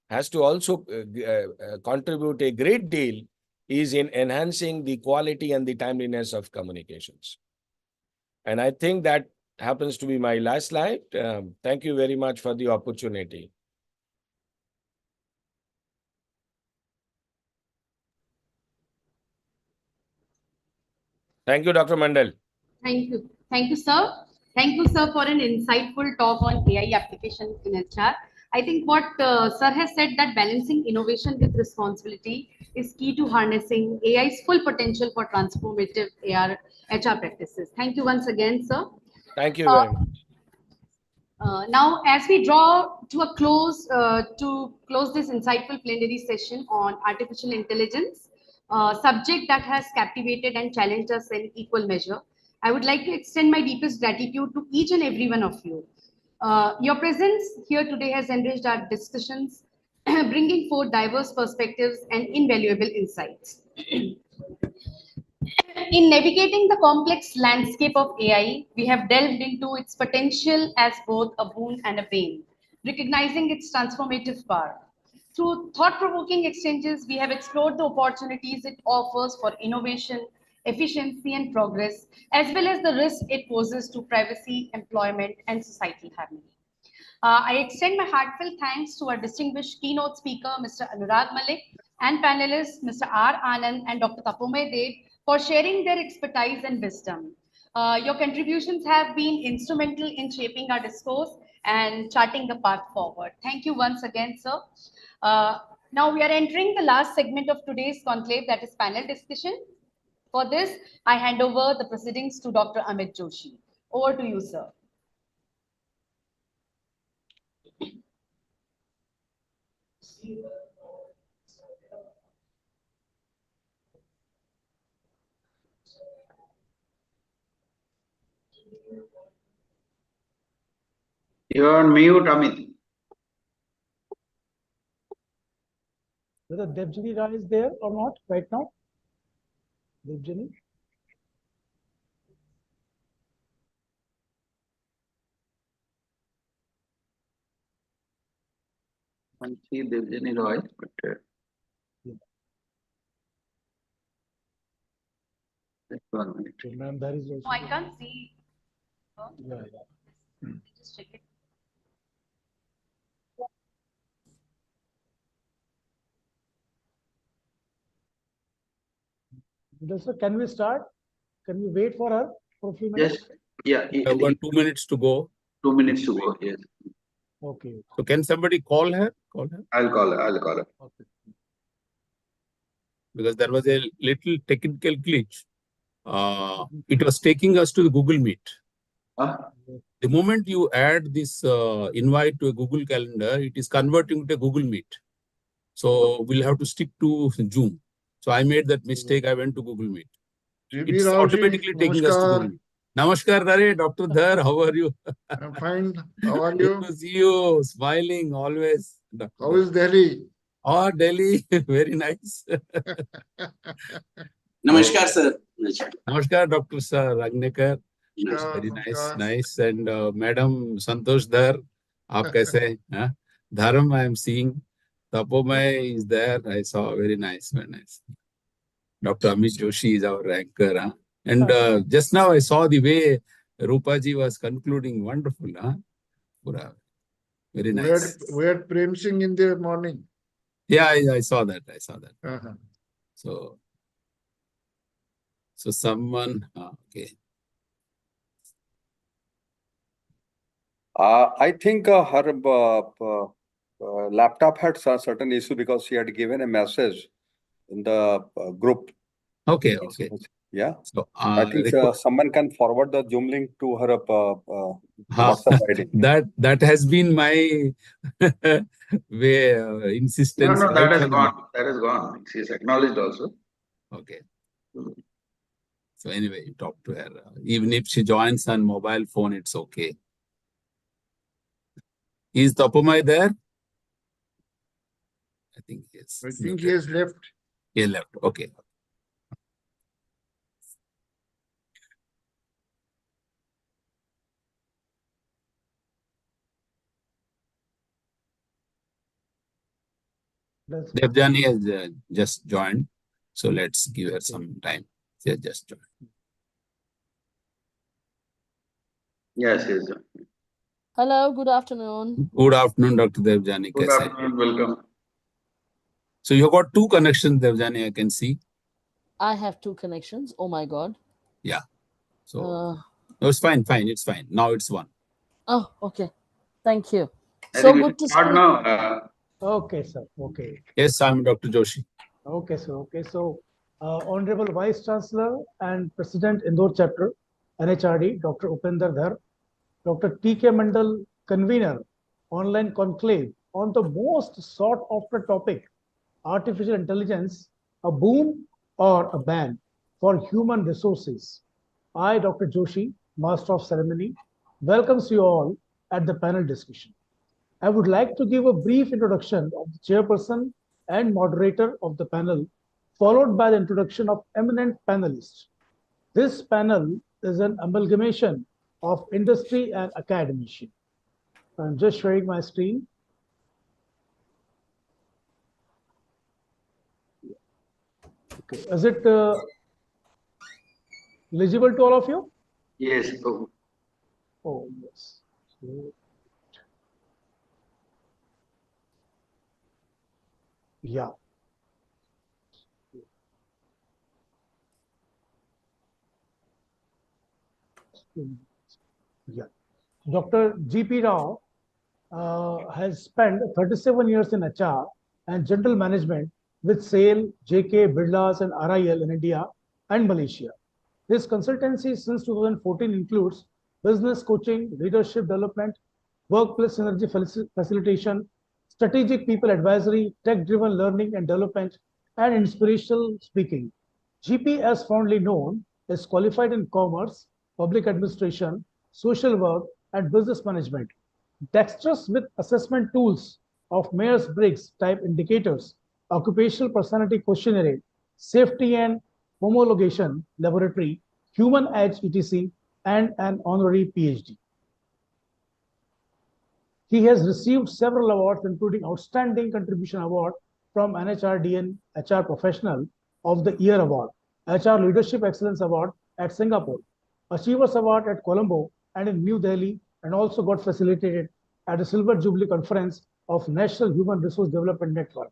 has to also contribute a great deal is in enhancing the quality and the timeliness of communications. And I think that happens to be my last slide. Thank you very much for the opportunity. Thank you, Dr. Mandal. Thank you. Thank you, sir. Thank you, sir, for an insightful talk on AI application in HR. I think what sir has said, that balancing innovation with responsibility is key to harnessing AI's full potential for transformative HR practices. Thank you once again, sir. Thank you very much. Now, as we draw to a close, to close this insightful plenary session on artificial intelligence, subject that has captivated and challenged us in equal measure, I would like to extend my deepest gratitude to each and every one of you. Your presence here today has enriched our discussions, bringing forth diverse perspectives and invaluable insights. In navigating the complex landscape of AI, we have delved into its potential as both a boon and a bane, recognizing its transformative power. Through thought-provoking exchanges, we have explored the opportunities it offers for innovation, efficiency, and progress, as well as the risk it poses to privacy, employment, and societal harmony. I extend my heartfelt thanks to our distinguished keynote speaker, Mr. Anurag Malik, and panelists, Mr. R. Anand and Dr. Tapomay Dev, for sharing their expertise and wisdom. Your contributions have been instrumental in shaping our discourse and charting the path forward. Thank you once again, sir. Now we are entering the last segment of today's conclave, that is panel discussion. For this, I hand over the proceedings to Dr. Amit Joshi. Over to you, sir. You are on mute, Amit. Whether Devjani Rai is there or not right now? Devjani? I can see Devjani Roy, but just 1 minute. Okay, ma'am, that is also. No, I can't see. Yeah. Just check it. Sir, can we start? Can we wait for her for a few minutes? Yes, yeah. I have 2 minutes to go. 2 minutes to go, yes. Okay. So can somebody call her? Call her? I'll call her. Okay. Because there was a little technical glitch. It was taking us to the Google Meet. Huh? The moment you add this invite to a Google Calendar, it is converting to a Google Meet. So we'll have to stick to Zoom. So I made that mistake. I went to Google Meet. It's automatically taking us to Google Meet. Namaskar, Dare, Dr. Dhar, how are you? I'm fine. How are Good you? to see you, smiling always. Dr. How is Delhi? Oh, Delhi, very nice. Namaskar, sir. Namaskar, Dr. Sir Ragnekar. Very nice, nice. And Madam Santosh Dhar, aap kaise? Huh? Dharam, I am seeing. Tapomai is there. I saw. Very nice, very nice. Dr. Amit Joshi is our anchor. Huh? And just now I saw the way Rupaji was concluding. Wonderful. Huh? Pura. Very nice. We had Prem Singh in the morning. Yeah, I saw that. I saw that. Uh-huh. So someone, okay. I think her laptop had a certain issue because she had given a message in the group. Okay, okay. Yeah. So, I think someone can forward the Zoom link to her WhatsApp ID. That has been my way insistence. No, that has gone. That has gone. She is acknowledged also. Okay. So anyway, you talk to her. Even if she joins on mobile phone, it's okay. Is Tapomai there? I think yes. I think he has left. He left. Okay. Devjani has just joined. So let's give her some time. She has just joined. Yes, yes. Hello, good afternoon. Good afternoon, Dr. Devjani. Good afternoon, welcome. So you got two connections, Devjani, I can see. I have two connections. Oh my God. Yeah. So no, it's fine, it's fine. Now it's one. Oh, okay. Thank you. So good to see you. Now, Okay, sir. Okay. Yes, I'm Dr. Joshi. Okay, sir. Okay. So, Honorable Vice Chancellor and President Indore Chapter, NHRD, Dr. Upender Dhar, Dr. T.K. Mandal, Convener, Online Conclave on the most sought after topic, Artificial Intelligence, a boon or a ban for human resources. I, Dr. Joshi, Master of Ceremony, welcomes you all at the panel discussion. I would like to give a brief introduction of the chairperson and moderator of the panel, followed by the introduction of eminent panelists. This panel is an amalgamation of industry and academician. I'm just sharing my screen. Okay, is it legible to all of you? yes. Oh, yes. So, yeah. Yeah. Dr. G.P. Rao has spent 37 years in HR and General Management with SAIL, JK, Birlas, and RIL in India and Malaysia. His consultancy since 2014 includes business coaching, leadership development, workplace synergy facilitation, strategic people advisory, tech-driven learning and development, and inspirational speaking. GP, as fondly known, is qualified in commerce, public administration, social work, and business management. Dexterous with assessment tools of Myers-Briggs type indicators, occupational personality questionnaire, safety and homologation laboratory, human edge etc., and an honorary PhD. He has received several awards, including Outstanding Contribution Award from NHRDN HR Professional of the Year Award, HR Leadership Excellence Award at Singapore, Achievers Award at Colombo and in New Delhi, and also got facilitated at the Silver Jubilee Conference of National Human Resource Development Network.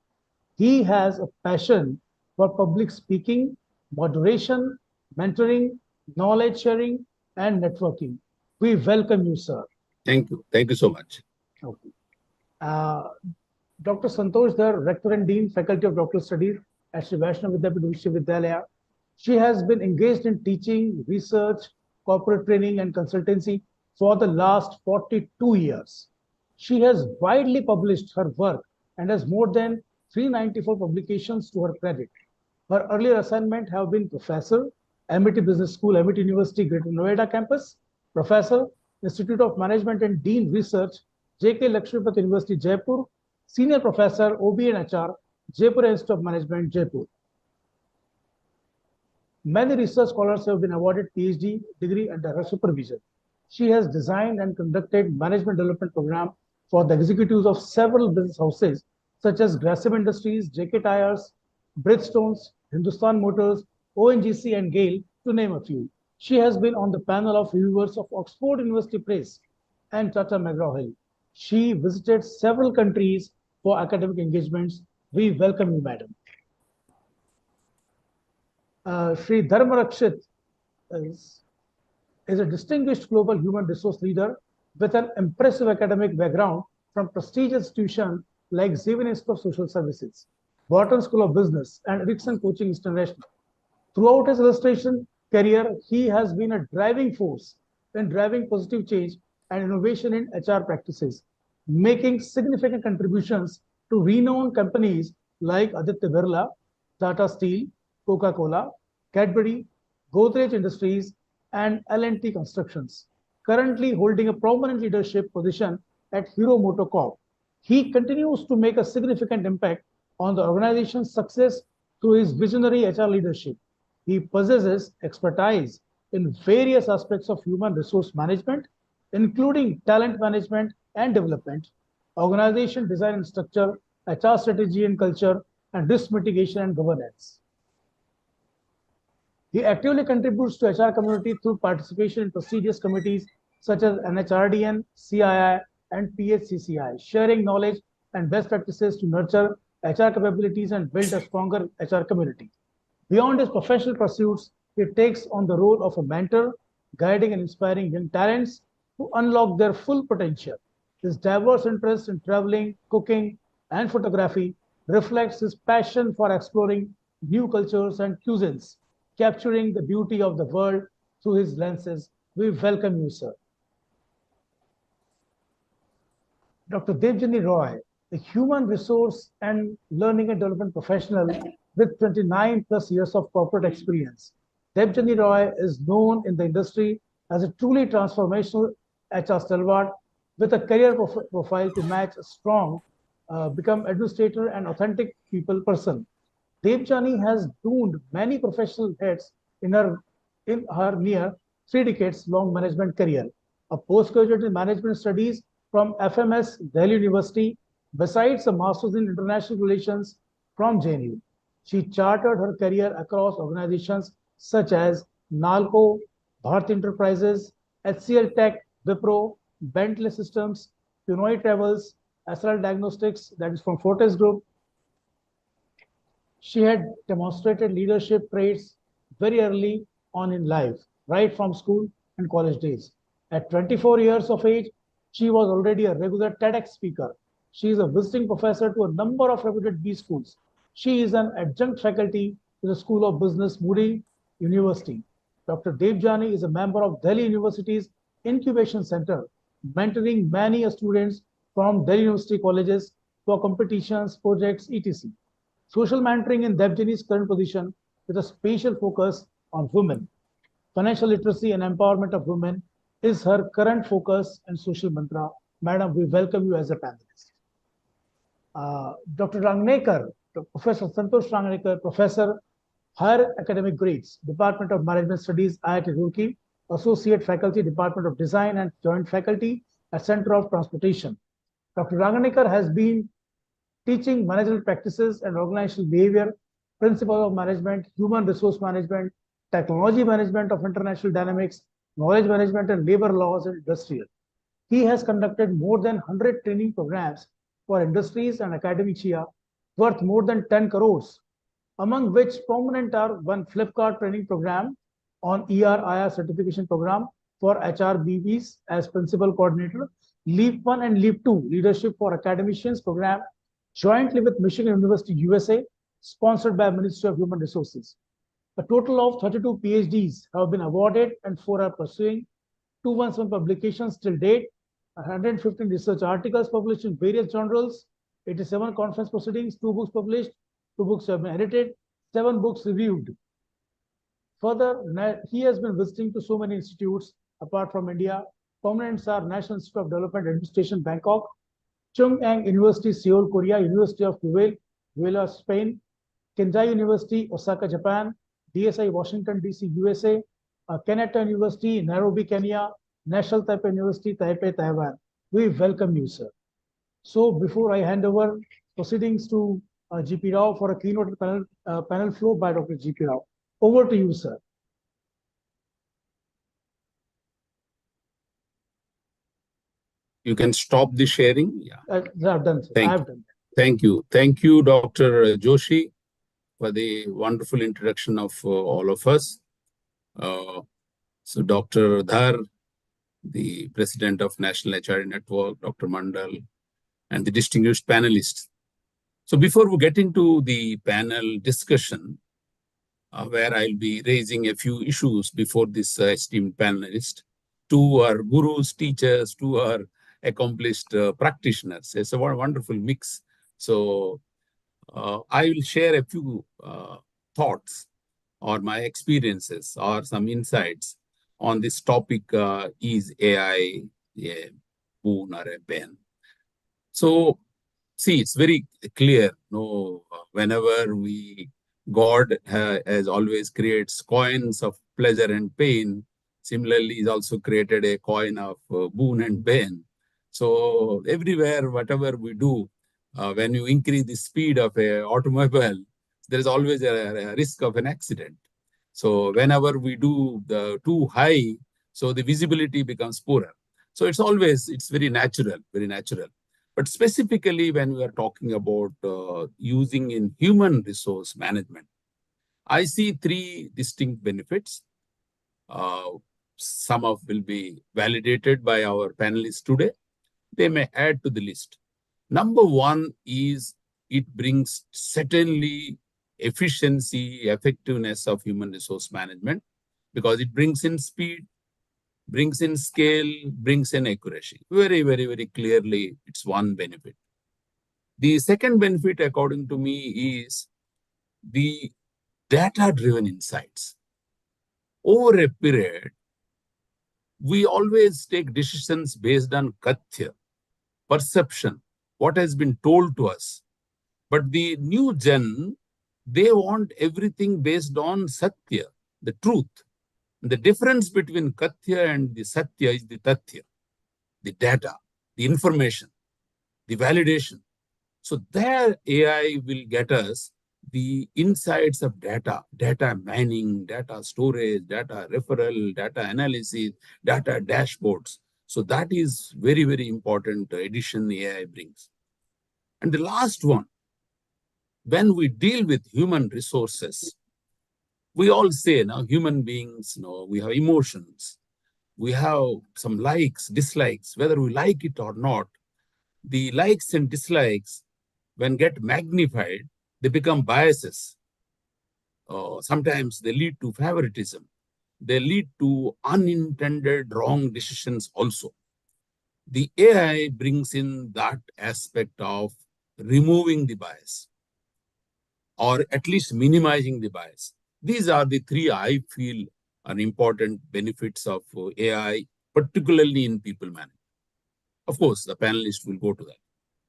He has a passion for public speaking, moderation, mentoring, knowledge sharing, and networking. We welcome you, sir. Thank you. Thank you so much. Okay. Dr. Santosh Dhar, Rector and Dean, Faculty of Doctoral Studies at Sri Vaishnav Vidyapith. She has been engaged in teaching, research, corporate training, and consultancy for the last 42 years. She has widely published her work and has more than 394 publications to her credit. Her earlier assignments have been Professor, MIT Business School, MIT University, Greater Noida Campus, Professor, Institute of Management and Dean Research, JK Lakshmipat University, Jaipur, Senior Professor, OB and HR, Jaipur Institute of Management, Jaipur. Many research scholars have been awarded PhD degree under her supervision. She has designed and conducted management development program for the executives of several business houses such as Grasim Industries, JK Tires, Bridgestones, Hindustan Motors, ONGC and GAIL, to name a few. She has been on the panel of reviewers of Oxford University Press and Tata McGraw-Hill. She visited several countries for academic engagements. We welcome you, madam. Sri Dharmarakshit is a distinguished global human resource leader with an impressive academic background from prestigious institutions like Xavier Institute of Social Services, Wharton School of Business, and Ericsson Coaching International. Throughout his illustration career, he has been a driving force in driving positive change and innovation in HR practices, making significant contributions to renowned companies like Aditya Birla, Tata Steel, Coca-Cola, Cadbury, Godrej Industries, and L&T Constructions, currently holding a prominent leadership position at Hero MotoCorp. He continues to make a significant impact on the organization's success through his visionary HR leadership. He possesses expertise in various aspects of human resource management, including talent management and development, organization design and structure, HR strategy and culture, and risk mitigation and governance. He actively contributes to HR community through participation in prestigious committees such as NHRDN, CII, and PHCCI, sharing knowledge and best practices to nurture HR capabilities and build a stronger HR community. Beyond his professional pursuits, he takes on the role of a mentor, guiding and inspiring young talents to unlock their full potential. His diverse interest in traveling, cooking, and photography reflects his passion for exploring new cultures and cuisines, capturing the beauty of the world through his lenses. We welcome you, sir. Dr. Devjani Roy, the human resource and learning and development professional with 29 plus years of corporate experience. Devjani Roy is known in the industry as a truly transformational HR stalwart with a career profile to match a strong, become administrator and authentic people person. Devjani has doomed many professional heads in her near 3 decades long management career. A postgraduate in management studies from FMS Delhi University, besides a master's in international relations from JNU. She chartered her career across organizations such as Nalco, Bharat Enterprises, HCL Tech, Wipro, Bentley Systems, Pinoy Travels, SRL Diagnostics, that is from Fortis Group. She had demonstrated leadership traits very early on in life, right from school and college days. At 24 years of age, she was already a regular TEDx speaker. She is a visiting professor to a number of reputed B schools. She is an adjunct faculty to the School of Business, Moody University. Dr. Devjani is a member of Delhi University's Incubation Center, mentoring many students from Delhi University colleges for competitions, projects, etc. Social mentoring in Devjani's current position with a special focus on women. Financial literacy and empowerment of women is her current focus and social mantra. Madam, we welcome you as a panelist. Dr. Rangnekar, Professor Santosh Rangnekar, Professor, Higher Academic Grades, Department of Management Studies, IIT Roorkee, Associate Faculty, Department of Design and Joint Faculty at Center of Transportation. Dr. Rangnekar has been teaching managerial practices and organizational behavior, principles of management, human resource management, technology management of international dynamics, knowledge management and labor laws and industrial. He has conducted more than 100 training programs for industries and academia worth more than 10 crores, among which prominent are one Flipkart training program on ER/IR certification program for HRBBs as principal coordinator, LEAP 1 and LEAP 2 leadership for academicians program jointly with Michigan University, USA, sponsored by Ministry of Human Resources. A total of 32 PhDs have been awarded and 4 are pursuing, 217 publications till date, 115 research articles published in various journals, 87 conference proceedings, 2 books published, 2 books have been edited, 7 books reviewed. Further, he has been visiting to so many institutes apart from India. Prominents are National Institute of Development Administration, Bangkok, Chung Ang University, Seoul, Korea, University of Huelva, Spain, Kenzai University, Osaka, Japan, DSI, Washington, DC, USA, Kenyatta University, Nairobi, Kenya, National Taipei University, Taipei, Taiwan. We welcome you, sir. So before I hand over proceedings to GP Rao for a keynote panel flow by Dr. GP Rao. Over to you, sir. You can stop the sharing. Yeah. I've done, sir. Thank I've you. done. Thank you. Thank you, Dr. Joshi, for the wonderful introduction of all of us. So Dr. Dhar, the President of National HRD Network, Dr. Mandal, and the distinguished panelists. So before we get into the panel discussion, where I'll be raising a few issues before this esteemed panelists, 2 are gurus, teachers, 2 are accomplished practitioners. It's a wonderful mix. So I will share a few thoughts or my experiences or some insights on this topic, is AI a boon or a bane? So see, it's very clear, whenever God as always creates coins of pleasure and pain, similarly he's also created a coin of boon and bane. So everywhere, whatever we do, when you increase the speed of an automobile, there is always a risk of an accident. So whenever we do the too high, so the visibility becomes poorer. So it's very natural, very natural. But specifically when we are talking about using in human resource management, I see 3 distinct benefits. Some of will be validated by our panelists today. They may add to the list. Number 1 is it brings certainly efficiency, effectiveness of human resource management, because it brings in speed, brings in scale, brings in accuracy. Very, very, very clearly, it's one benefit. The second benefit, according to me, is the data-driven insights. Over a period, we always take decisions based on kathya, perception, what has been told to us. But the new gen, they want everything based on satya, the truth. The difference between kathya and the satya is the tathya, the data, the information, the validation. So there AI will get us the insights of data, data mining, data storage, data referral, data analysis, data dashboards. So that is very, very important addition AI brings. And the last one, when we deal with human resources, we all say now human beings, we have emotions. We have some likes, dislikes, whether we like it or not. the likes and dislikes, when get magnified, they become biases. Sometimes they lead to favoritism. They lead to unintended wrong decisions also. The AI brings in that aspect of removing the bias, or at least minimizing the bias. These are the three I feel are important benefits of AI, particularly in people management. Of course, the panelists will go to that.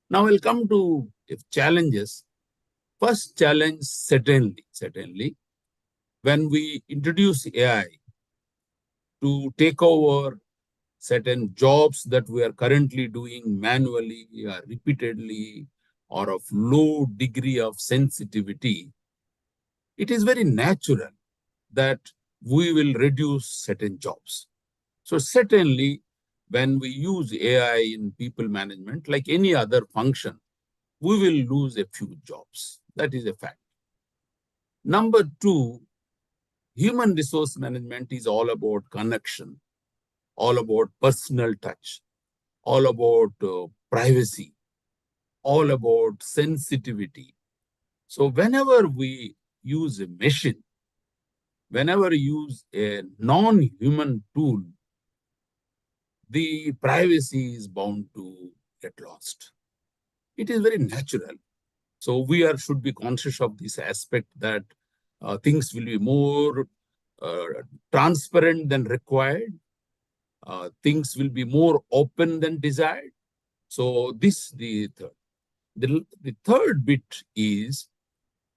Now I'll come to challenges. First challenge, certainly, when we introduce AI to take over certain jobs that we are currently doing manually or repeatedly or of low degree of sensitivity, it is very natural that we will reduce certain jobs. So certainly, when we use AI in people management, like any other function, we will lose a few jobs. That is a fact. Number two, human resource management is all about connection, all about personal touch, all about privacy, all about sensitivity. So whenever we use a machine, whenever you use a non-human tool, the privacy is bound to get lost. It is very natural. So we should be conscious of this aspect that things will be more transparent than required. Things will be more open than desired. So this the third. The third bit is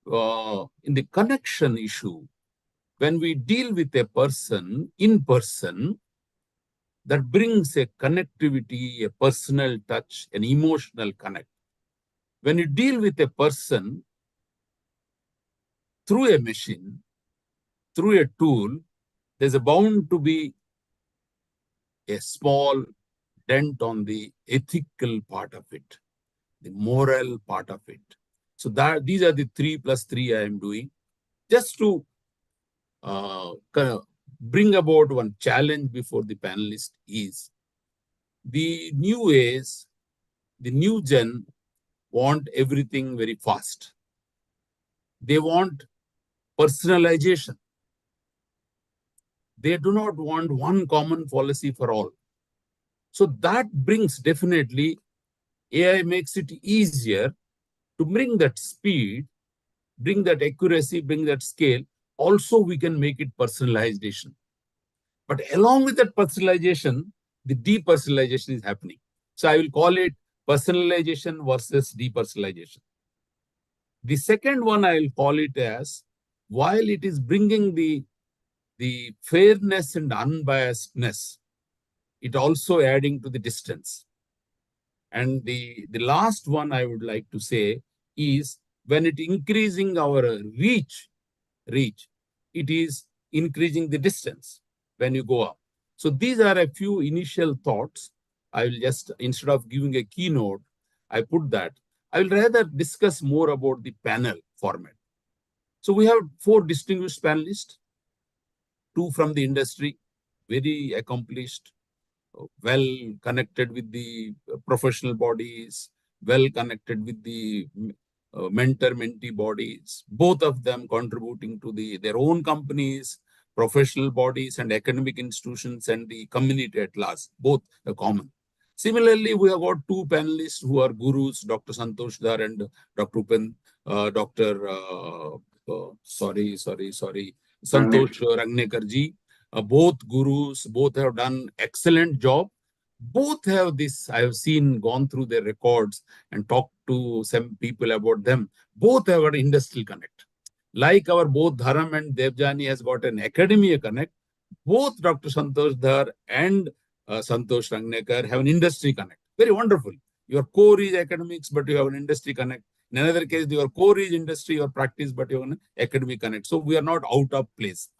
in the connection issue. When we deal with a person in person, that brings a connectivity, a personal touch, an emotional connect. When you deal with a person through a machine, through a tool, there's bound to be a small dent on the ethical part of it, the moral part of it. So these are the 3+3 I am doing. Just to kind of bring about one challenge before the panelists is the new age, the new gen want everything very fast. They want personalization. They do not want one common policy for all. So that brings definitely, AI makes it easier to bring that speed, bring that accuracy, bring that scale. Also, we can make it personalization. But along with that personalization, the depersonalization is happening. So I will call it personalization versus depersonalization. The second one I will call it as, while it is bringing the fairness and unbiasedness, it also adding to the distance. And the last one I would like to say is, when it increasing our reach, it is increasing the distance when you go up. So these are a few initial thoughts. I will just, instead of giving a keynote, I put that. I will rather discuss more about the panel format. So we have 4 distinguished panelists, 2 from the industry, very accomplished, well connected with the professional bodies, well connected with the mentor-mentee bodies, both of them contributing to their own companies, professional bodies and academic institutions and the community at large, both are common. Similarly, we have got 2 panelists who are gurus, Dr. Santosh Dhar and Dr. Santosh Rangnekar ji. Both gurus, both have done excellent job. Both have this, I have seen, gone through their records and talked to some people about them. Both have got industrial connect. Like our both Dharam and Devjani has got an academia connect, both Dr. Santosh Dhar and Santosh Rangnekar have an industry connect. Very wonderful. Your core is academics, but you have an industry connect. In another case, your core is industry or practice, but you have an academic connect. So we are not out of place.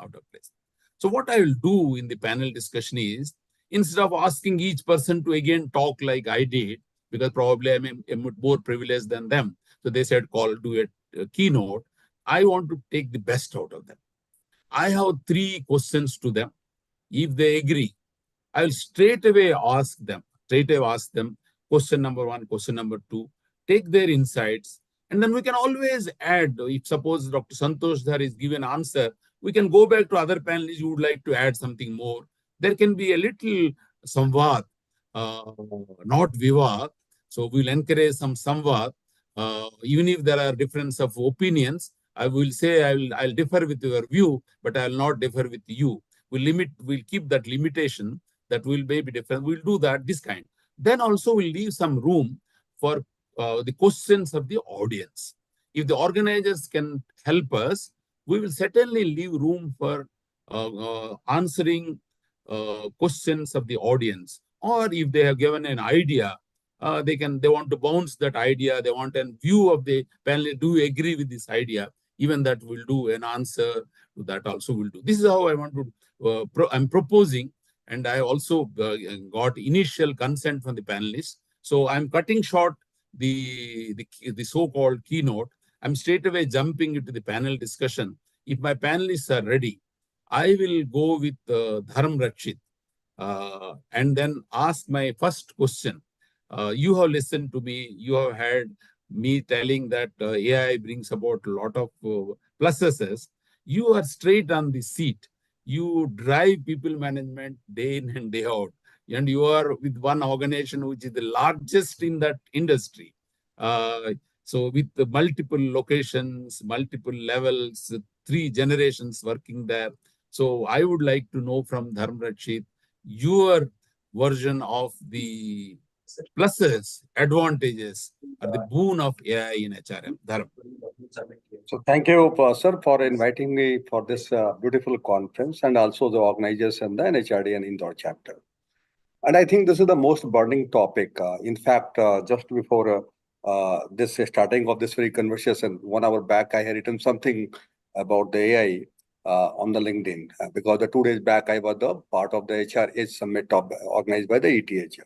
So what I will do in the panel discussion is, instead of asking each person to again talk like I did, because probably I'm more privileged than them, so they said do a keynote, I want to take the best out of them. I have 3 questions to them. If they agree, I will straight away ask them question number 1, question number 2, take their insights, and then we can always add. If suppose Dr. Santosh Dhar is given answer, we can go back to other panelists who would like to add something more. There can be a little samvad, not vivad. So we'll encourage some samvad. Even if there are difference of opinions, I will say I'll differ with your view, but I'll not differ with you. We'll keep that limitation that will maybe different. We'll do that, this kind. Then also we'll leave some room for the questions of the audience. If the organizers can help us, we will certainly leave room for answering questions of the audience. Or if they have given an idea, they want to bounce that idea, they want a view of the panel, do you agree with this idea? Even that will do an answer to that also will do. This is how I want to, I'm proposing, and I also got initial consent from the panelists. So I'm cutting short the so-called keynote. I'm straight away jumping into the panel discussion. If my panelists are ready, I will go with Dharam Rakshit and then ask my first question. You have listened to me. You have heard me telling that AI brings about a lot of pluses. You are straight on the seat. You drive people management day in and day out. And you are with one organization which is the largest in that industry. So with the multiple locations, multiple levels, 3 generations working there. So I would like to know from Dharam Rakshit, your version of the pluses, advantages, or the boon of AI in HRM. Dharam. So thank you, sir, for inviting me for this beautiful conference, and also the organizers and the NHRD and Indore chapter. And I think this is the most burning topic. In fact, just before this starting of this very conversation, 1 hour back, I had written something about the AI on the LinkedIn, because the 2 days back, I was the part of the HRH summit organized by the ETH.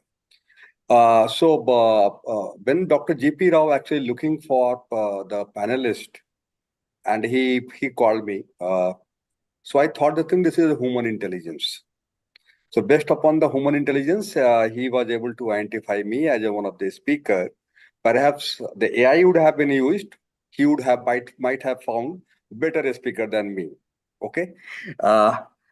When Dr. G.P. Rao actually looking for the panelist, and he called me, so I thought the thing, this is human intelligence. So based upon the human intelligence, he was able to identify me as one of the speakers. Perhaps the AI would have been used. He would have might have found better speaker than me. Okay.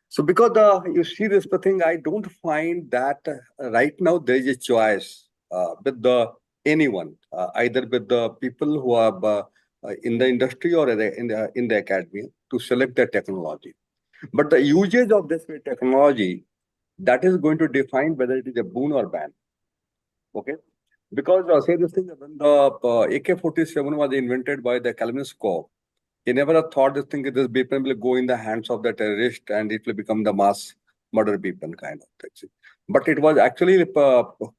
So because you see this thing, I don't find that right now there is a choice with anyone, either with the people who are in the industry or in the academy, to select the technology. But the usage of this technology, that is going to define whether it is a boon or ban. Okay, because say this thing, when the AK-47 was invented by the Kalashnikov, he never thought this thing, this weapon will go in the hands of the terrorist and it will become the mass murder weapon kind of thing. But it was actually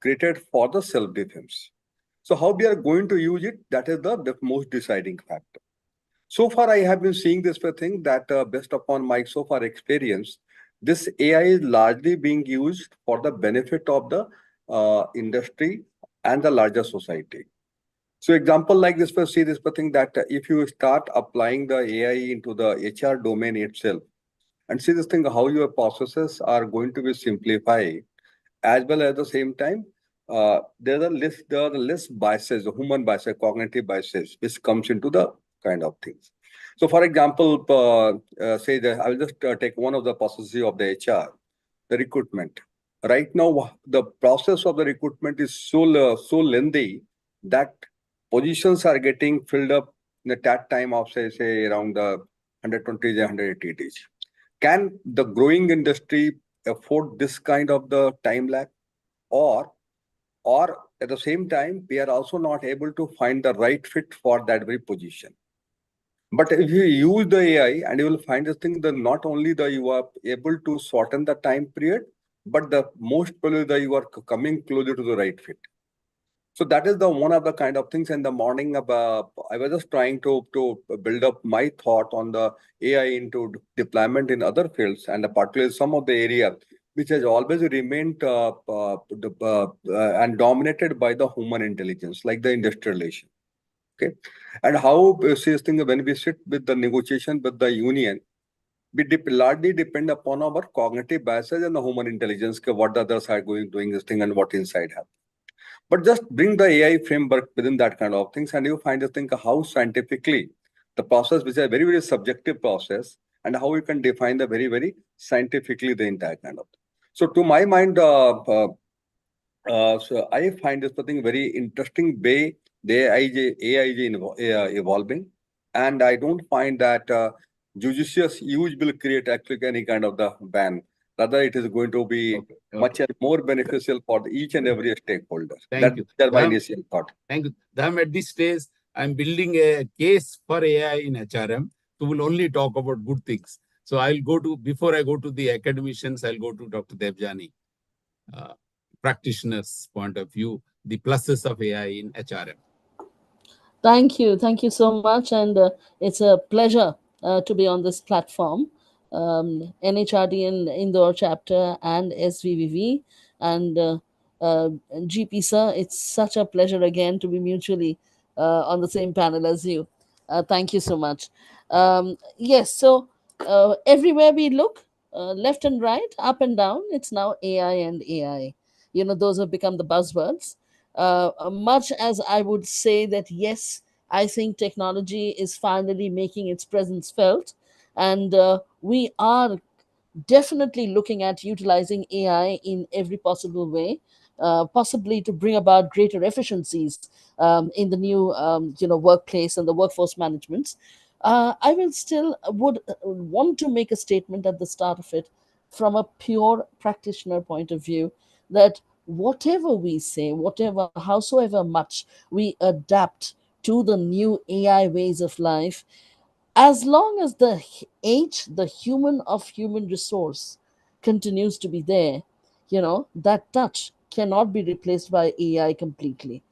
created for the self-defense. So how we are going to use it, that is the most deciding factor. So far, I have been seeing this thing that based upon my so far experience, this AI is largely being used for the benefit of the industry and the larger society. So example like this, we see this thing that if you start applying the AI into the HR domain itself, and see this thing, how your processes are going to be simplified, as well as at the same time, there are less biases, human biases, cognitive biases, which comes into the kind of things. So for example, say that I will just take one of the processes of the HR, the recruitment. Right now, the process of the recruitment is so lengthy that positions are getting filled up in that time of say around the 120 to 180 days. Can the growing industry afford this kind of the time lag? Or at the same time, we are also not able to find the right fit for that very position. But if you use the AI, and you will find this thing, that not only that you are able to shorten the time period, but the most probably that you are coming closer to the right fit. So that is the one of the kind of things. In the morning, I was just trying to build up my thought on the AI into deployment in other fields, and particularly some of the area which has always remained and dominated by the human intelligence, like the industrial relation. Okay, and how this thing, when we sit with the negotiation with the union, we largely depend upon our cognitive biases and the human intelligence, what the others are doing this thing and what inside happens. But just bring the AI framework within that kind of things, and you find to think how scientifically the process, which is a very, very subjective process, and how you can define the very, very scientifically the entire kind of. So to my mind, so I find this thing very interesting way the AI is evolving, and I don't find that judicious use will create actually any kind of the ban. Rather, it is going to be much more beneficial for each and every stakeholder. Thank you. That's my initial thought. Thank you. Dham, at this stage, I'm building a case for AI in HRM. So we'll only talk about good things. So I'll go to, before I go to the academicians, I'll go to Dr. Devjani. Practitioner's point of view, the pluses of AI in HRM. Thank you. Thank you so much. And it's a pleasure to be on this platform. NHRD in Indore chapter and SVVV and GP sir, it's such a pleasure again to be mutually on the same panel as you. Thank you so much. Yes, so everywhere we look, left and right, up and down, it's now AI and AI. You know, those have become the buzzwords. Much as I would say that, yes, I think technology is finally making its presence felt, and we are definitely looking at utilizing AI in every possible way, possibly to bring about greater efficiencies in the new, workplace and the workforce management. I will still would want to make a statement at the start of it from a pure practitioner point of view that whatever we say, whatever, howsoever much we adapt to the new AI ways of life, as long as the the human of human resource, continues to be there, that touch cannot be replaced by AI completely.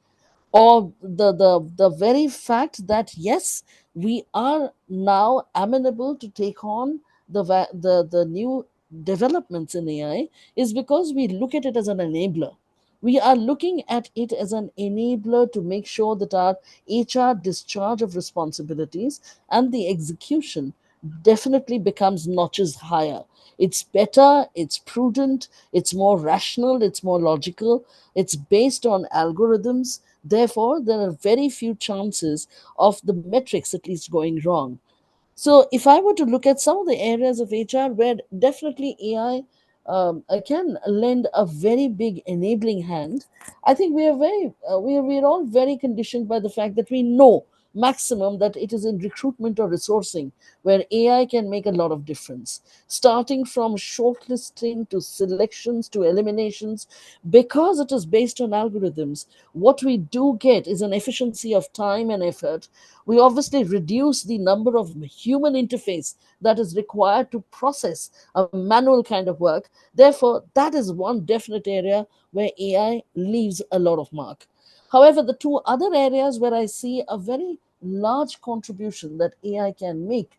Or the very fact that, yes, we are now amenable to take on the new developments in AI is because we look at it as an enabler. We are looking at it as an enabler to make sure that our HR discharge of responsibilities and the execution definitely becomes notches higher. It's better, it's prudent, it's more rational, it's more logical, it's based on algorithms. Therefore, there are very few chances of the metrics at least going wrong. So, if I were to look at some of the areas of HR where definitely AI can lend a very big enabling hand, I think we are we're all very conditioned by the fact that we know maximum that it is in recruitment or resourcing where AI can make a lot of difference, starting from shortlisting to selections to eliminations, because it is based on algorithms. What we do get is an efficiency of time and effort. We obviously reduce the number of human interface that is required to process a manual kind of work. Therefore, that is one definite area where AI leaves a lot of mark. However, the two other areas where I see a very large contribution that AI can make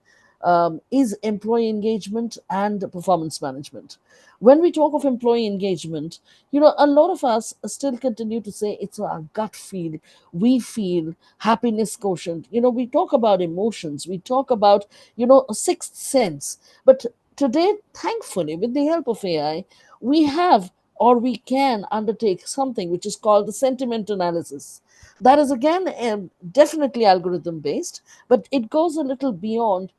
is employee engagement and performance management. When we talk of employee engagement, a lot of us still continue to say it's our gut feel. We feel happiness quotient. We talk about emotions. We talk about, a sixth sense. But today, thankfully, with the help of AI, we have or we can undertake something which is called the sentiment analysis. That is again definitely algorithm based, but it goes a little beyond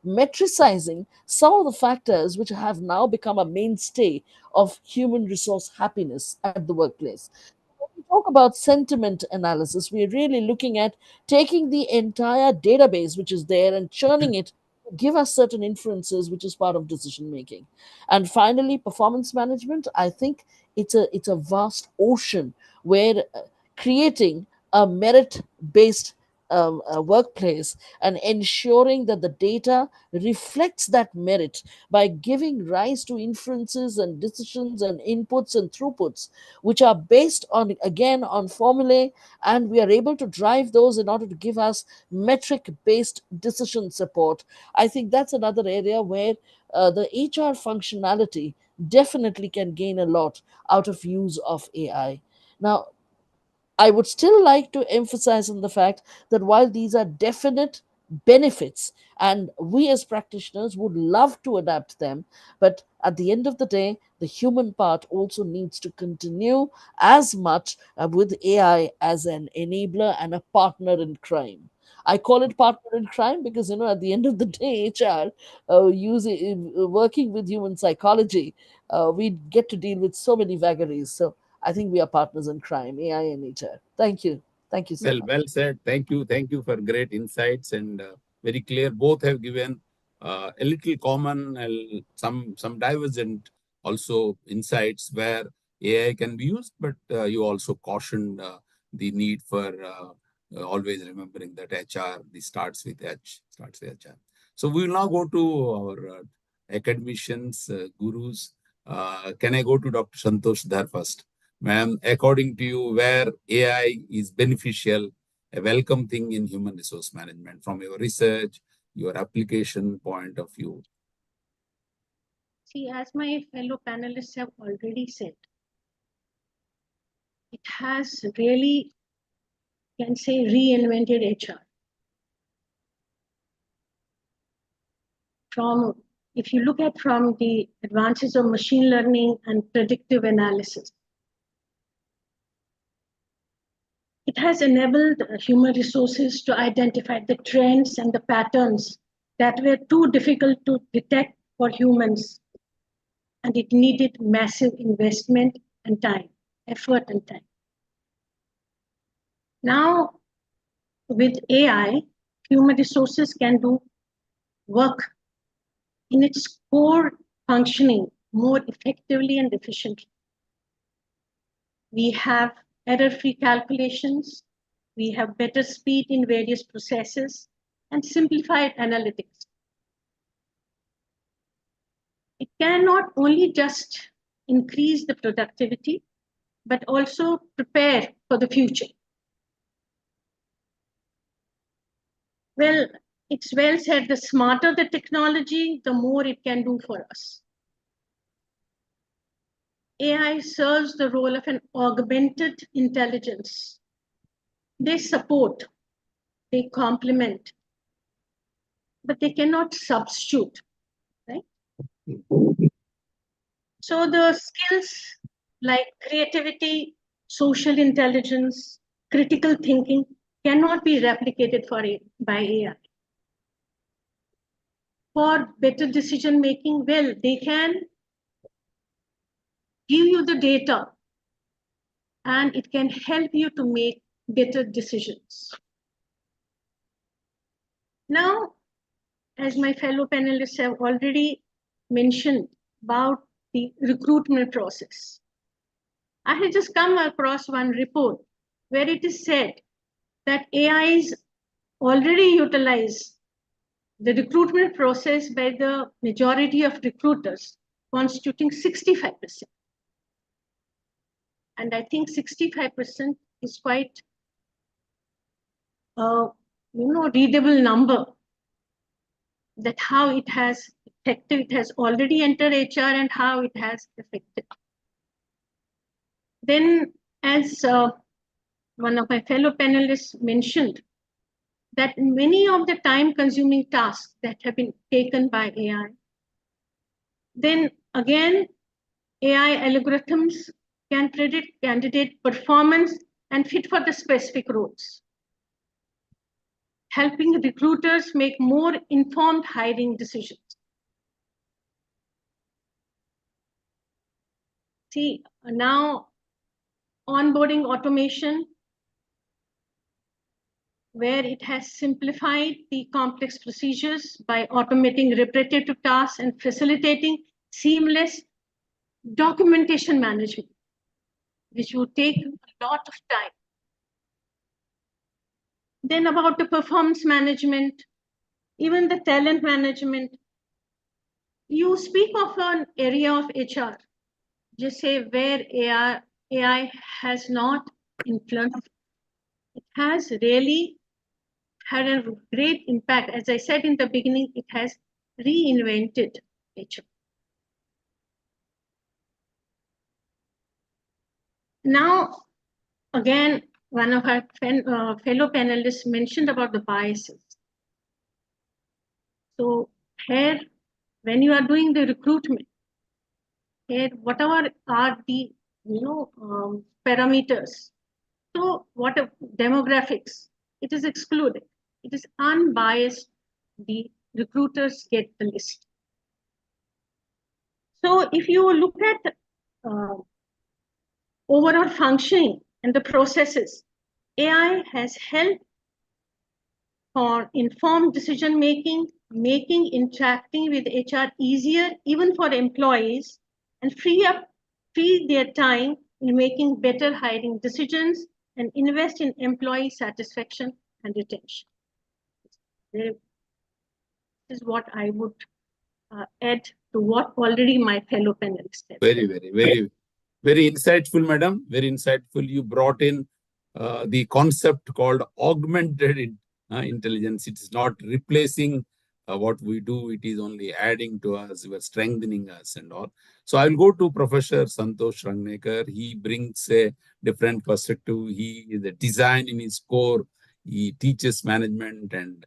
metricizing some of the factors which have now become a mainstay of human resource happiness at the workplace. When we talk about sentiment analysis, we're really looking at taking the entire database which is there and churning it to give us certain inferences, which is part of decision making. And finally, performance management. I think it's a vast ocean where creating a merit based workplace and ensuring that the data reflects that merit by giving rise to inferences and decisions and inputs and throughputs which are based on, again, on formulae, and we are able to drive those in order to give us metric based decision support. I think that's another area where the HR functionality definitely can gain a lot out of use of AI. Now, I would still like to emphasize on the fact that while these are definite benefits, and we as practitioners would love to adapt them. But at the end of the day, the human part also needs to continue as much with AI as an enabler and a partner in crime. I call it partner in crime because, at the end of the day, HR, working with human psychology, we get to deal with so many vagaries. So I think we are partners in crime, AI and HR. Thank you. Thank you so much. Well said. Thank you. Thank you for great insights and very clear. Both have given a little common, some divergent also insights where AI can be used, but you also cautioned the need for always remembering that HR, this starts with HR. So we will now go to our academicians, gurus. Can I go to Dr. Santosh Dhar first? Ma'am, according to you, where AI is beneficial, a welcome thing in human resource management from your research, your application point of view? See, as my fellow panelists have already said, it has really, can say, reinvented HR. If you look at from the advances of machine learning and predictive analysis, it has enabled human resources to identify the trends and the patterns that were too difficult to detect for humans. And it needed massive investment and time, effort and time. Now, with AI, human resources can do work in its core functioning more effectively and efficiently. We have error-free calculations, we have better speed in various processes, and simplified analytics. It can not only just increase the productivity, but also prepare for the future. Well, it's well said, the smarter the technology, the more it can do for us. AI serves the role of an augmented intelligence. They support, they complement, but they cannot substitute, right? So the skills like creativity, social intelligence, critical thinking cannot be replicated by AI. For better decision making, well, they can give you the data and it can help you to make better decisions. Now, as my fellow panelists have already mentioned about the recruitment process, I had just come across one report where it is said that AIs already utilize the recruitment process by the majority of recruiters, constituting 65%. And I think 65% is quite readable number, that how it has affected, it has already entered HR and how it has affected. Then, as one of my fellow panelists mentioned, that many of the time-consuming tasks that have been taken by AI, then again, AI algorithms can predict candidate performance and fit for the specific roles, helping recruiters make more informed hiring decisions. See, now onboarding automation, where it has simplified the complex procedures by automating repetitive tasks and facilitating seamless documentation management, which would take a lot of time. Then about the performance management, even the talent management. You speak of an area of HR, just say where AI has not influenced. It has really had a great impact. As I said in the beginning, it has reinvented HR. Now, again, one of our fellow panelists mentioned about the biases. So here, when you are doing the recruitment, here whatever are the parameters, so what demographics, it is excluded. It is unbiased. The recruiters get the list. So if you look at overall functioning and the processes, AI has helped for informed decision making, making interacting with HR easier even for employees, and free their time in making better hiring decisions and invest in employee satisfaction and retention. This is what I would add to what already my fellow panelists have. Very insightful, madam. Very insightful. You brought in the concept called augmented intelligence. It is not replacing what we do. It is only adding to us. We are strengthening us and all. So I will go to Professor Santosh Rangnekar. He brings a different perspective. He is a design in his core. He teaches management and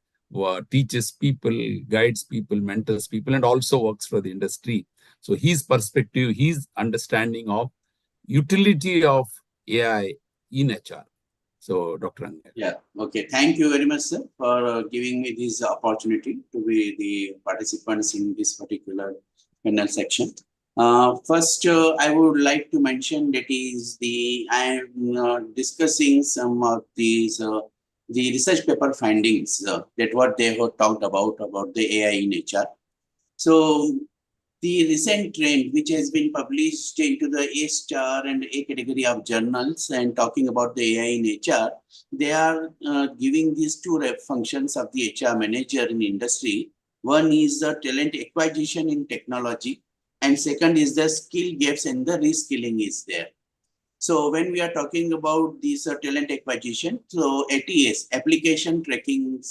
teaches people, guides people, mentors people, and also works for the industry. So his perspective, his understanding of utility of AI in HR. So, Dr. Rangnekar. Yeah, okay. Thank you very much, sir, for giving me this opportunity to be the participants in this particular panel section. First, I would like to mention that I am discussing some of these the research paper findings that what they have talked about the AI in HR. So the recent trend, which has been published into the A-star and A category of journals and talking about the AI in HR, they are giving these two functions of the HR manager in industry. One is the talent acquisition in technology, and second is the skill gaps and the reskilling is there. So when we are talking about this talent acquisition, so ATS, application tracking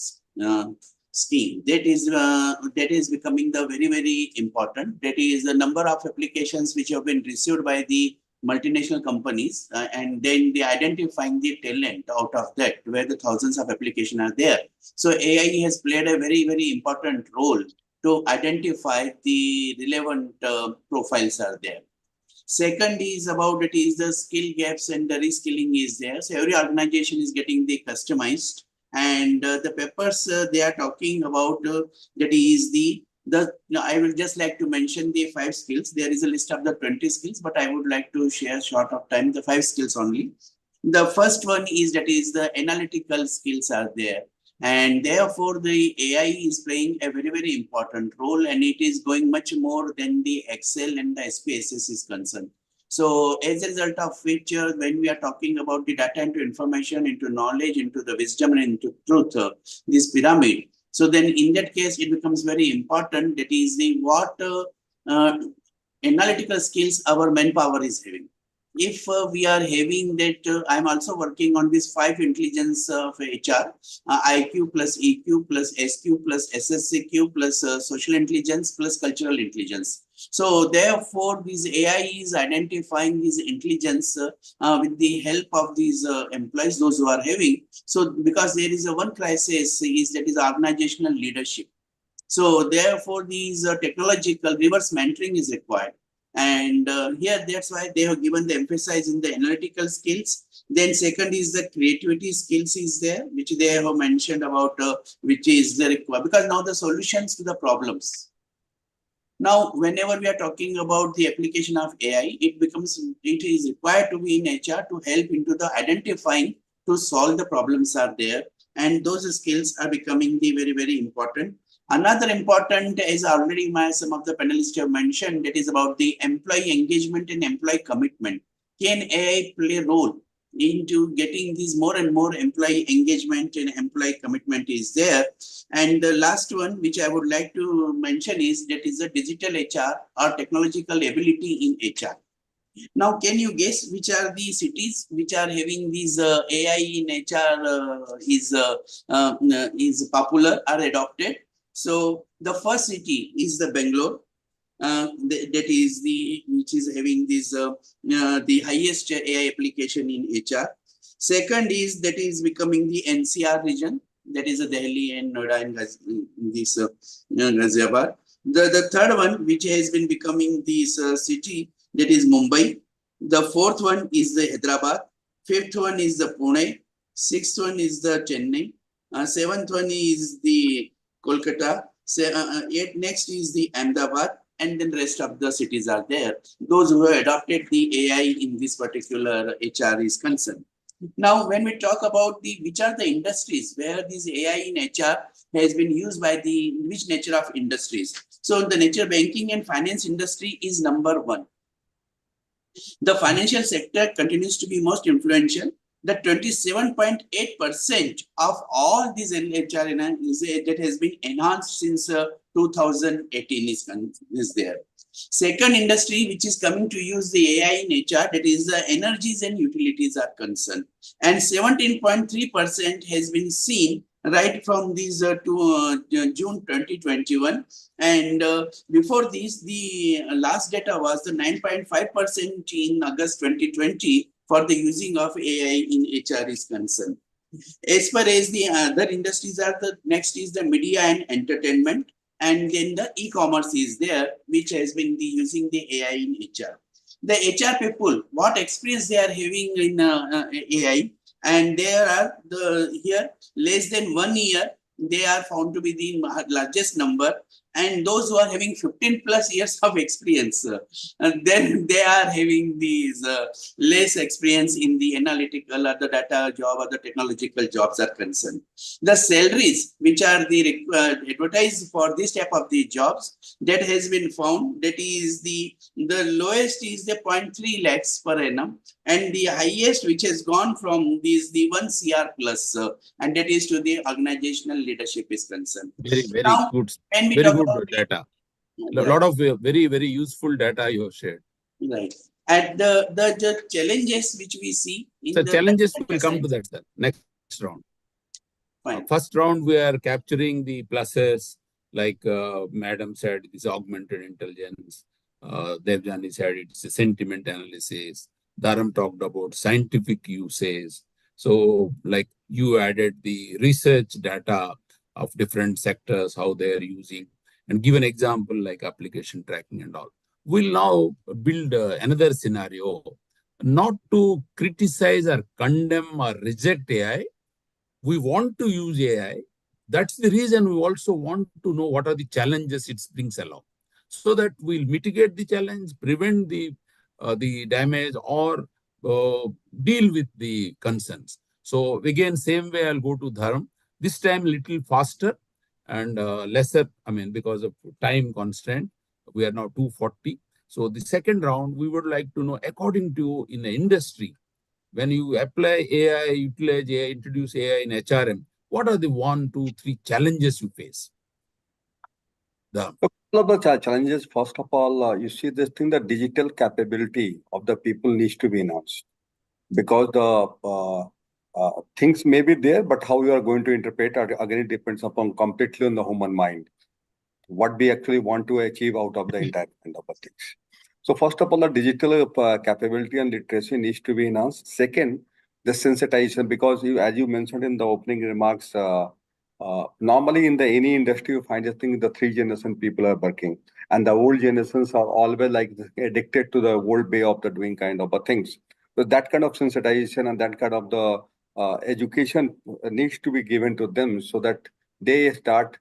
scheme, that is becoming the very important. That is the number of applications which have been received by the multinational companies, and then they identifying the talent out of that, where the thousands of applications are there. So AI has played a very important role to identify the relevant profiles are there. Second is about the skill gaps and the reskilling is there. So every organization is getting the customized, and the papers they are talking about that is I will just like to mention the 5 skills. There is a list of the 20 skills, but I would like to share short of time the 5 skills only. The first one is the analytical skills are there. And therefore, the AI is playing a very important role, and it is going much more than the Excel and the SPSS is concerned. So as a result of which, when we are talking about the data into information, into knowledge, into the wisdom, and into truth, this pyramid. So then in that case, it becomes very important. That is what analytical skills our manpower is having. If we are having that, I'm also working on this 5 intelligence of HR, IQ plus EQ plus SQ plus SSCQ plus social intelligence plus cultural intelligence. So therefore, this AI is identifying this intelligence with the help of these employees, those who are having. So because there is one crisis is organizational leadership. So therefore, these technological reverse mentoring is required. And here, that's why they have given the emphasis in the analytical skills. Then second is the creativity skills is there, which they have mentioned about, which is the required, because now the solutions to the problems. Now, whenever we are talking about the application of AI, it is required to be in HR to help into the identifying to solve the problems are there. And those skills are becoming the very important. Another important is already some of the panelists have mentioned, that is about the employee engagement and employee commitment. Can AI play a role into getting these more and more employee engagement and employee commitment is there? And the last one, which I would like to mention is that is the digital HR or technological ability in HR. Now, can you guess which are the cities which are having these AI in HR is popular or adopted? So the first city is the Bangalore, that is which is having this the highest AI application in HR. Second is becoming the NCR region, that is Delhi and Noida and this Ghaziabad. The third one, which has been becoming this city, that is Mumbai. The fourth one is the Hyderabad. Fifth one is the Pune. Sixth one is the Chennai. Seventh one is the Kolkata. Next is the Ahmedabad, and then rest of the cities are there. Those who have adopted the AI in this particular HR is concerned. Now, when we talk about which are the industries where this AI in HR has been used by which nature of industries. So the nature banking and finance industry is number one. The financial sector continues to be most influential. The 27.8% of all these HR that has been enhanced since 2018 is there. Second industry which is coming to use the AI in HR, that is the energies and utilities are concerned. And 17.3% has been seen right from this to June 2021. And before this, the last data was the 9.5% in August 2020 for the using of AI in HR is concerned. As far as the other industries are, the next is the media and entertainment. And then the e-commerce is there, which has been using the AI in HR. The HR people, what experience they are having in AI, and there are here less than 1 year, they are found to be the largest number. And those who are having 15 plus years of experience, then they are having these less experience in the analytical or the data job or the technological jobs are concerned. The salaries which are the advertised for this type of the jobs, that has been found, that is the lowest is the 0.3 lakhs per annum, and the highest which has gone from the 1 CR plus, and that is to the organizational leadership is concerned. Very Now, good. when we Very talk good about data. A lot of very useful data you have shared. Right. At the challenges which we see in the challenges data will come science. to that, sir. Next round. Fine. First round, we are capturing the pluses, like Madam said, this augmented intelligence. Devjani said it's a sentiment analysis. Dharam talked about scientific uses. So, like you added the research data of different sectors, how they are using, and give an example like application tracking and all. We'll now build another scenario, not to criticize or condemn or reject AI. We want to use AI. That's the reason we also want to know what are the challenges it brings along, so that we'll mitigate the challenge, prevent the damage, or deal with the concerns. So again, same way I'll go to Dharam. This time little faster and lesser, because of time constraint. We are now 240. So the second round, we would like to know, according to in the industry, when you apply AI, utilize AI, introduce AI in HRM, what are the 1, 2, 3 challenges you face? A couple of the challenges. First of all, you see this thing, the digital capability of the people needs to be enhanced, because the things may be there, but how you are going to interpret it, again, it depends upon completely on the human mind, what we actually want to achieve out of the entire kind of things. So first of all, the digital capability and literacy needs to be enhanced. Second, the sensitization, because as you mentioned in the opening remarks, normally in any industry, you find this thing, the 3 generation people are working, and the old generations are always like addicted to the old way of the doing kind of things. So that kind of sensitization and that kind of the education needs to be given to them, so that they start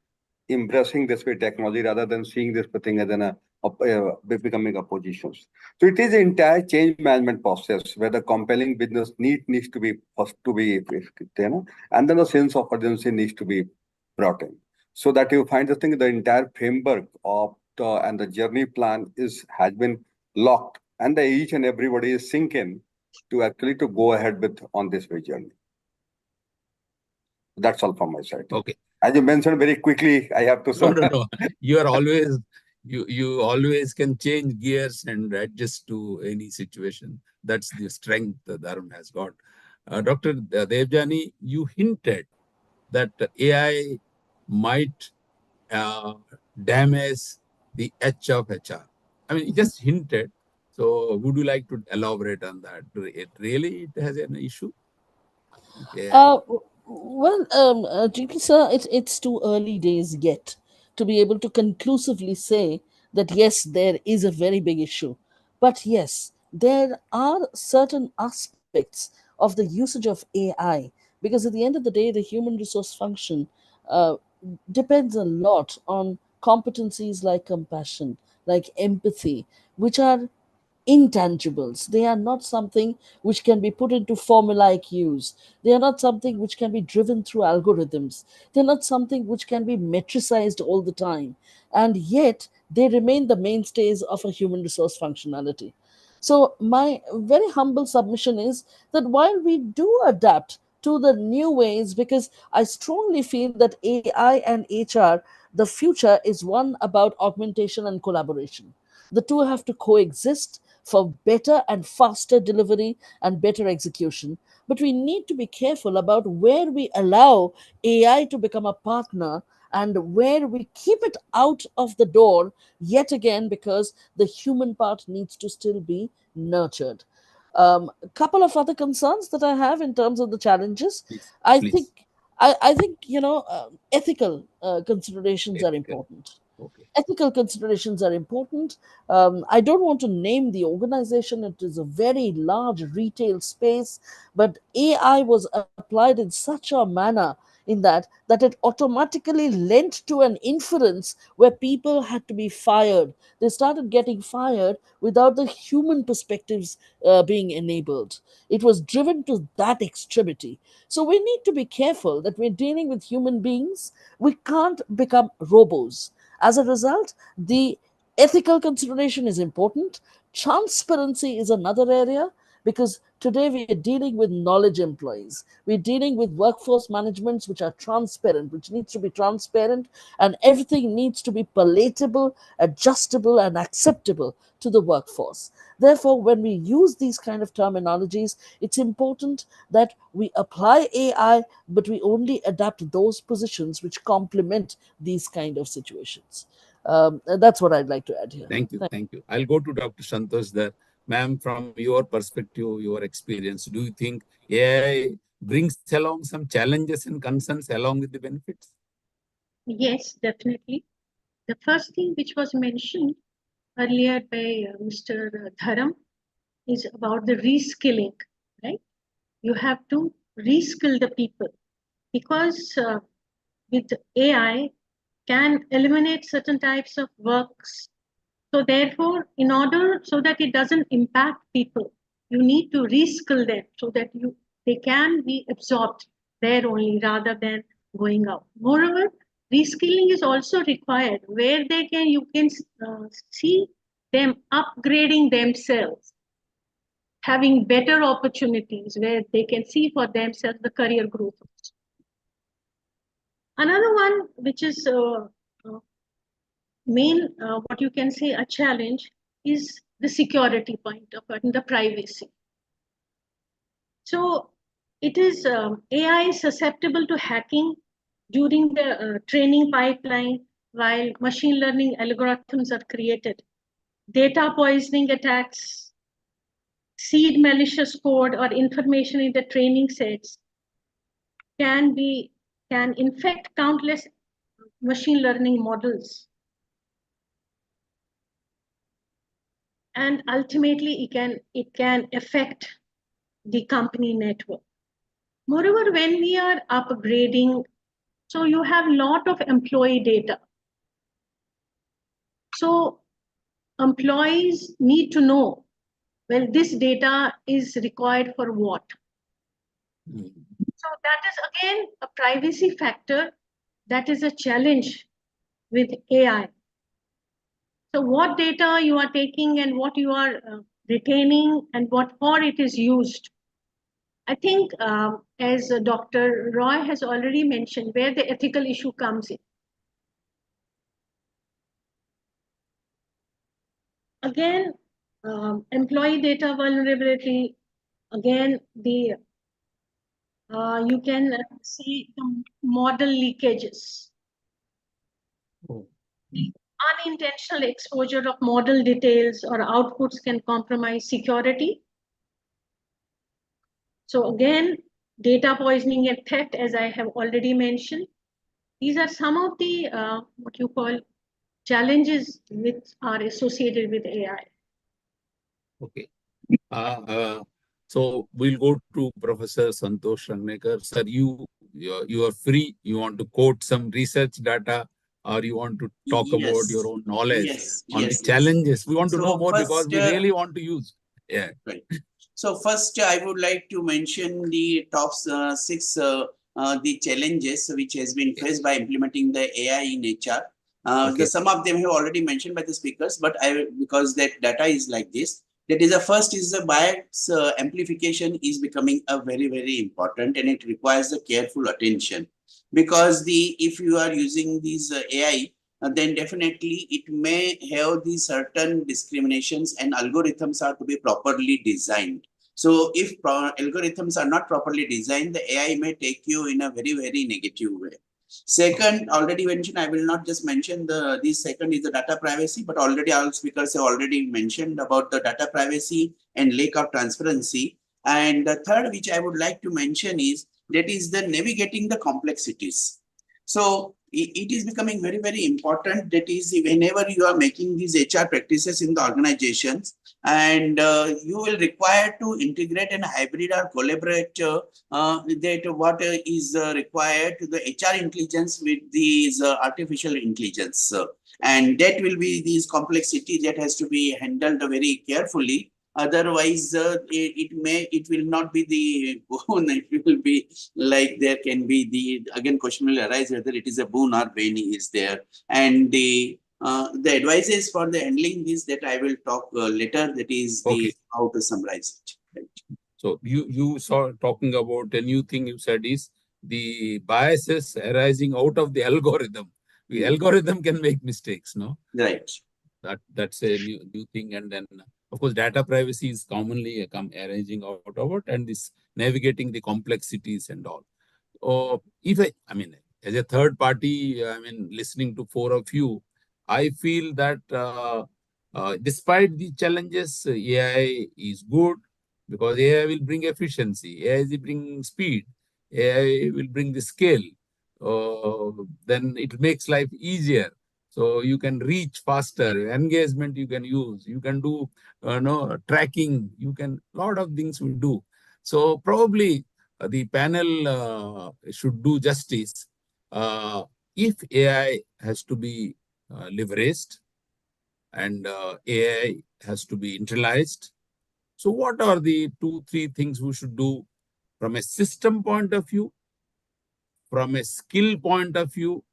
embracing this way technology rather than seeing this thing as becoming oppositions. So it is an entire change management process where the compelling business need needs to be first to be, and then the sense of urgency needs to be brought in, so that you find the thing, the entire framework of and the journey plan has been locked, and each and everybody is sinking to actually to go ahead with on this way journey. That's all from my side. Okay. As you mentioned very quickly, I have to. No. You are always, you always can change gears and adjust to any situation. That's the strength that Dharam has got. Dr. Devjani, you hinted that AI might damage the H of HR. You just hinted. So would you like to elaborate on that? It really has an issue? Yeah. Well, GP sir, it's too early days yet to be able to conclusively say that yes, there is a very big issue. But yes, there are certain aspects of the usage of AI, because at the end of the day, the human resource function uh, depends a lot on competencies like compassion, like empathy, which are intangibles. They are not something which can be put into formulaic use. They are not something which can be driven through algorithms. They're not something which can be metricized all the time. And yet, they remain the mainstays of a human resource functionality. So, my very humble submission is that while we do adapt to the new ways, because I strongly feel that AI and HR, the future is one about augmentation and collaboration. The two have to coexist for better and faster delivery and better execution. But we need to be careful about where we allow AI to become a partner and where we keep it out of the door yet again, because the human part needs to still be nurtured. A couple of other concerns that I have in terms of the challenges. Please, I think please. I think ethical considerations are Ethical. important. Okay. Ethical considerations are important. I don't want to name the organization, it is a very large retail space, but AI was applied in such a manner in that it automatically lent to an inference where people had to be fired. They started getting fired without the human perspectives being enabled. It was driven to that extremity. So we need to be careful that we're dealing with human beings. We can't become robos. As a result, the ethical consideration is important. Transparency is another area, because today we are dealing with knowledge employees. We're dealing with workforce managements which are transparent, which needs to be transparent, and everything needs to be palatable, adjustable, and acceptable to the workforce. Therefore, when we use these kind of terminologies, it's important that we apply AI, but we only adapt those positions which complement these kind of situations. That's what I'd like to add here. Thank you. Thank you. I'll go to Dr. Santosh there. Ma'am, from your perspective, your experience, do you think AI brings along some challenges and concerns along with the benefits? Yes, definitely. The first thing which was mentioned earlier by Mr. Dharam is about the reskilling, right? You have to reskill the people, because with AI can eliminate certain types of works. So therefore, in order so that it doesn't impact people, you need to reskill them so that they can be absorbed there only rather than going out. Moreover, reskilling is also required where you can see them upgrading themselves, having better opportunities where they can see for themselves the career growth. Another one, which is what you can say a challenge, is the security point of it, the privacy. So it is AI susceptible to hacking during the training pipeline while machine learning algorithms are created. Data poisoning attacks, seed malicious code or information in the training sets can infect countless machine learning models. And ultimately it can affect the company network. Moreover, when we are upgrading, so you have a lot of employee data. So employees need to know, well, this data is required for what. So that is again a privacy factor that is a challenge with AI. So what data you are taking and what you are retaining and what for it is used. I think as Dr. Roy has already mentioned, where the ethical issue comes in. Again, employee data vulnerability, again, you can see the model leakages. The unintentional exposure of model details or outputs can compromise security. So again, data poisoning and theft, as I have already mentioned. These are some of the what you call challenges which are associated with AI. Okay. So we'll go to Professor Santosh Rangnekar. Sir, you are free. You want to quote some research data, or you want to talk about your own knowledge on the challenges? We want to know more because we really want to use. Yeah. Right. So first, I would like to mention the top six the challenges which has been faced by implementing the AI in HR. Some of them have already mentioned by the speakers, but because that data is like this. That is the first is the bias amplification is becoming a very important, and it requires a careful attention, because if you are using these AI, then definitely it may have the certain discriminations, and algorithms are to be properly designed. So if algorithms are not properly designed, the AI may take you in a very negative way. Second, already mentioned, I will not just mention the second is the data privacy, but already all speakers have already mentioned about the data privacy and lack of transparency. And the third, which I would like to mention, is that is the navigating the complexities. So it is becoming very important. That is, whenever you are making these HR practices in the organizations, and you will require to integrate and hybrid or collaborate that what is required to the HR intelligence with these artificial intelligence. And that will be these complexity that has to be handled very carefully. Otherwise, it will not be the boon. It will be like there can be again question will arise whether it is a boon or bane is there. And the advices for the handling this that I will talk later. That is how to summarize it. Right. So you saw talking about a new thing you said is the biases arising out of the algorithm. The algorithm can make mistakes, no? Right. That's a new thing. And then of course data privacy is commonly arising out of it, and this navigating the complexities and all. I mean, as a third party, listening to four of you, I feel that despite the challenges, AI is good because AI will bring efficiency, AI will bring speed, AI will bring the scale. Then it makes life easier. So you can reach faster, engagement you can use, you can do tracking, you can, lot of things we do. So probably the panel should do justice. If AI has to be leveraged and AI has to be internalized, so what are the 2-3 things we should do from a system point of view, from a skill point of view,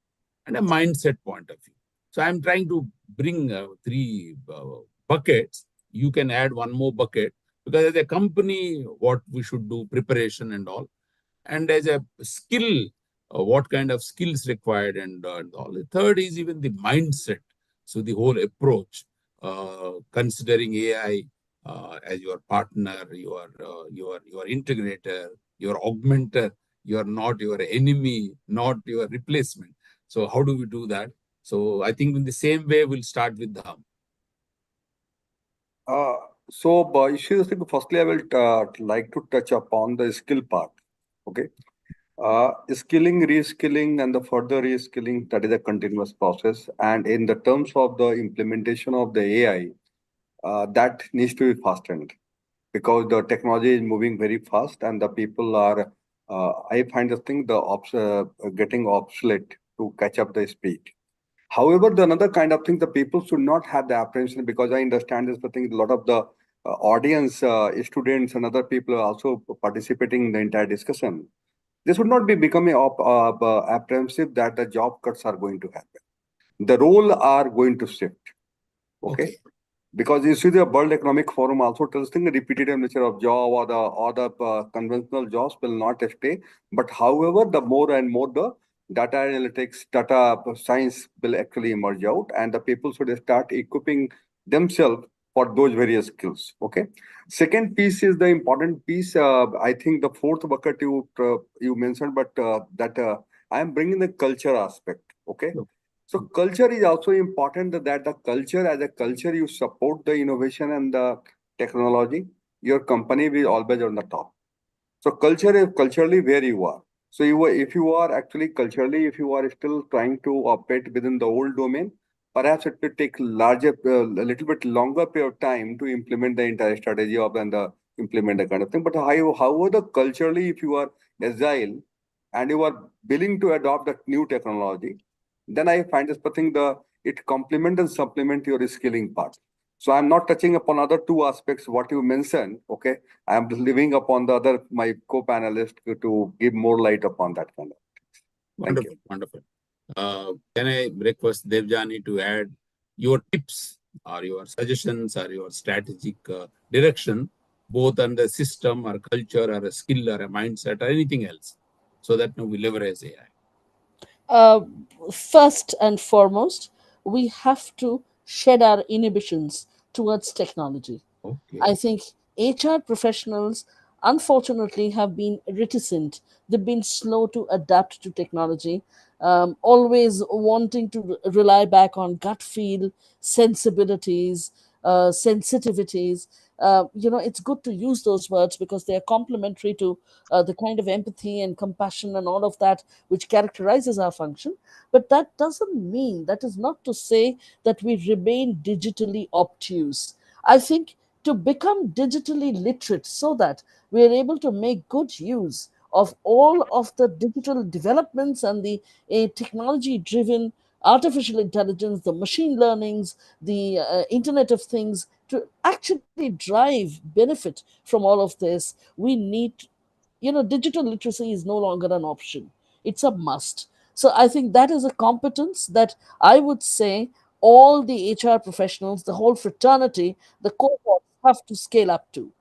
and a mindset point of view? So I'm trying to bring 3 buckets. You can add one more bucket, because as a company, what we should do, preparation and all. And as a skill, what kind of skills required and all. The third is even the mindset. So the whole approach, considering AI as your partner, your integrator, your augmenter, you are not your enemy, not your replacement. So how do we do that? So I think in the same way, we'll start with Dham. Firstly, I will like to touch upon the skill part. Okay. Skilling, reskilling, and the further reskilling, that is a continuous process. And in the terms of the implementation of the AI, that needs to be fastened, because the technology is moving very fast and the people are, I find the thing, getting obsolete to catch up the speed. However, the another kind of thing, the people should not have the apprehension, because I understand this, but I think a lot of the audience, students and other people are also participating in the entire discussion. This would not be becoming apprehensive that the job cuts are going to happen. The role are going to shift. Okay. Because you see the World Economic Forum also tells the repetitive nature of job or the conventional jobs will not stay. But however, the more and more the data analytics, data science will actually emerge out, and the people should start equipping themselves for those various skills. Okay. Second piece is the important piece. I think the fourth bucket you mentioned, but I am bringing the culture aspect. Okay. So culture is also important, that the culture, as a culture, you support the innovation and the technology. Your company will always on the top. So culture is culturally where you are. So if you are actually culturally, if you are still trying to operate within the old domain, perhaps it will take a little bit longer period of time to implement the entire strategy of and the implement the kind of thing. But however, the culturally, if you are agile and you are willing to adopt that new technology, then I find this thing it complement and supplement your skilling part. So I'm not touching upon other two aspects what you mentioned. Okay, I'm leaving upon the other my co-panelist to give more light upon that kind of. Wonderful, wonderful. Can I request Devjani to add your tips or your suggestions or your strategic direction, both on the system or culture or a skill or a mindset or anything else, so that we leverage AI? Uh, First and foremost, we have to shed our inhibitions towards technology. Okay. I think HR professionals, unfortunately, have been reticent. They've been slow to adapt to technology, always wanting to rely back on gut feel, sensibilities, sensitivities. It's good to use those words because they are complementary to the kind of empathy and compassion and all of that which characterizes our function. But that doesn't mean, that is not to say that we remain digitally obtuse. I think to become digitally literate so that we are able to make good use of all of the digital developments and the technology driven artificial intelligence, the machine learnings, the internet of things, to actually drive benefit from all of this, we need, digital literacy is no longer an option, it's a must. So I think that is a competence that I would say all the HR professionals, the whole fraternity, the cohorts have to scale up to.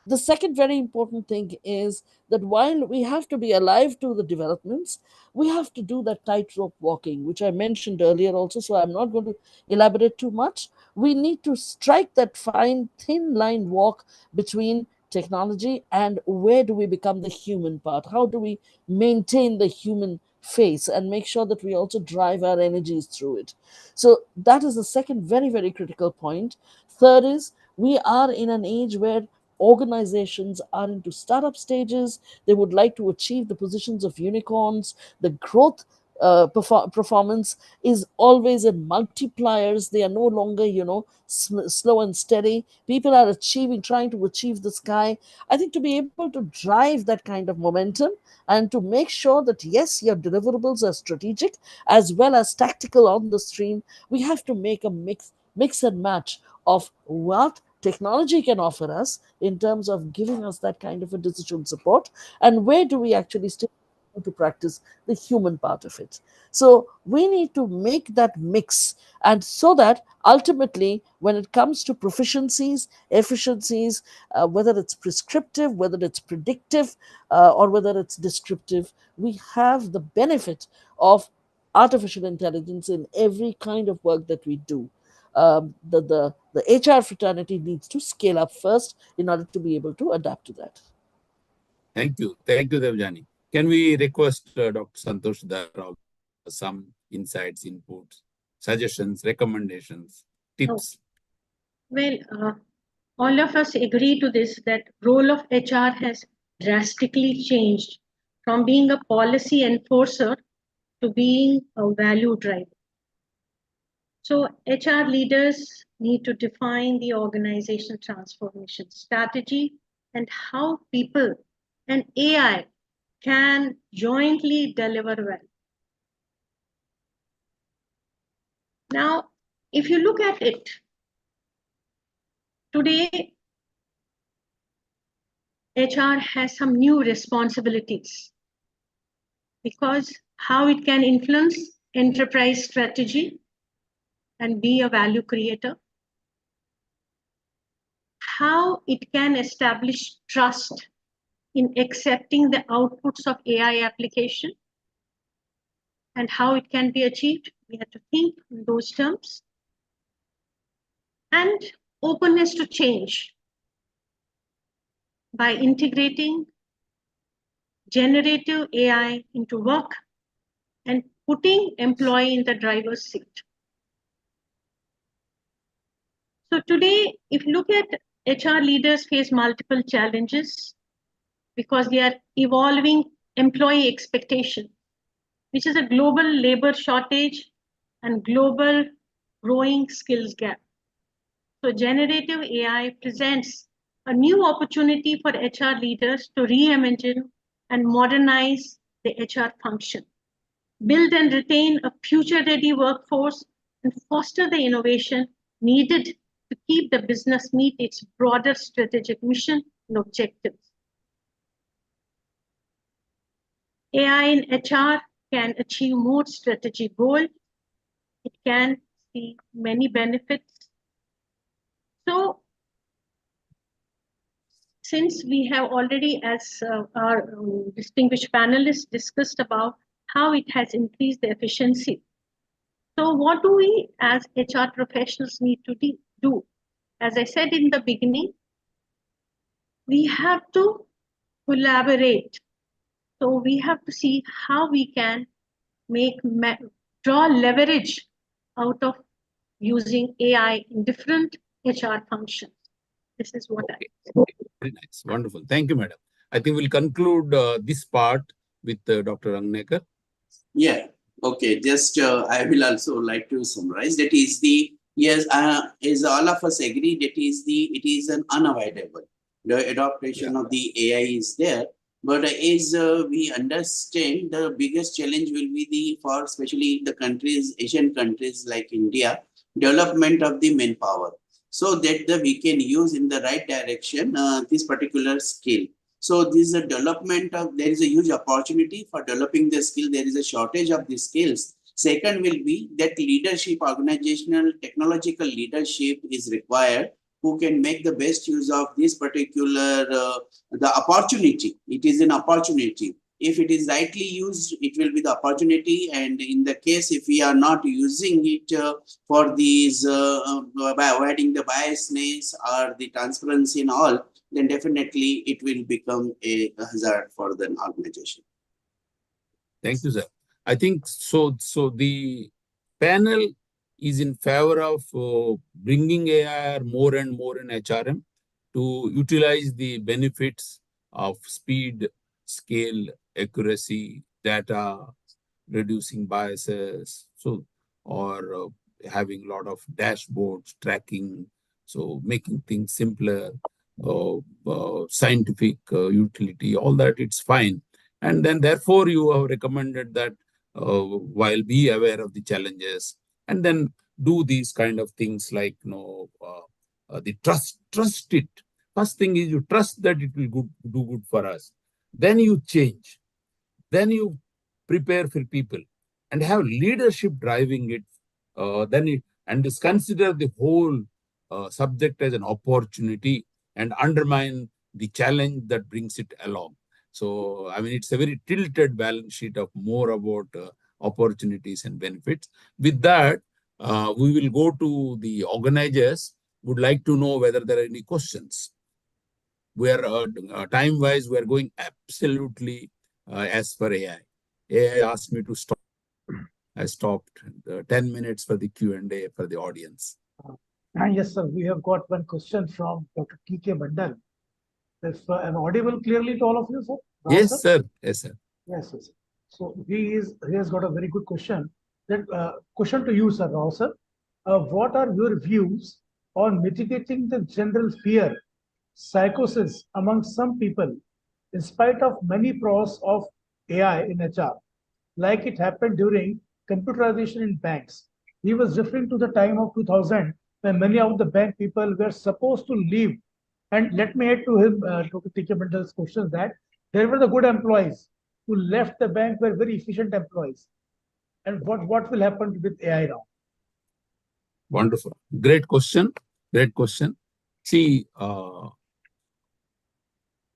The second very important thing is that while we have to be alive to the developments, we have to do that tightrope walking, which I mentioned earlier also, so I'm not going to elaborate too much. We need to strike that fine, thin line walk between technology and where do we become the human part? How do we maintain the human face and make sure that we also drive our energies through it? So that is the second very, very critical point. Third is we are in an age where organizations are into startup stages. They would like to achieve the positions of unicorns. The growth performance is always in multipliers. They are no longer, slow and steady. People are trying to achieve the sky. I think to be able to drive that kind of momentum and to make sure that, yes, your deliverables are strategic as well as tactical on the stream, we have to make a mix and match of what technology can offer us in terms of giving us that kind of a decision support, and where do we actually still to practice the human part of it. So we need to make that mix, and so that ultimately when it comes to proficiencies, efficiencies, whether it's prescriptive, whether it's predictive, or whether it's descriptive, we have the benefit of artificial intelligence in every kind of work that we do. The HR fraternity needs to scale up first in order to be able to adapt to that. Thank you, Devjani. Can we request Dr. Santosh Dhar some insights, inputs, suggestions, recommendations, tips? Well, all of us agree to this, that role of HR has drastically changed from being a policy enforcer to being a value driver. So HR leaders need to define the organization transformation strategy and how people and AI can jointly deliver well. Now, if you look at it, today HR has some new responsibilities because how it can influence enterprise strategy and be a value creator, how it can establish trust in accepting the outputs of AI application, and how it can be achieved. We have to think in those terms. And openness to change by integrating generative AI into work and putting employee in the driver's seat. So today, if you look at HR leaders face multiple challenges because they are evolving employee expectation, which is a global labor shortage and global growing skills gap. So generative AI presents a new opportunity for HR leaders to reimagine and modernize the HR function, build and retain a future-ready workforce, and foster the innovation needed to keep the business meet its broader strategic mission and objectives. AI in HR can achieve more strategic goals. It can see many benefits. So, since we have already, as our distinguished panelists discussed about how it has increased the efficiency. So what do we as HR professionals need to do? As I said in the beginning, we have to collaborate. So we have to see how we can draw leverage out of using AI in different HR functions. This is what Very nice. Wonderful. Thank you, madam. I think we'll conclude this part with Dr. Rangnekar. Yeah. Okay. Just I will also like to summarize. That is the yes. As all of us agree, it is an unavoidable. The adaptation of the AI is there, but as we understand, the biggest challenge will be for especially the countries, Asian countries like India, development of the manpower, so that we can use in the right direction this particular skill. So this is a development of, there is a huge opportunity for developing the skill. There is a shortage of the skills. Second will be that leadership, organizational, technological leadership is required, who can make the best use of this particular, the opportunity. It is an opportunity. If it is rightly used, it will be the opportunity. And in the case, if we are not using it for these, by avoiding the biasness or the transparency and all, then definitely it will become a hazard for the organization. Thank you, sir. I think so. So the panel is in favor of bringing AI more and more in HRM to utilize the benefits of speed, scale, accuracy, data, reducing biases, so or having a lot of dashboards tracking, so making things simpler, scientific utility, all that, it's fine. And then therefore you have recommended that while be aware of the challenges and then do these kind of things like the trust it. First thing is you trust that it will do good for us. Then you change. Then you prepare for people and have leadership driving it. And just consider the whole subject as an opportunity and undermine the challenge that brings it along. So, I mean, it's a very tilted balance sheet of more about opportunities and benefits. With that, we will go to the organizers. Would like to know whether there are any questions. We are time-wise, we are going absolutely as per AI. AI asked me to stop. I stopped 10 minutes for the Q&A for the audience. Yes, sir. We have got one question from Dr. T.K. Mandal. If I'm audible clearly to all of you, sir? Yes, sir. Yes, sir. Yes, sir. So he has got a very good question. That question to you, sir, Rao, sir. What are your views on mitigating the general fear, psychosis among some people, in spite of many pros of AI in HR, like it happened during computerization in banks? He was referring to the time of 2000 when many of the bank people were supposed to leave. And let me add to him, to T.K. Mandal's question, that there were the good employees who left the bank were very efficient employees. And what will happen with AI now? Wonderful. Great question. Great question. See,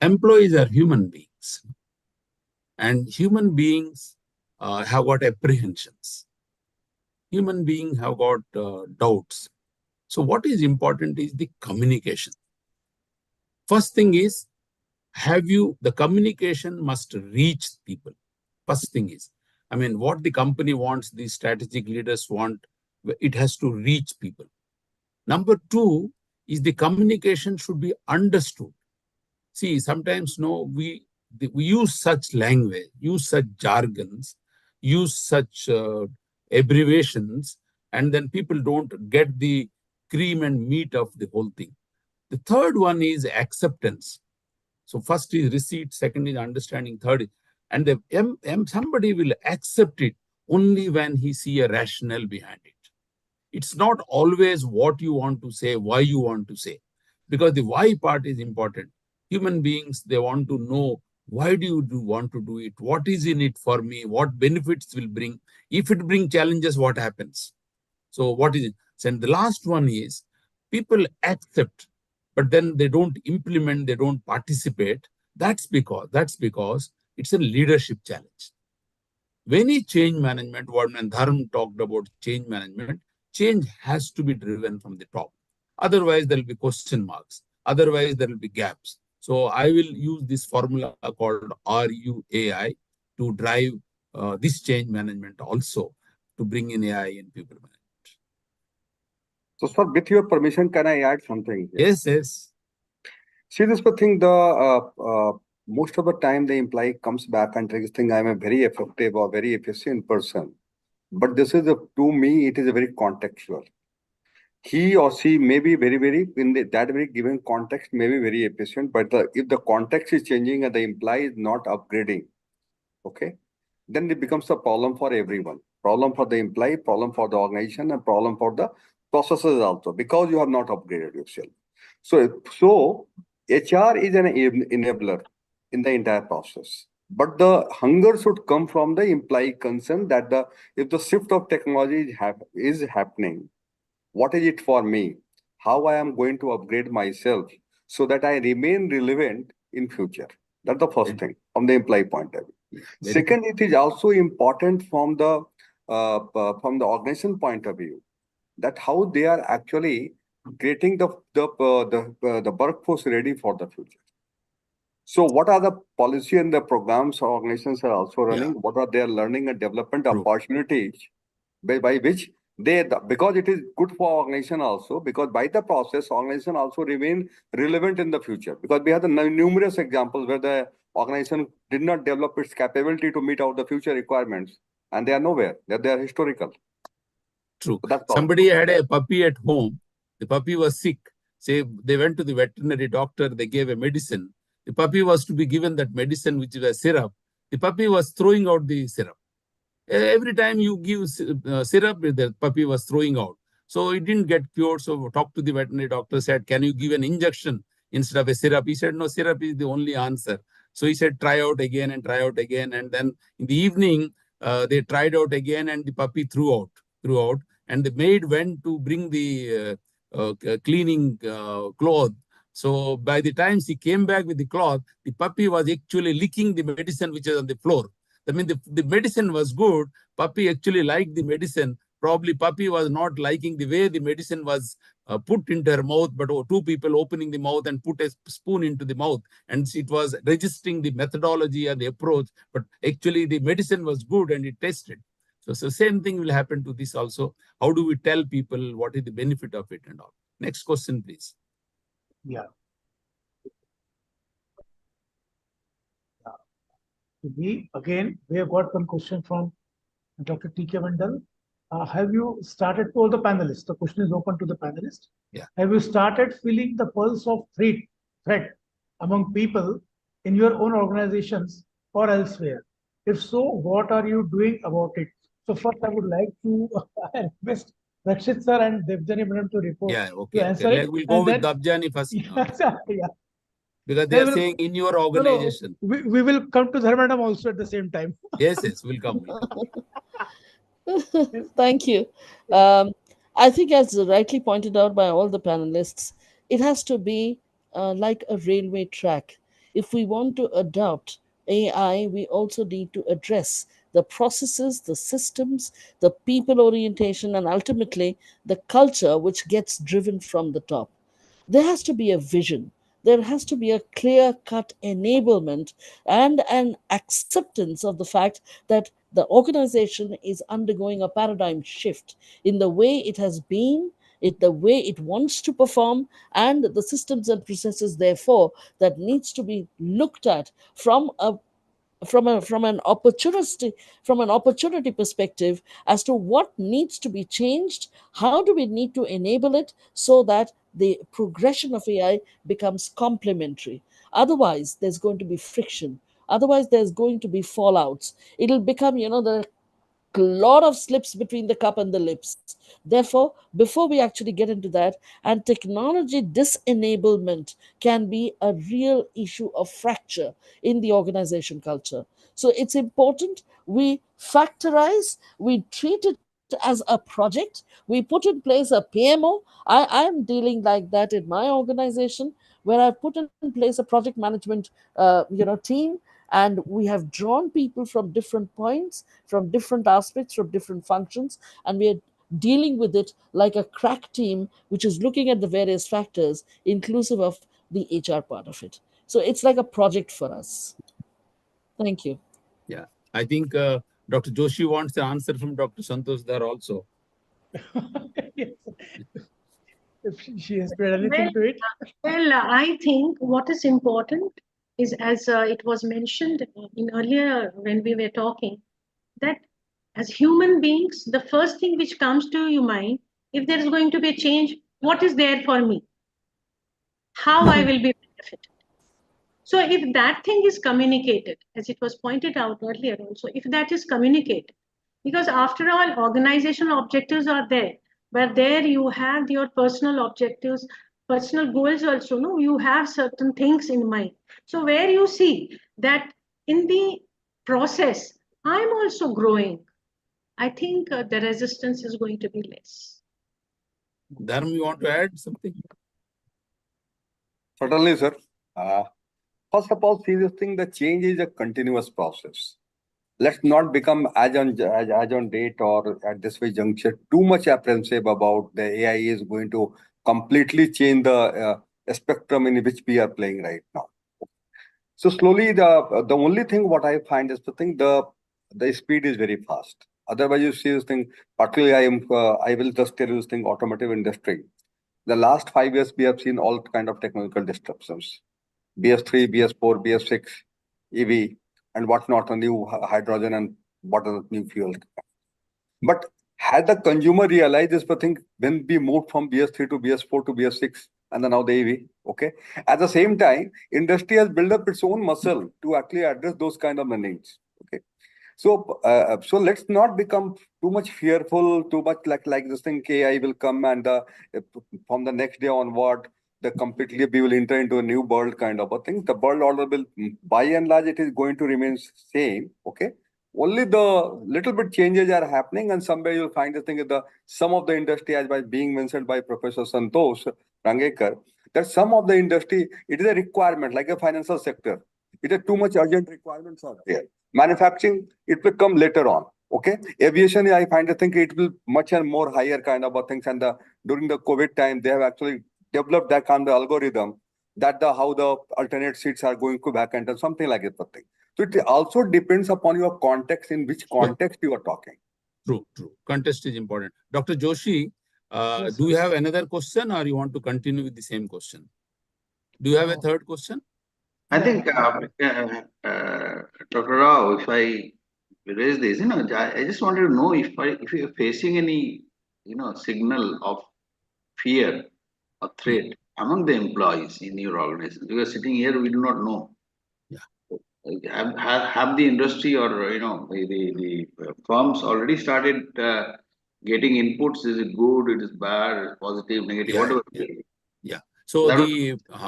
employees are human beings. And human beings have got apprehensions. Human beings have got doubts. So what is important is the communication. First thing is, the communication must reach people. First thing is, I mean, what the company wants, the strategic leaders want, it has to reach people. Number two is the communication should be understood. See, sometimes we use such language, use such jargons, use such abbreviations, and then people don't get the cream and meat of the whole thing. The third one is acceptance. So first is receipt, second is understanding, third is, and somebody will accept it only when he see a rationale behind it. It's not always what you want to say, why you want to say, because the why part is important. Human beings, they want to know, why do you want to do it? What is in it for me? What benefits will bring? If it brings challenges, what happens? So what is it? And the last one is people accept, but then they don't implement, they don't participate. That's because it's a leadership challenge. Any change management, when Dharm talked about change management, change has to be driven from the top. Otherwise, there will be question marks. Otherwise, there will be gaps. So I will use this formula called RUAI to drive this change management also, to bring in AI in people management. So, sir, with your permission, can I add something here? Yes, yes. See, this thing, most of the time the employee comes back and thinks, I'm a very effective or very efficient person. But this is, to me, it is a very contextual. He or she may be very, that very given context may be very efficient, but if the context is changing and the employee is not upgrading, okay, then it becomes a problem for everyone. Problem for the employee, problem for the organization, and problem for the processes also, because you have not upgraded yourself. So HR is an enabler in the entire process. But the hunger should come from the employee concern that if the shift of technology is happening, what is it for me? How I am going to upgrade myself so that I remain relevant in future. That's the first thing from the employee point of view. Second, it is also important from the organization point of view, that how they are actually creating the workforce ready for the future. So what are the policy and the programs or organizations are also running? Yeah. What are their learning and development opportunities by which because it is good for organization also, because by the process, organization also remain relevant in the future. Because we have the numerous examples where the organization did not develop its capability to meet out the future requirements, and they are nowhere. They are historical. True. So somebody had a puppy at home. The puppy was sick. Say they went to the veterinary doctor. They gave a medicine. The puppy was to be given that medicine, which is a syrup. The puppy was throwing out the syrup. Every time you give syrup, the puppy was throwing out. So it didn't get cured. So talked to the veterinary doctor, said, can you give an injection instead of a syrup? He said, no, syrup is the only answer. So he said, try out again and try out again. And then in the evening, they tried out again and the puppy threw out. And the maid went to bring the cleaning cloth. So by the time she came back with the cloth, the puppy was actually licking the medicine which is on the floor. I mean, the medicine was good. Puppy actually liked the medicine. Probably puppy was not liking the way the medicine was put into her mouth, but two people opening the mouth and put a spoon into the mouth. And it was registering the methodology and the approach. But actually the medicine was good and it tasted. So same thing will happen to this also. How do we tell people what is the benefit of it and all? Next question, please. Yeah. We have got one question from Dr. T.K. Mandal. Have you started, to all the panelists, the question is open to the panelists. Yeah. Have you started feeling the pulse of threat among people in your own organizations or elsewhere? If so, what are you doing about it? So first I would like to request Rakshit sir and Devjani madam to report. Yeah, okay. To answer it. We'll go with Devjani first. Yeah. Because they are saying in your organization. No, we will come to Dharma madam also at the same time. Yes, we'll come. Thank you. I think, as rightly pointed out by all the panelists, it has to be like a railway track. If we want to adopt AI, we also need to address the processes, the systems, the people orientation, and ultimately the culture which gets driven from the top. There has to be a vision. There has to be a clear-cut enablement and an acceptance of the fact that the organization is undergoing a paradigm shift in the way it has been, the way it wants to perform, and the systems and processes, therefore, that needs to be looked at from an opportunity perspective as to what needs to be changed, how do we need to enable it so that the progression of AI becomes complementary. Otherwise, there's going to be friction. Otherwise, there's going to be fallouts. It'll become, the lot of slips between the cup and the lips. Therefore, before we actually get into that, and technology disenablement can be a real issue of fracture in the organization culture. So it's important we factorize, we treat it as a project, we put in place a PMO. I am dealing like that in my organization, where I've put in place a project management team, and we have drawn people from different points, from different aspects, from different functions, and we are dealing with it like a crack team, which is looking at the various factors, inclusive of the HR part of it. So it's like a project for us. Thank you. Yeah, I think Dr. Joshi wants the answer from Dr. Santosh there also. Yes. If she has put anything to it. I think what is important is, as it was mentioned in earlier when we were talking, that as human beings, the first thing which comes to your mind, if there is going to be a change, what is there for me? How I will be benefited. So if that thing is communicated, as it was pointed out earlier also, if that is communicated, because after all, organizational objectives are there, but there you have your personal objectives, personal goals also, no, you have certain things in mind. So where you see that in the process, I'm also growing, I think the resistance is going to be less. Dharm, you want to add something? Certainly, sir. First of all, see this thing, the change is a continuous process. Let's not become as on date or at this way juncture too much apprehensive about the AI is going to completely change the spectrum in which we are playing right now. So slowly, the only thing what I find is the speed is very fast. Otherwise, you see this thing. Particularly, I will just tell you this thing. Automotive industry. The last 5 years, we have seen all kind of technological disruptions. BS3, BS4, BS6, EV, and whatnot, a new hydrogen and what are the new fuels. But had the consumer realized this thing when we moved from BS3 to BS4 to BS6 and then now the EV, okay? At the same time, industry has built up its own muscle to actually address those kind of needs, okay? So, so let's not become too much fearful, too much like this thing, AI will come and from the next day onward, completely we will enter into a new world kind of a thing. The world order will, by and large, it is going to remain same, okay? Only the little bit changes are happening, and somewhere you'll find the thing is some of the industry, as by being mentioned by Professor Santosh Rangekar, that some of the industry, it is a requirement, like a financial sector. It is too much urgent requirements are there. Manufacturing, it will come later on. Okay, aviation, I find I think it will much and more higher kind of things. And during the COVID time, they have actually developed that kind of algorithm that how the alternate seats are going to backend and something like that. So it also depends upon your context, in which context you are talking. True. Context is important. Dr. Joshi, Yes, do you have another question, or you want to continue with the same question? Do you have a third question? I think, Dr. Rao, if I raise this, I just wanted to know if you're facing any, signal of fear or threat among the employees in your organization. Because sitting here, we do not know. Have the industry or the firms already started getting inputs? Is it good? It is bad? Positive? Negative? Whatever. Yeah. So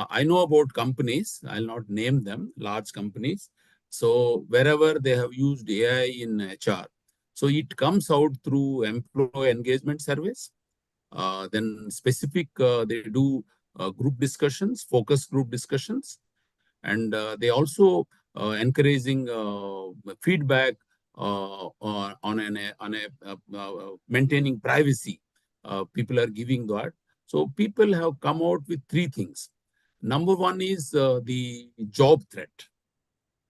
I know about companies. I'll not name them. Large companies. So wherever they have used AI in HR, so it comes out through employee engagement surveys. Then specific, they do group discussions, focus group discussions, and they also encouraging feedback on maintaining privacy. People are giving that. So people have come out with three things. Number one is the job threat.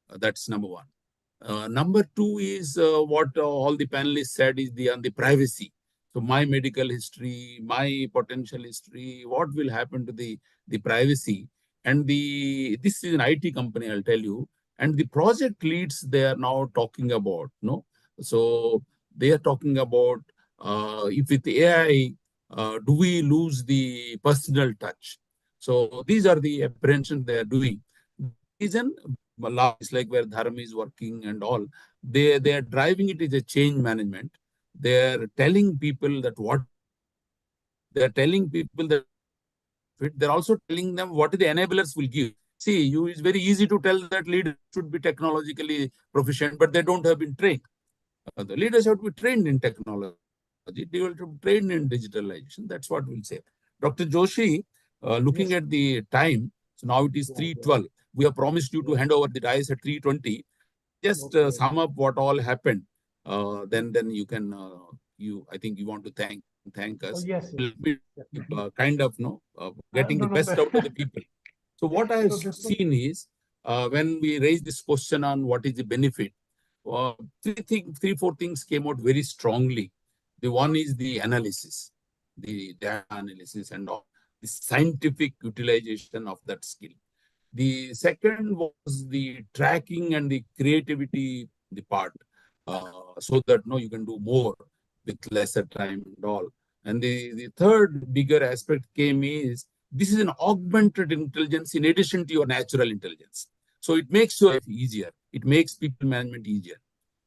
That's number one. Number two is what all the panelists said is on the privacy. So my medical history, my potential history, what will happen to the privacy? And this is an IT company, I'll tell you. And the project leads they are now talking about, no? So they are talking about if with AI, do we lose the personal touch? So these are the apprehensions they are doing. Reason, is like where Dharma is working and all, they are driving it is a change management. They're telling people that what they're telling people that they're also telling them what the enablers will give. See, it's very easy to tell that leaders should be technologically proficient, but they don't have been trained. The leaders have to be trained in technology. They have to be trained in digitalization. That's what we'll say. Dr. Joshi, looking at the time, so now it is 3:12. We have promised you to hand over the dice at 3:20. Just sum up what all happened. Then you can I think you want to thank us. Yes. Kind of getting the best out of the people. So what I have seen is when we raised this question on what is the benefit, four things came out very strongly. The one is the analysis, the data analysis and all, the scientific utilization of that skill. The second was the tracking and the creativity, the part, so that you can do more with lesser time and all. And the third bigger aspect came is this is an augmented intelligence in addition to your natural intelligence. So it makes your life easier. It makes people management easier.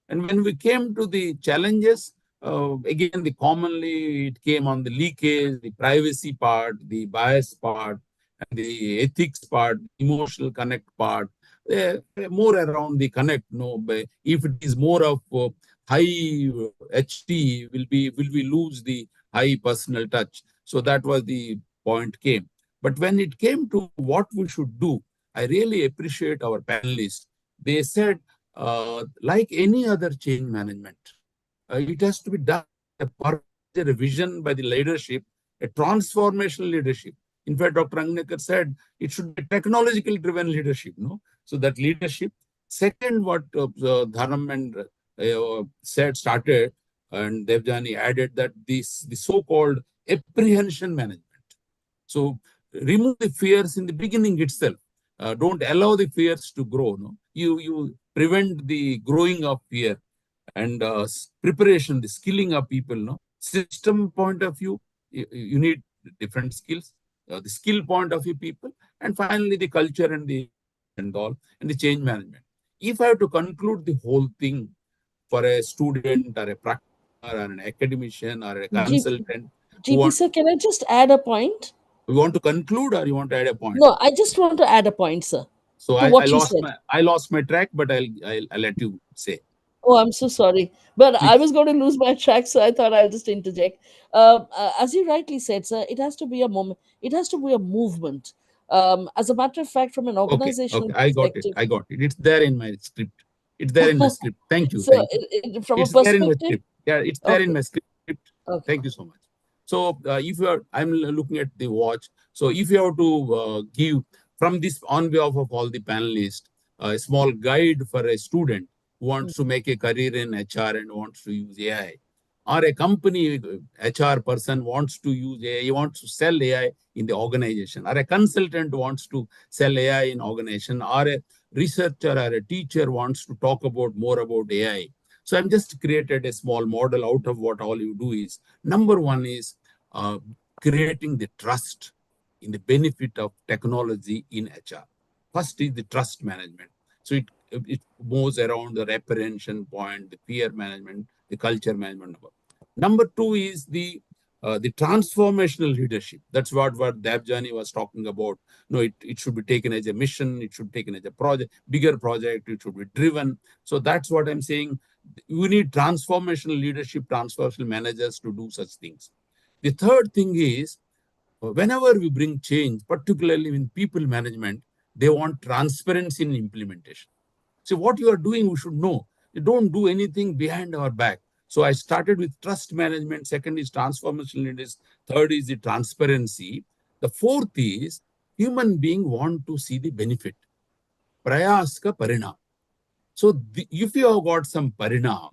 And when we came to the challenges, again, commonly it came on the leakage, the privacy part, the bias part, and the ethics part, emotional connect part, more around the connect. If it is more of high HT, will we lose the high personal touch? So that was the point came. But when it came to what we should do, I really appreciate our panelists. They said, like any other change management, it has to be done a vision by the leadership, a transformational leadership. In fact, Dr. Angnekar said it should be technologically driven leadership. So that leadership. Second, what Dharam and started, and Devjani added that the so-called apprehension management. So remove the fears in the beginning itself. Don't allow the fears to grow. You prevent the growing of fear. And preparation, the skilling of people. System point of view, you need different skills. The skill point of view, people, and finally the culture and the change management. If I have to conclude the whole thing for a student or a practitioner or an academician or a consultant, GP sir, can I just add a point? You want to conclude or you want to add a point? No, I just want to add a point, sir. So I lost my track, but I'll let you say. Oh, I'm so sorry. But please. I was going to lose my track, so I thought I'll just interject. As you rightly said, sir, it has to be a moment. It has to be a movement. As a matter of fact, from an organizational perspective. I got it. It's there in my script. It's there in my script. Thank you. So thank you. From it's a perspective. Yeah, it's there in my script. Thank you so much. So if you are, I'm looking at the watch. So if you have to give from this on behalf of all the panelists, a small guide for a student who wants to make a career in HR and wants to use AI, or a company HR person wants to use AI, he wants to sell AI in the organization, or a consultant wants to sell AI in organization, or a researcher or a teacher wants to talk about more about AI. So I've just created a small model out of what all you do is. Number one is creating the trust in the benefit of technology in HR. First is the trust management. So it moves around the apprehension point, the fear management, the culture management. Number two is the transformational leadership. That's what Devjani was talking about. It should be taken as a mission. It should be taken as a project, bigger project. It should be driven. So that's what I'm saying. We need transformational leadership, transformational managers to do such things. The third thing is, whenever we bring change, particularly in people management, they want transparency in implementation. So what you are doing, we should know. You don't do anything behind our back. So I started with trust management. Second is transformational leaders. Third is the transparency. The fourth is human being want to see the benefit. Prayas ka parinam. So if you have got some parinam,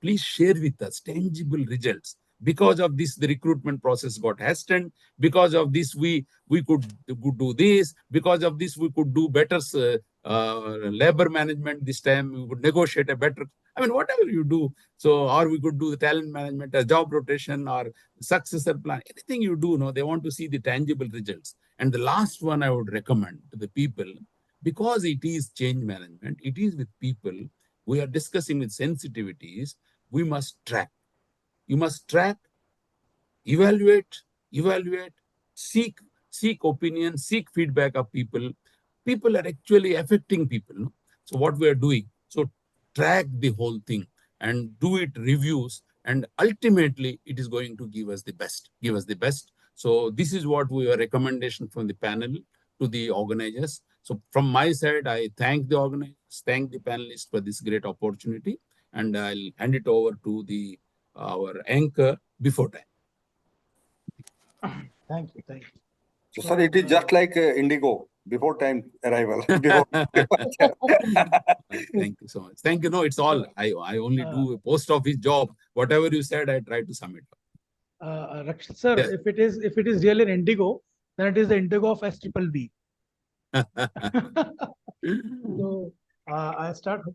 please share with us tangible results. Because of this, the recruitment process got hastened. Because of this, we could do this. Because of this, we could do better labor management this time. We could negotiate a better, I mean, whatever you do. So, or we could do the talent management, a job rotation, or successor plan. Anything you do, they want to see the tangible results. And the last one I would recommend to the people, because it is change management, it is with people, we are discussing with sensitivities, we must track. You must track, evaluate, seek opinion, seek feedback of people. People are actually affecting people. No? So what we are doing, so track the whole thing and do it reviews, and ultimately it is going to give us the best. So this is what we are recommendation from the panel to the organizers. So from my side, I thank the organizers, thank the panelists for this great opportunity, and I'll hand it over to our anchor before time. Thank you. So, sir, it is just like Indigo before time arrival. Before. Thank you so much. Thank you. No, it's all. I only do a post office job. Whatever you said, I try to sum it up. Rakshit sir, yes. if it is really an Indigo, then it is the Indigo of SBBB. So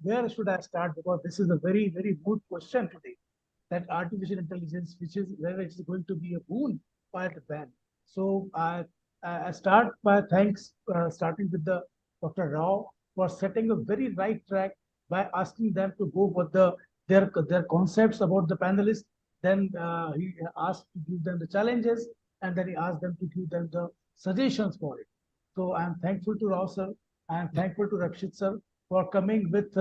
where should I start? Because this is a very, very good question today. That artificial intelligence, which is whether it's going to be a boon or a ban. So I start by starting with the Dr. Rao for setting a very right track by asking them to go with their concepts about the panelists. Then he asked to give them the challenges, and then he asked them to give them the suggestions for it. So I'm thankful to Rao sir. I'm thankful to Rakshit sir for coming with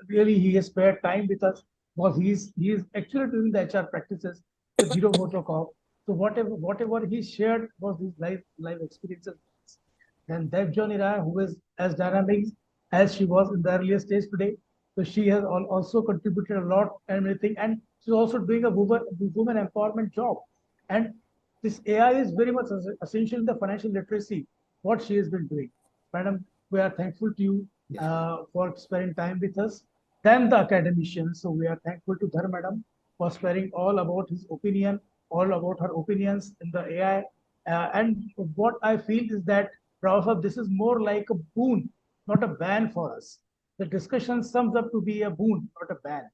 really he has spared time with us, because he is actually doing the HR practices with Zero Motor Corp. So whatever he shared was his life experiences. Then Dev Jonira, who is as dynamic as she was in the earlier stage today, so she has also contributed a lot and everything, and she's also doing a woman empowerment job. And this AI is very much essential in the financial literacy, what she has been doing. Madam, we are thankful to you for sparing time with us. Then the academicians, so we are thankful to Dhar Madam for sparing all about his opinion, all about her opinions in the AI. And what I feel is that, Rao, this is more like a boon, not a ban for us. The discussion sums up to be a boon, not a ban.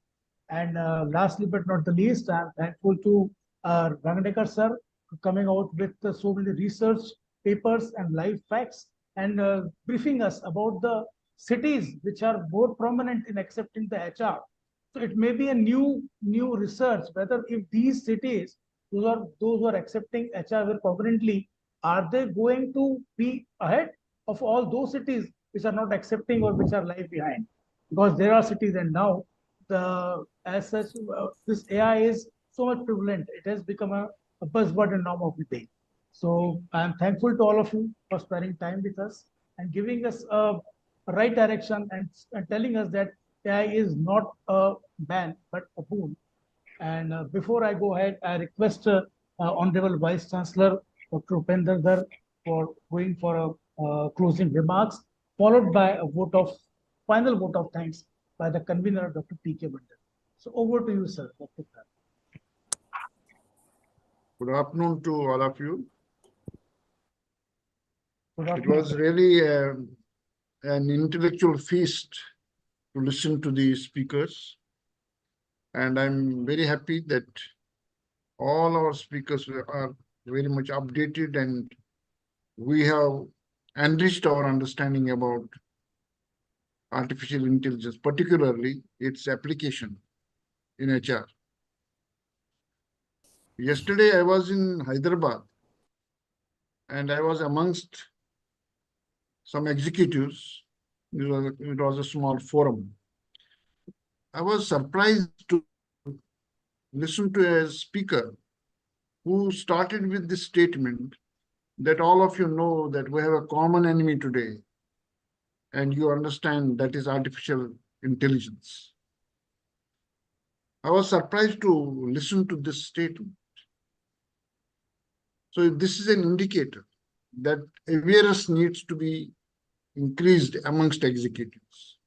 And lastly but not the least, I'm thankful to Rangnekar sir coming out with so many research papers and live facts, and briefing us about the cities which are more prominent in accepting the HR. So it may be a new research whether if these cities, those who are accepting HR very prominently, are they going to be ahead of all those cities which are not accepting or which are lag behind? Because there are cities, and now as such this AI is so much prevalent. It has become a buzzword and norm of the day. So I'm thankful to all of you for spending time with us and giving us a right direction, and telling us that AI is not a ban but a boon. And before I go ahead, I request Honorable Vice Chancellor Dr. Upender Dhar for going for a closing remarks, followed by a final vote of thanks by the convener, Dr. T.K. Mandal. So over to you, sir, Dr. Dhar. Good afternoon to all of you. It was really an intellectual feast to listen to the speakers. And I'm very happy that all our speakers are very much updated, and we have enriched our understanding about artificial intelligence, particularly its application in HR. Yesterday, I was in Hyderabad, and I was amongst some executives. It was a small forum. I was surprised to listen to a speaker who started with this statement that all of you know that we have a common enemy today, and you understand that is artificial intelligence. I was surprised to listen to this statement. So this is an indicator that awareness needs to be increased amongst executives.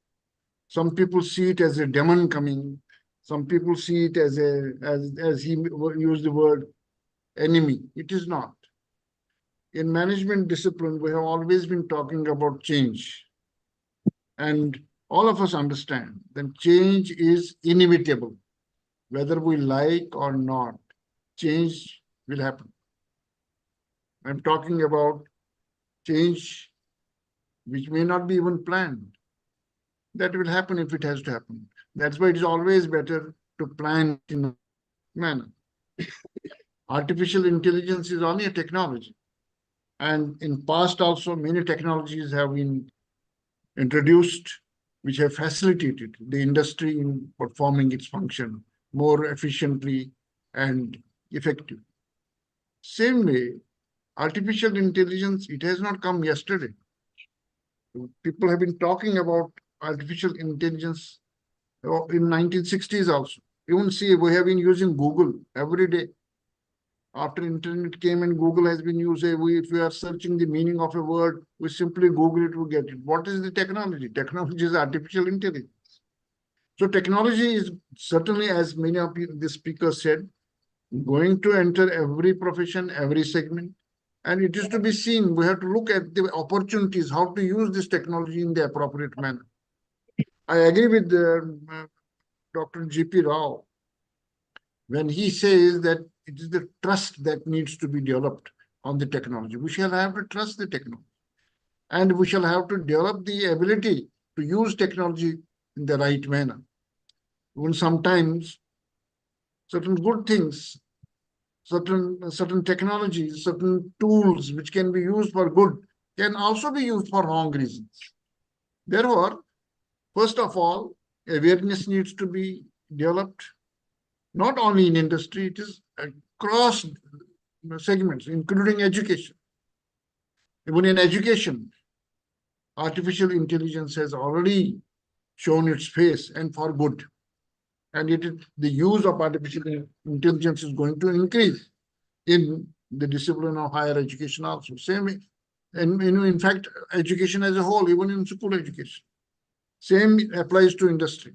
Some people see it as a demon coming. Some people see it as he used the word enemy. It is not. In management discipline, we have always been talking about change. And all of us understand that change is inevitable. Whether we like or not, change will happen. I'm talking about change which may not be even planned. That will happen if it has to happen. That's why it is always better to plan in a manner. Artificial intelligence is only a technology. And in past also, many technologies have been introduced which have facilitated the industry in performing its function more efficiently and effectively. Same way, artificial intelligence, it has not come yesterday. People have been talking about artificial intelligence in 1960s also. Even see, we have been using Google every day. After internet came and Google has been used, if we are searching the meaning of a word, we simply Google it, we get it. What is the technology? Technology is artificial intelligence. So technology is certainly, as many of the speakers said, going to enter every profession, every segment. And it is to be seen, we have to look at the opportunities, how to use this technology in the appropriate manner. I agree with Dr. G.P. Rao when he says that it is the trust that needs to be developed on the technology. We shall have to trust the technology. And we shall have to develop the ability to use technology in the right manner. Even sometimes, certain good things, certain technologies, certain tools which can be used for good can also be used for wrong reasons. Therefore, first of all, awareness needs to be developed, not only in industry, it is across segments, including education. Even in education, artificial intelligence has already shown its face and for good. And the use of artificial intelligence is going to increase in the discipline of higher education also. Same, and in fact, education as a whole, even in school education. Same applies to industry.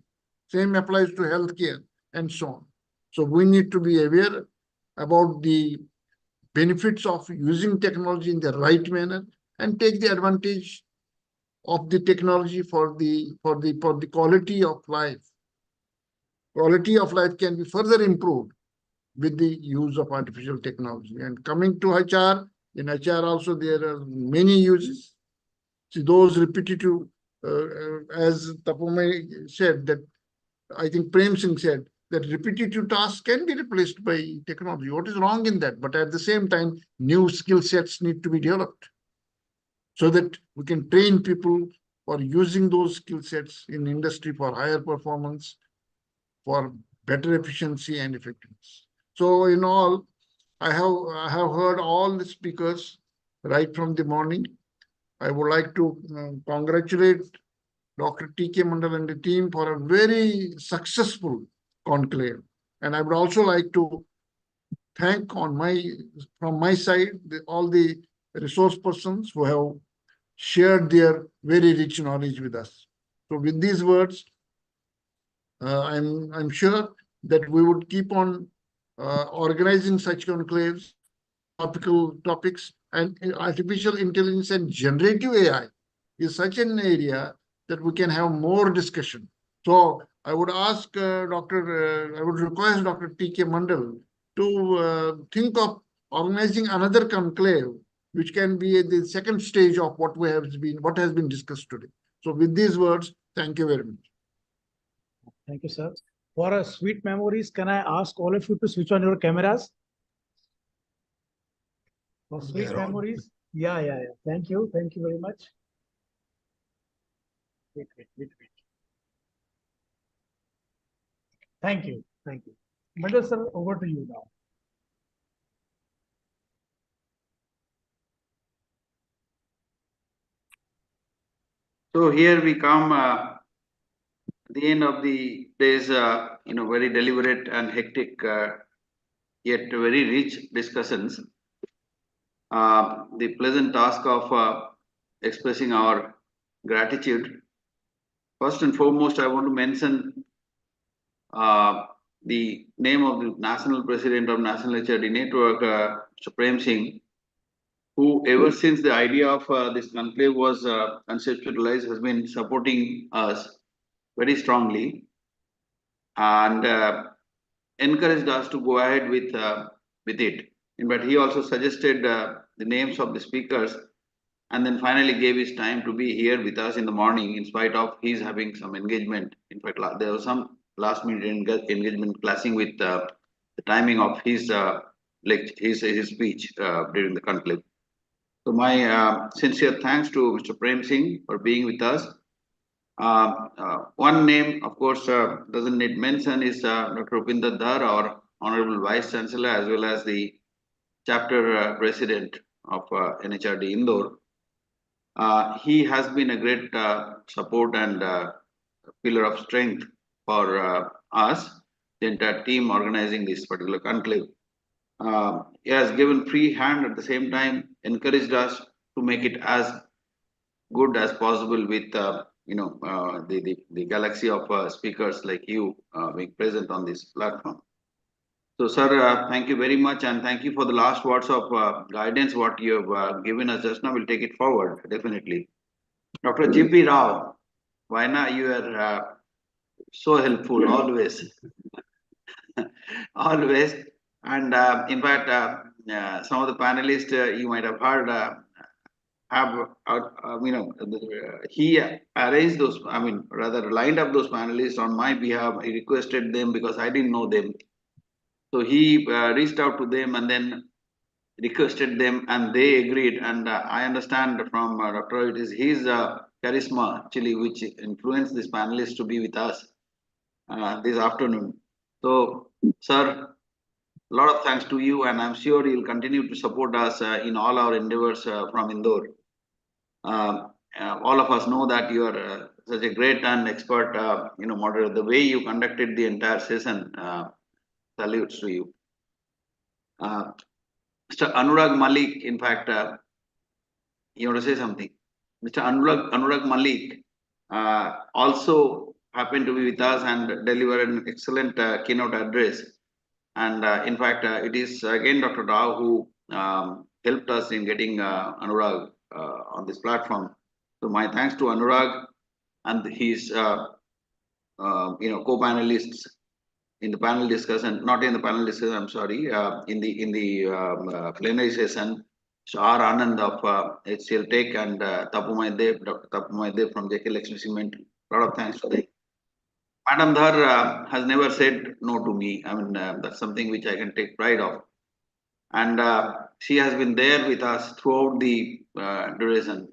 Same applies to healthcare and so on. So we need to be aware about the benefits of using technology in the right manner and take the advantage of the technology for the quality of life. Quality of life can be further improved with the use of artificial technology. And coming to HR, in HR also there are many uses. See, those repetitive, as Tapomai said, that I think Prem Singh said, that repetitive tasks can be replaced by technology. What is wrong in that? But at the same time, new skill sets need to be developed so that we can train people for using those skill sets in industry for higher performance, for better efficiency and effectiveness. So in all, I have heard all the speakers right from the morning. I would like to congratulate Dr. T.K. Mandal and the team for a very successful conclave. And I would also like to thank from my side, all the resource persons who have shared their very rich knowledge with us. So with these words, I'm sure that we would keep on organizing such conclaves, topical topics, and artificial intelligence and generative AI is such an area that we can have more discussion. So I would ask I would request Dr. T.K. Mandal to think of organizing another conclave, which can be at the second stage of what has been discussed today. So with these words, thank you very much. Thank you, sir. For sweet memories, can I ask all of you to switch on your cameras? For sweet memories? Yeah. Thank you. Thank you very much. Wait. Thank you. Mandal sir, over to you now. So here we come at the end of the day's very deliberate and hectic yet very rich discussions. The pleasant task of expressing our gratitude. First and foremost, I want to mention the name of the National President of National HRD Network, Mr. Prem Singh, who ever since the idea of this conclave was conceptualized has been supporting us very strongly and encouraged us to go ahead with it. But he also suggested the names of the speakers and then finally gave his time to be here with us in the morning in spite of his having some engagement. In fact, there was some last minute engagement clashing with the timing of his his speech during the conclave. So my sincere thanks to Mr. Prem Singh for being with us. One name, of course, doesn't need mention is Dr. Upinder Dhar, our Honorable Vice Chancellor, as well as the chapter president of NHRD Indore. He has been a great support and pillar of strength for us, the entire team organizing this particular conclave. He has given free hand at the same time, encouraged us to make it as good as possible with the galaxy of speakers like you being present on this platform. So, sir, thank you very much, and thank you for the last words of guidance what you have given us just now. We'll take it forward definitely. Dr. G.P. Rao, why not? You are so helpful always, always. And in fact, some of the panelists you might have heard he arranged those. I mean, rather lined up those panelists on my behalf. He requested them because I didn't know them. So he reached out to them and then requested them, and they agreed. And I understand from Dr. It is his charisma actually which influenced these panelists to be with us this afternoon. So, sir, a lot of thanks to you, and I'm sure you'll continue to support us in all our endeavors from Indore. All of us know that you are such a great and expert, moderator. The way you conducted the entire session, salutes to you. Mr. Anurag Malik, in fact, you want to say something? Mr. Anurag Malik also happened to be with us and delivered an excellent keynote address. And in fact, it is again Dr. Rao who helped us in getting Anurag on this platform. So my thanks to Anurag and his co-panelists in the panel discussion, not in the panel discussion, I'm sorry, in the plenary session. So R. Anand of HCL Tech and Dr. Tapumai Dev from JK Lakshmi Cement. A lot of thanks to them. Madam Dhar has never said no to me. I mean, that's something which I can take pride of. And she has been there with us throughout the duration.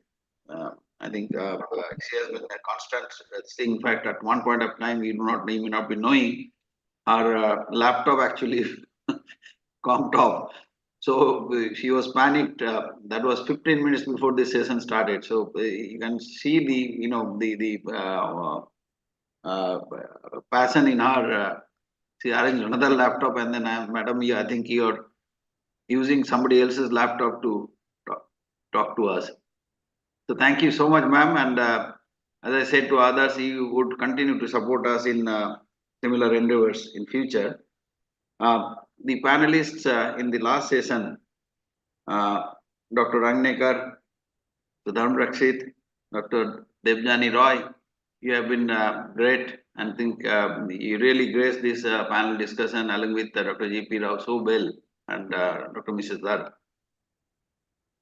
I think she has been a constant thing. In fact, at one point of time, we may not be knowing her laptop actually comped off. So she was panicked. That was 15 minutes before the session started. So you can see the passion in her. She arranged another laptop, and then madam, I think you're using somebody else's laptop to talk to us. So thank you so much, ma'am. And as I said to others, you would continue to support us in similar endeavors in future. The panelists in the last session, Dr. Rangnekar, Sudham Rakshit, Dr. Debjani Roy, you have been great, and think you really graced this panel discussion along with Dr. G.P. Rao so well and Dr. Mrs. Dhar.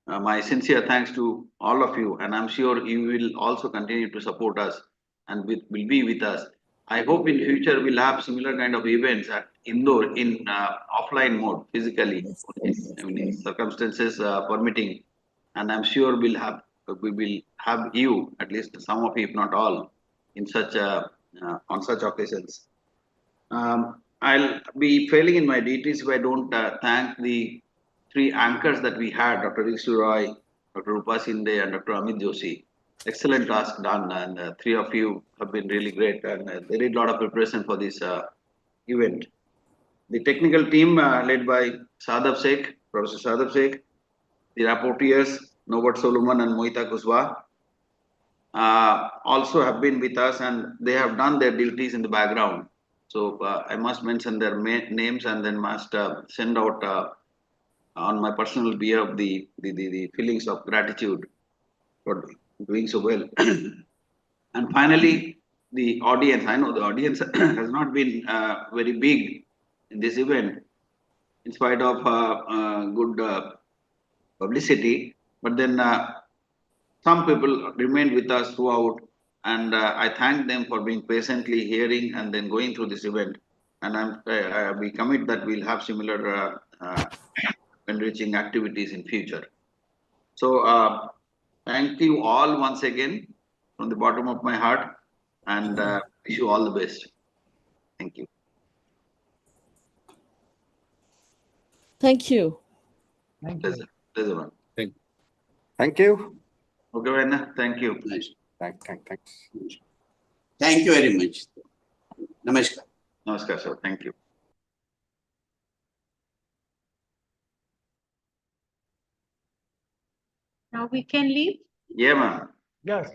My sincere thanks to all of you, and I'm sure you will also continue to support us and will be with us. I hope in future we'll have similar kind of events at Indore in offline mode, physically, in circumstances permitting, and I'm sure we will have you, at least some of you, if not all, in such on such occasions. I'll be failing in my duties if I don't thank the three anchors that we had, Dr. Rishu Roy, Dr. Rupa Sinde, and Dr. Amit Joshi. Excellent task done, and three of you have been really great, and they did a lot of preparation for this event. The technical team led by Sadab Sheikh, Professor Sadab Sheikh, the rapporteurs, Norbert Solomon and Mohita Kuswa, also have been with us, and they have done their duties in the background. So I must mention their names and then must send out on my personal behalf the feelings of gratitude for doing so well. And finally, the audience. I know the audience has not been very big in this event, in spite of good publicity. But then some people remained with us throughout, and I thank them for being patiently hearing and then going through this event. And we commit that we'll have similar enriching activities in future. So thank you all once again from the bottom of my heart, and wish you all the best. Thank you. Thank you. Thank you. Pleasure. Thank you. Okay, Vaina, thank you. Nice. Thanks. Thank you very much. Namaskar. Namaskar, sir. Thank you. Now we can leave. Yeah, ma'am. Yes.